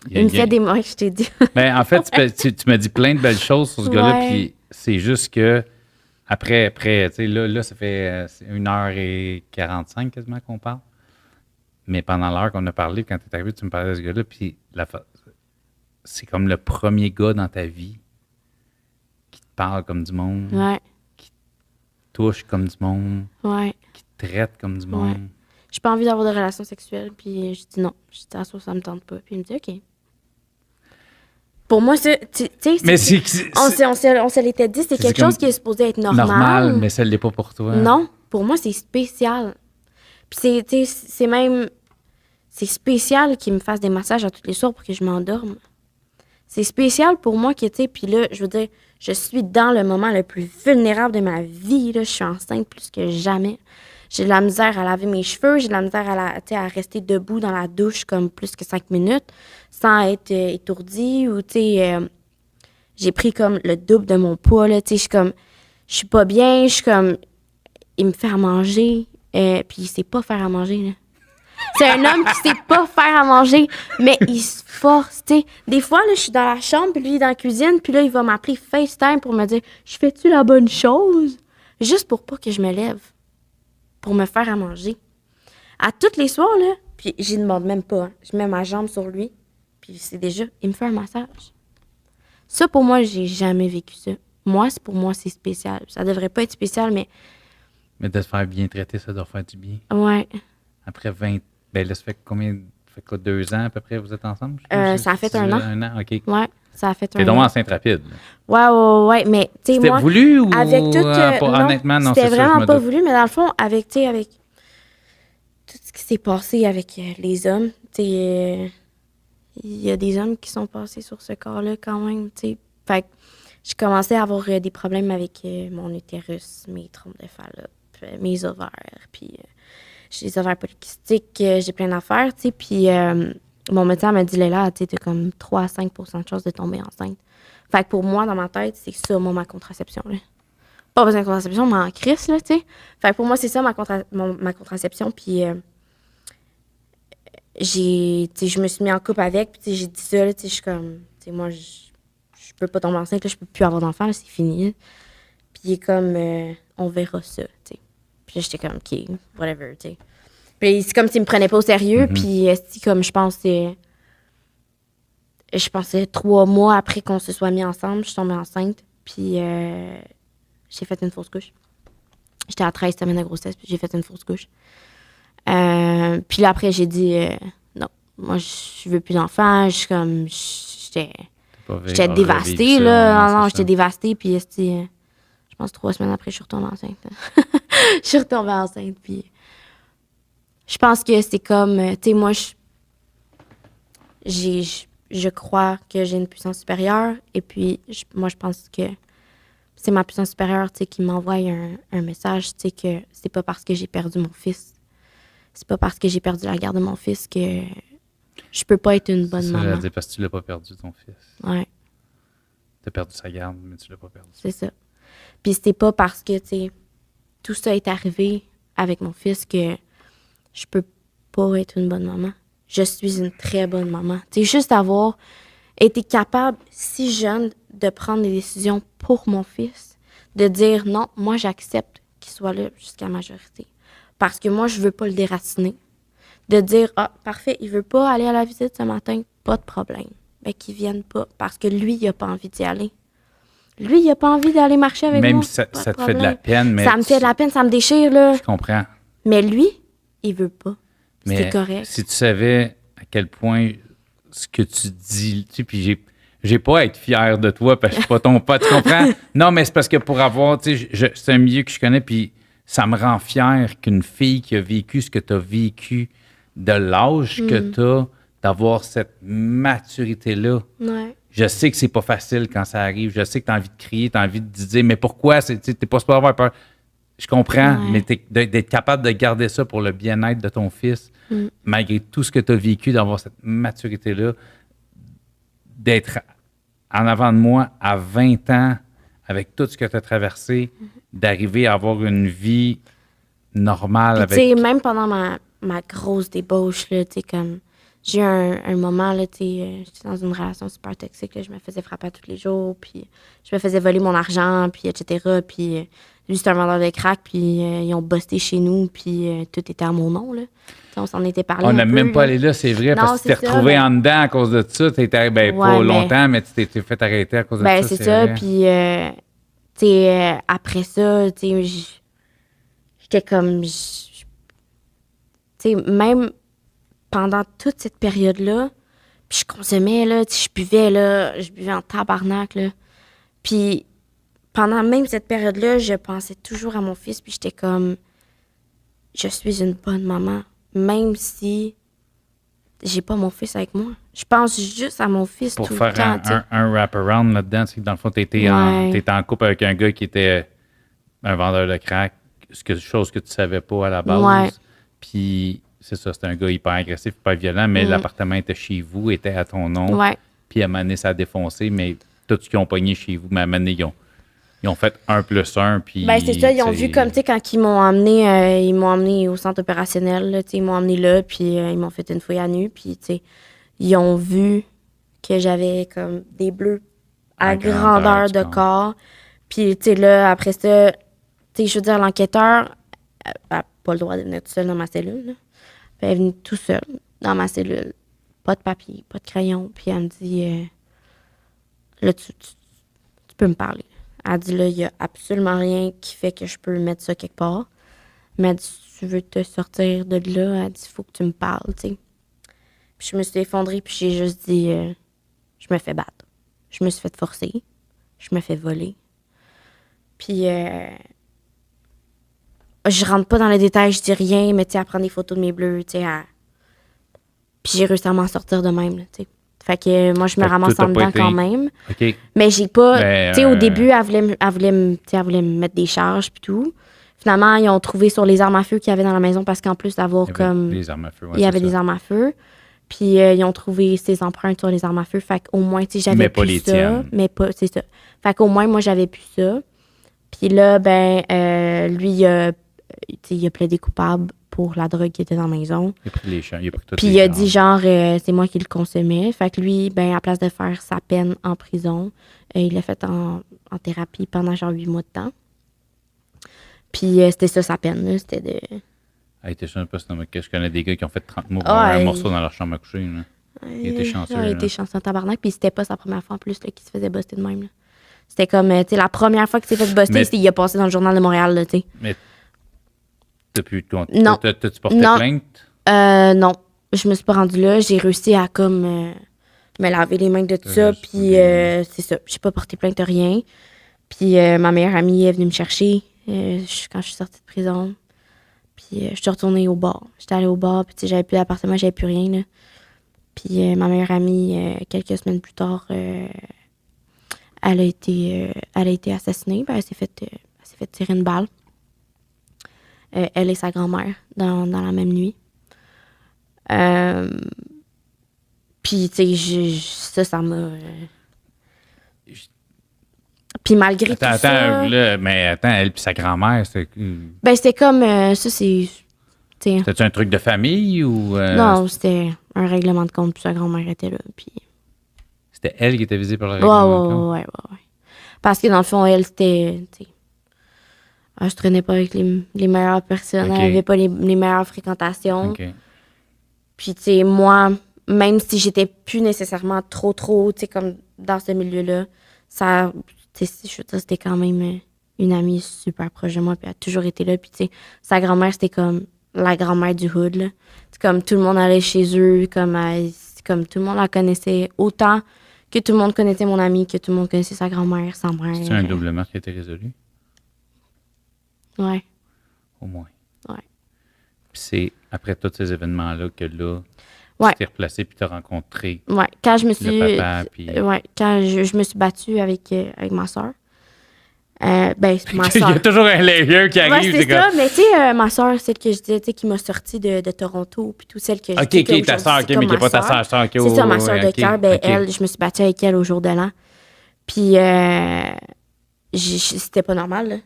Il me fait des mots, je t'ai dit. Ben, en fait, tu m'as dit plein de belles choses sur ce gars-là, puis c'est juste que après tu sais, là, ça fait 1h45 quasiment qu'on parle. Mais pendant l'heure qu'on a parlé, quand tu es arrivé, tu me parlais de ce gars-là, puis c'est comme le premier gars dans ta vie qui te parle comme du monde, qui te touche comme du monde, qui te traite comme du monde. J'ai pas envie d'avoir de relations sexuelles, puis je dis non. Je dis ça me tente pas. Puis il me dit OK. Pour moi, tu sais, on se l'était dit, c'est quelque chose qui est supposé être normal. Normal, mais ça l'est pas pour toi. Non, pour moi, c'est spécial. Puis c'est spécial qu'il me fasse des massages à tous les soirs pour que je m'endorme. C'est spécial pour moi que, tu sais, puis là, je veux dire, je suis dans le moment le plus vulnérable de ma vie, là. Je suis enceinte plus que jamais. J'ai de la misère à laver mes cheveux, j'ai de la misère à rester debout dans la douche comme plus que 5 minutes sans être étourdie ou, tu sais, j'ai pris comme le double de mon poids, là, tu sais, je suis pas bien, je suis comme, il me fait à manger, puis il sait pas faire à manger, là. C'est un homme qui sait pas faire à manger, mais il se force, tu sais. Des fois, là, je suis dans la chambre, puis lui, il est dans la cuisine, puis là, il va m'appeler FaceTime pour me dire « Je fais-tu la bonne chose? » Juste pour pas que je me lève, pour me faire à manger. À tous les soirs, là, puis j'y demande même pas, hein. Je mets ma jambe sur lui, puis c'est déjà, il me fait un massage. Ça, pour moi, j'ai jamais vécu ça. Pour moi, c'est spécial. Ça devrait pas être spécial, mais... Mais de se faire bien traiter, ça doit faire du bien. Ouais. Après 20... Ben là, ça fait combien... Ça fait quoi, 2 ans à peu près, vous êtes ensemble? Ça a fait 1 an. 1 an, OK. Ouais, ça a fait 1 an. T'es donc enceinte rapide. Ouais. Mais, tu sais, moi... C'était voulu ou... Avec tout... honnêtement, non, c'était vraiment pas voulu, mais dans le fond, avec tout ce qui s'est passé avec les hommes, tu sais, il y a des hommes qui sont passés sur ce corps-là quand même, tu sais. Fait que j'ai commencé à avoir des problèmes avec mon utérus, mes trompes de Fallope, mes ovaires, puis... j'ai des ovaires polykystiques, j'ai plein d'affaires, tu sais, puis mon médecin m'a dit, Léla, tu sais, t'as comme 3 à 5 % de chances de tomber enceinte. Fait que pour moi, dans ma tête, c'est ça, ma contraception, là. Pas besoin de contraception, mais en crise, là, tu sais. Fait que pour moi, c'est ça, ma contraception, puis je me suis mis en couple avec, puis tu sais, j'ai dit ça, là, tu sais, je suis comme, tu sais, moi, je peux pas tomber enceinte, là, je peux plus avoir d'enfant, là, c'est fini, là. Puis il est comme, on verra ça, tu sais. Puis là, j'étais comme, OK, whatever, tu sais. Puis c'est comme s'il me prenait pas au sérieux. Puis comme je pensais 3 mois après qu'on se soit mis ensemble, je suis tombée enceinte. Puis j'ai fait une fausse couche. J'étais à 13 semaines de grossesse, puis j'ai fait une fausse couche. Puis là, après, j'ai dit, non, moi, je veux plus d'enfants. Je suis comme, j'étais dévastée, là. Non, j'étais dévastée, puis je pense 3 semaines après, je suis retombée enceinte. Je suis retombée enceinte, puis je pense que c'est comme, tu sais, moi, je crois que j'ai une puissance supérieure, et puis moi, je pense que c'est ma puissance supérieure, tu sais, qui m'envoie un message, tu sais, que c'est pas parce que j'ai perdu mon fils, c'est pas parce que j'ai perdu la garde de mon fils que je peux pas être une bonne maman. C'est ça, parce que tu l'as pas perdu, ton fils. Ouais. T'as perdu sa garde, mais tu l'as pas perdu. C'est ça. Puis c'est pas parce que, tu sais, tout ça est arrivé avec mon fils que je peux pas être une bonne maman. Je suis une très bonne maman. Tu sais, juste avoir été capable, si jeune, de prendre des décisions pour mon fils, de dire non, moi, j'accepte qu'il soit là jusqu'à la majorité. Parce que moi, je veux pas le déraciner. De dire, ah, parfait, il veut pas aller à la visite ce matin, pas de problème. Ben, qu'il vienne pas. Parce que lui, il a pas envie d'y aller. Lui, il a pas envie d'aller marcher avec moi. Même si ça te fait de la peine, mais... Ça me fait de la peine, ça me déchire, là. Je comprends. Mais lui, il veut pas. c'était correct. Si tu savais à quel point ce que tu dis, tu sais, puis j'ai pas à être fier de toi parce que je suis pas ton pote, tu comprends? Non, mais c'est parce que pour avoir, tu sais, c'est un milieu que je connais, puis ça me rend fier qu'une fille qui a vécu ce que tu as vécu, de l'âge que tu as, d'avoir cette maturité-là. Ouais. Je sais que c'est pas facile quand ça arrive. Je sais que tu as envie de crier, tu as envie de dire, mais pourquoi? Tu n'es pas supposé avoir peur. Je comprends, mais d'être capable de garder ça pour le bien-être de ton fils, malgré tout ce que tu as vécu, d'avoir cette maturité-là, d'être en avant de moi à 20 ans, avec tout ce que tu as traversé, d'arriver à avoir une vie normale. Tu sais, même pendant ma grosse débauche, là, tu sais, comme... J'ai eu un moment, là, tu sais, j'étais dans une relation super toxique, là, je me faisais frapper tous les jours, puis je me faisais voler mon argent, puis etc. Puis lui, c'était un vendeur de crack, puis ils ont busté chez nous, puis tout était à mon nom, là. T'sais, on s'en était parlé. On n'a même pas allé là, c'est vrai, parce que tu t'es retrouvé en dedans à cause de ça. Tu étais pas longtemps, mais tu t'es fait arrêter à cause de ça. C'est ça, puis, tu sais, après ça, tu sais, j'étais comme. Tu sais, même pendant toute cette période-là, puis je consommais, là, je buvais en tabarnak, là. Puis pendant même cette période-là, je pensais toujours à mon fils, puis j'étais comme, je suis une bonne maman, même si j'ai pas mon fils avec moi. Je pense juste à mon fils pour tout le temps. Pour faire un wrap-around là-dedans, c'est que dans le fond, t'étais en couple avec un gars qui était un vendeur de crack, chose que tu savais pas à la base. Ouais. Puis c'est ça, c'était un gars hyper agressif, hyper violent, mais l'appartement était chez vous, était à ton nom. Ouais. Puis à un moment donné, ça a défoncé, mais tout ce qu'ils ont pogné chez vous, mais à un moment donné, ils ont fait 1+1. Puis, c'est ça, ils ont vu comme, tu sais, quand ils m'ont emmené au centre opérationnel, là, ils m'ont emmené là, puis ils m'ont fait une fouille à nu, puis, tu sais, ils ont vu que j'avais comme des bleus à grandeur de corps. Puis, tu sais, là, après ça, tu sais, je veux dire, l'enquêteur n'a pas le droit de venir tout seul dans ma cellule, là. Puis elle est venue tout seul dans ma cellule. Pas de papier, pas de crayon. Puis elle me dit, là, tu peux me parler. Elle dit, là, il n'y a absolument rien qui fait que je peux mettre ça quelque part. Mais elle dit, si tu veux te sortir de là, elle dit, il faut que tu me parles, tu sais. Puis je me suis effondrée, puis j'ai juste dit, je me fais battre. Je me suis fait forcer. Je me fais voler. Puis je rentre pas dans les détails, je dis rien, mais tu sais, elle prend des photos de mes bleus, tu sais. Puis j'ai réussi à m'en sortir de même, tu sais. Fait que moi, je me ramasse en dedans quand même. Okay. Mais j'ai pas... Tu sais, au début, elle voulait me mettre des charges puis tout. Finalement, ils ont trouvé sur les armes à feu qu'il y avait dans la maison parce qu'en plus d'avoir comme... Des armes à feu, il y avait des armes à feu. Puis ils ont trouvé ses empreintes sur les armes à feu. Fait qu'au moins, tu sais, j'avais plus ça. Tiennes. Mais pas, c'est ça. Fait qu'au moins, moi, j'avais plus ça. Puis là, lui, il a plaidé coupable pour la drogue qui était dans la maison. Il a pris les champs, il a pris tout. Puis il a dit genre, c'est moi qui le consommais. Fait que lui, à place de faire sa peine en prison, il l'a fait en thérapie pendant genre 8 mois de temps. Puis c'était ça sa peine, là. C'était de... t'es chanceux parce que je connais des gars qui ont fait 30 mois pour un morceau dans leur chambre à coucher. Là. Il était chanceux. Il était chanceux en tabarnak. Puis c'était pas sa première fois en plus là, qu'il se faisait buster de même. Là. C'était comme, tu sais, la première fois qu'il s'est fait buster, il a passé dans le journal de Montréal, là, tu sais. Mais depuis quand? Non. T'as-tu porté plainte? Non. Je me suis pas rendue là. J'ai réussi à, comme, me laver les mains de tout ça. Puis c'est ça. J'ai pas porté plainte de rien. Puis ma meilleure amie est venue me chercher quand je suis sortie de prison. Puis je suis retournée au bar. J'étais allée au bar, puis tu sais, j'avais plus d'appartement, j'avais plus rien, là. Puis ma meilleure amie, quelques semaines plus tard, elle a été assassinée. Ben, elle s'est fait tirer une balle. Elle et sa grand-mère dans la même nuit. Puis, tu sais, ça m'a... Puis malgré tout ça... Mais attends, elle puis sa grand-mère, c'était... Ben, c'était comme... ça, c'est... C'était-tu un truc de famille ou... Non, c'était un règlement de compte, puis sa grand-mère était là, puis... C'était elle qui était visée par le règlement de compte? Ouais. Parce que dans le fond, elle, c'était... je traînais pas avec les meilleures personnes, elle avait pas les meilleures fréquentations. Okay. Puis, tu sais, moi, même si j'étais plus nécessairement trop, tu sais, comme dans ce milieu-là, ça... Tu sais, je veux dire, c'était quand même une amie super proche de moi, puis elle a toujours été là. Puis, tu sais, sa grand-mère, c'était comme la grand-mère du hood, là. C'est comme tout le monde allait chez eux, comme tout le monde la connaissait, autant que tout le monde connaissait mon amie, que tout le monde connaissait sa grand-mère, sa mère. C'est un double meurtre qui a été résolu? Ouais. Au moins. Ouais. Puis c'est après tous ces événements-là que là, tu t'es replacé puis tu as rencontré quand je me suis, le papa. Puis... quand je me suis battue avec ma soeur. Ma soeur. Il y a toujours un layer qui arrive. C'est ça, mais tu sais, ma soeur, celle que je disais, tu sais, qui m'a sortie de Toronto, puis tout, celle que je dis ta soeur, mais qui n'est pas ta soeur. C'est ça, ma soeur de cœur. Elle, je me suis battue avec elle au jour de l'an. Puis, c'était pas normal, là.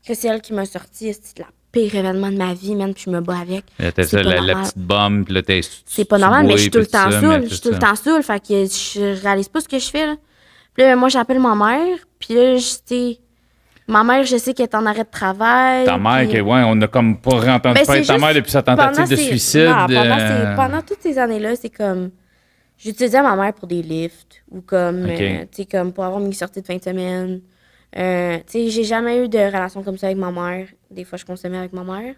C'est elle qui m'a sortie, c'était le pire événement de ma vie, même, puis je me bats avec. T'as ça, la petite bombe, puis là, c'est pas normal, mais je suis tout le temps saoule. Je suis tout le temps saoule, fait que je réalise pas ce que je fais, là. Puis là, moi, j'appelle ma mère, puis là, ma mère, je sais qu'elle est en arrêt de travail. Ta mère, puis... on n'a comme pas entendu parler de ta mère depuis sa tentative de suicide. Non, pendant toutes ces années-là, c'est comme... J'utilisais ma mère pour des lifts ou comme, tu sais, comme pour avoir mes sorties de fin de semaine. Tu sais, j'ai jamais eu de relation comme ça avec ma mère. Des fois, je consommais avec ma mère.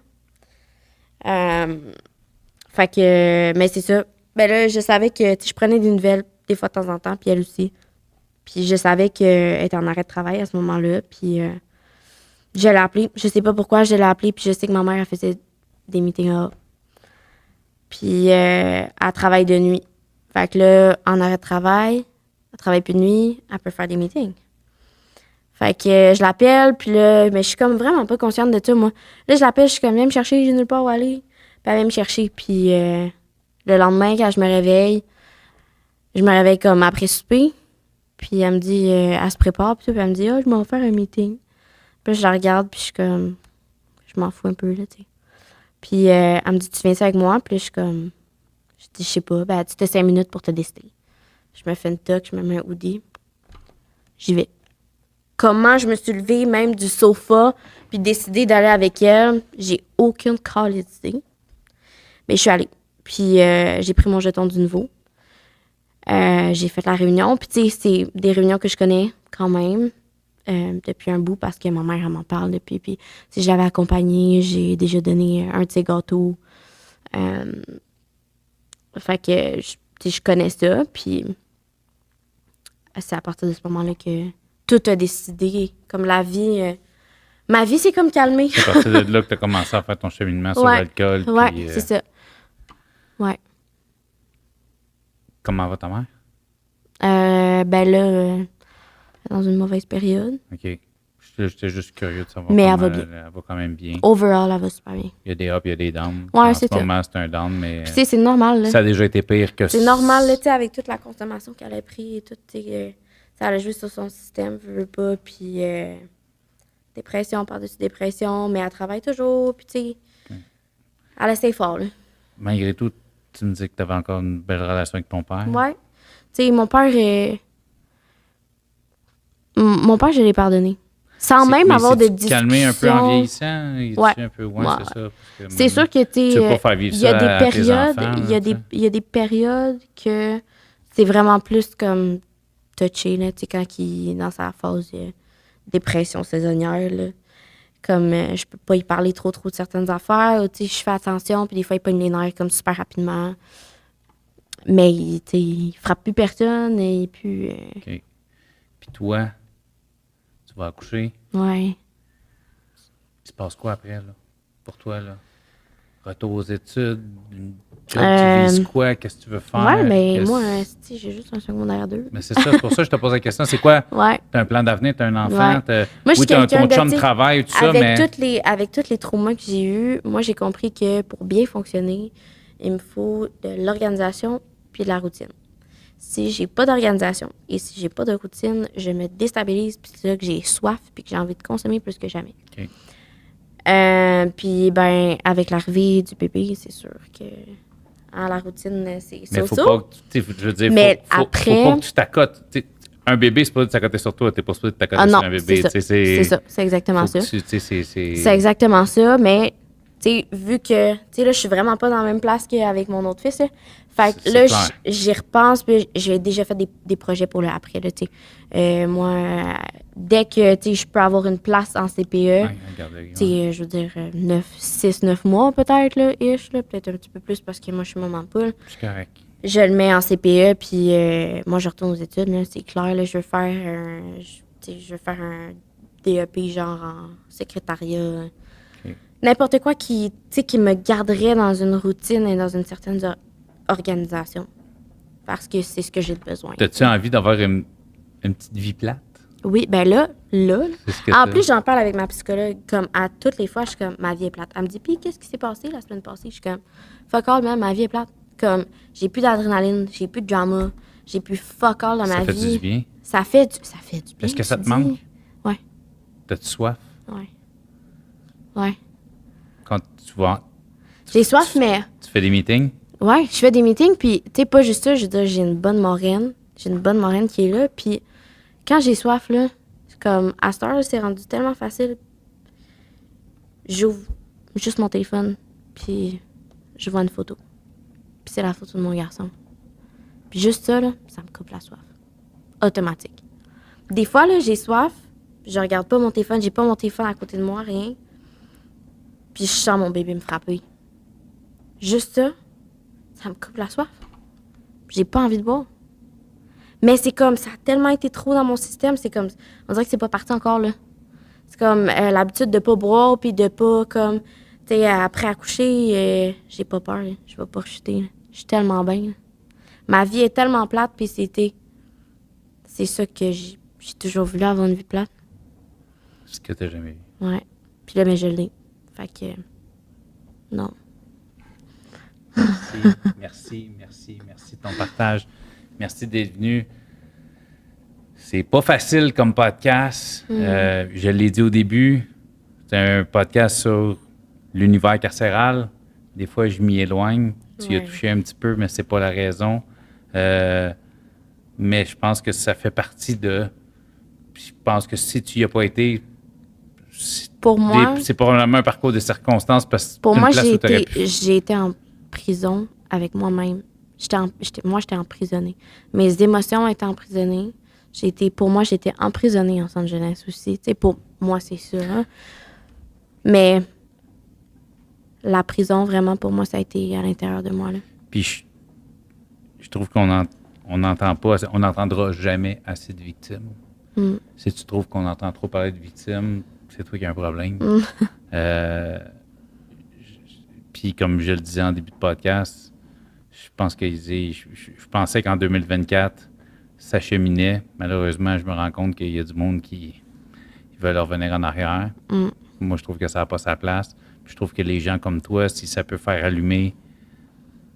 Fait que... Mais c'est ça. Ben là, je savais que je prenais des nouvelles des fois de temps en temps, puis elle aussi. Puis je savais qu'elle était en arrêt de travail à ce moment-là. Puis je l'ai appelée. Je sais pas pourquoi je l'ai appelée. Puis je sais que ma mère, elle faisait des meetings up. Puis elle travaille de nuit. Fait que là, en arrêt de travail, elle travaille plus de nuit, elle peut faire des meetings. Fait que je l'appelle, puis là, mais je suis comme vraiment pas consciente de ça, moi. Là, je l'appelle, je suis comme, viens me chercher, j'ai nulle part où aller. Puis elle vient me chercher. Puis le lendemain, quand je me réveille comme après souper. Puis elle me dit, elle se prépare, puis elle me dit, je m'en vais faire un meeting. Puis là, je la regarde, puis je suis comme, je m'en fous un peu, là, tu sais. Puis elle me dit, tu viens ça avec moi? Puis là, je suis comme, je dis, je sais pas, ben, tu as 5 minutes pour te décider. Je me fais une toque, je me mets un hoodie. J'y vais. Comment je me suis levée, même du sofa, puis décidé d'aller avec elle, j'ai aucune idée. Mais je suis allée. Puis j'ai pris mon jeton du nouveau. J'ai fait la réunion. Puis, tu sais, c'est des réunions que je connais quand même depuis un bout parce que ma mère, elle m'en parle depuis. Puis, si je l'avais accompagnée, j'ai déjà donné un de ses gâteaux. Fait que, je connais ça. Puis, c'est à partir de ce moment-là que tout a décidé. Comme la vie... ma vie s'est comme calmée. C'est à partir de là que tu as commencé à faire ton cheminement sur l'alcool. Ouais, puis, c'est ça. Ouais. Comment va ta mère? Ben là, dans une mauvaise période. OK. J'étais juste curieux de savoir mais comment elle va quand même bien. Overall, elle va super bien. Il y a des ups, il y a des downs. Ouais, c'est ça. En ce moment, c'est un down, mais tu sais, c'est normal. Là. Ça a déjà été pire que ça. C'est normal, là, tu sais, avec toute la consommation qu'elle a pris et tout, ça a joué sur son système, veut pas, puis dépression par-dessus dépression, mais elle travaille toujours, puis tu sais, elle essaie fort, là. Malgré tout, tu me dis que tu avais encore une belle relation avec ton père. Ouais. Tu sais, mon père, je l'ai pardonné. Sans même avoir de discussion. Calmer un peu en vieillissant? Ouais. Un peu, c'est ça. C'est sûr que tu veux pas faire vivre il y a ça des périodes, enfants, il y a des périodes que c'est vraiment plus comme touché, là, tu sais, quand il est dans sa phase de dépression saisonnière, là. Comme je peux pas y parler trop de certaines affaires, tu sais, je fais attention, puis des fois, il pogne les nerfs comme super rapidement. Mais, tu sais, il frappe plus personne, et puis... OK. Puis toi, tu vas accoucher. Ouais. Il se passe quoi après, là? Pour toi, là? Retour aux études? Tu vises quoi? Qu'est-ce que tu veux faire? Ouais, mais moi, j'ai juste un secondaire 2. Mais c'est ça, c'est pour ça que je te pose la question. C'est quoi? Ouais. T'as un plan d'avenir, t'as un enfant, moi, je suis ton chum de travail, tout ça, mais... Avec tous les traumas que j'ai eus, moi, j'ai compris que pour bien fonctionner, il me faut de l'organisation puis de la routine. Si j'ai pas d'organisation et si j'ai pas de routine, je me déstabilise, puis c'est là que j'ai soif puis que j'ai envie de consommer plus que jamais. OK. Puis, ben, avec l'arrivée du bébé, c'est sûr que la routine, c'est ça. Mais faut pas que je veux dire, mais faut pas que tu t'accotes. Un bébé, c'est pas de s'accoter sur toi, t'es pas supposé de t'accoter sur un bébé. C'est ça, c'est exactement ça. C'est exactement ça, mais tu sais, vu que, tu sais, là, je suis vraiment pas dans la même place qu'avec mon autre fils, là. Fait que là, j'y repense, puis j'ai déjà fait des projets pour le après, là, tu sais. Moi, dès que, tu sais, je peux avoir une place en CPE, tu sais, je veux dire, 9 mois peut-être, là, là, peut-être un petit peu plus parce que moi, je suis maman poule. C'est correct. Je le mets en CPE, puis moi, je retourne aux études, là, c'est clair, là, je veux faire un DEP, genre, en secrétariat. N'importe quoi qui me garderait dans une routine et dans une certaine organisation. Parce que c'est ce que j'ai besoin. As-tu envie d'avoir une petite vie plate? Oui, ben là. En plus, j'en parle avec ma psychologue, comme à toutes les fois, je suis comme, ma vie est plate. Elle me dit, puis qu'est-ce qui s'est passé la semaine passée? Je suis comme, fuck all, man, ma vie est plate. Comme, j'ai plus d'adrénaline, j'ai plus de drama, j'ai plus fuck all dans ma vie. Ça fait du bien? Ça fait du bien. Est-ce que ça te manque? Ouais. T'as-tu soif? Ouais. Quand tu vas... J'ai soif, mais... Tu fais des meetings? Ouais, je fais des meetings, puis tu sais, pas juste ça, je veux dire, j'ai une bonne moraine. J'ai une bonne moraine qui est là, puis quand j'ai soif, là, c'est comme, à cette heure, c'est rendu tellement facile. J'ouvre juste mon téléphone, puis je vois une photo. Puis c'est la photo de mon garçon. Puis juste ça, là, ça me coupe la soif. Automatique. Des fois, là, j'ai soif, je regarde pas mon téléphone, j'ai pas mon téléphone à côté de moi, rien. Puis je sens mon bébé me frapper. Juste ça, ça me coupe la soif. J'ai pas envie de boire. Mais c'est comme, ça a tellement été trop dans mon système, c'est comme, on dirait que c'est pas parti encore, là. C'est comme l'habitude de pas boire, puis de pas, comme, tu sais, après accoucher, j'ai pas peur, là. Je vais pas chuter, là. Je suis tellement bien, là. Ma vie est tellement plate, puis c'est ça que j'ai toujours voulu avoir une vie plate. Ce que t'as jamais vu. Ouais. Puis là, mais je l'ai. Fait que, non. Merci de ton partage. Merci d'être venu. C'est pas facile comme podcast. Je l'ai dit au début, c'est un podcast sur l'univers carcéral. Des fois, je m'y éloigne. Tu y as touché un petit peu, mais c'est pas la raison. Mais je pense que ça fait partie de... Je pense que si tu y as pas été... Pour moi... C'est probablement un parcours de circonstances parce que pour moi, j'ai été en prison avec moi-même. Moi, j'étais emprisonnée. Mes émotions étaient emprisonnées. Pour moi, j'étais emprisonnée en centre jeunesse aussi. T'sais, pour moi, c'est sûr. Hein? Mais la prison, vraiment, pour moi, ça a été à l'intérieur de moi. Là. Puis je trouve qu'on n'entendra jamais assez de victimes. Si tu trouves qu'on entend trop parler de victimes, c'est toi qui as un problème. Puis comme je le disais en début de podcast, je pensais qu'en 2024, ça cheminait. Malheureusement, je me rends compte qu'il y a du monde qui veulent revenir en arrière. Moi, je trouve que ça n'a pas sa place. Puis je trouve que les gens comme toi, si ça peut faire allumer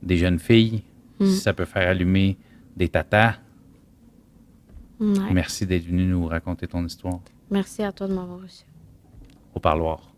des jeunes filles, si ça peut faire allumer des tatas, merci d'être venu nous raconter ton histoire. Merci à toi de m'avoir reçu. Au parloir.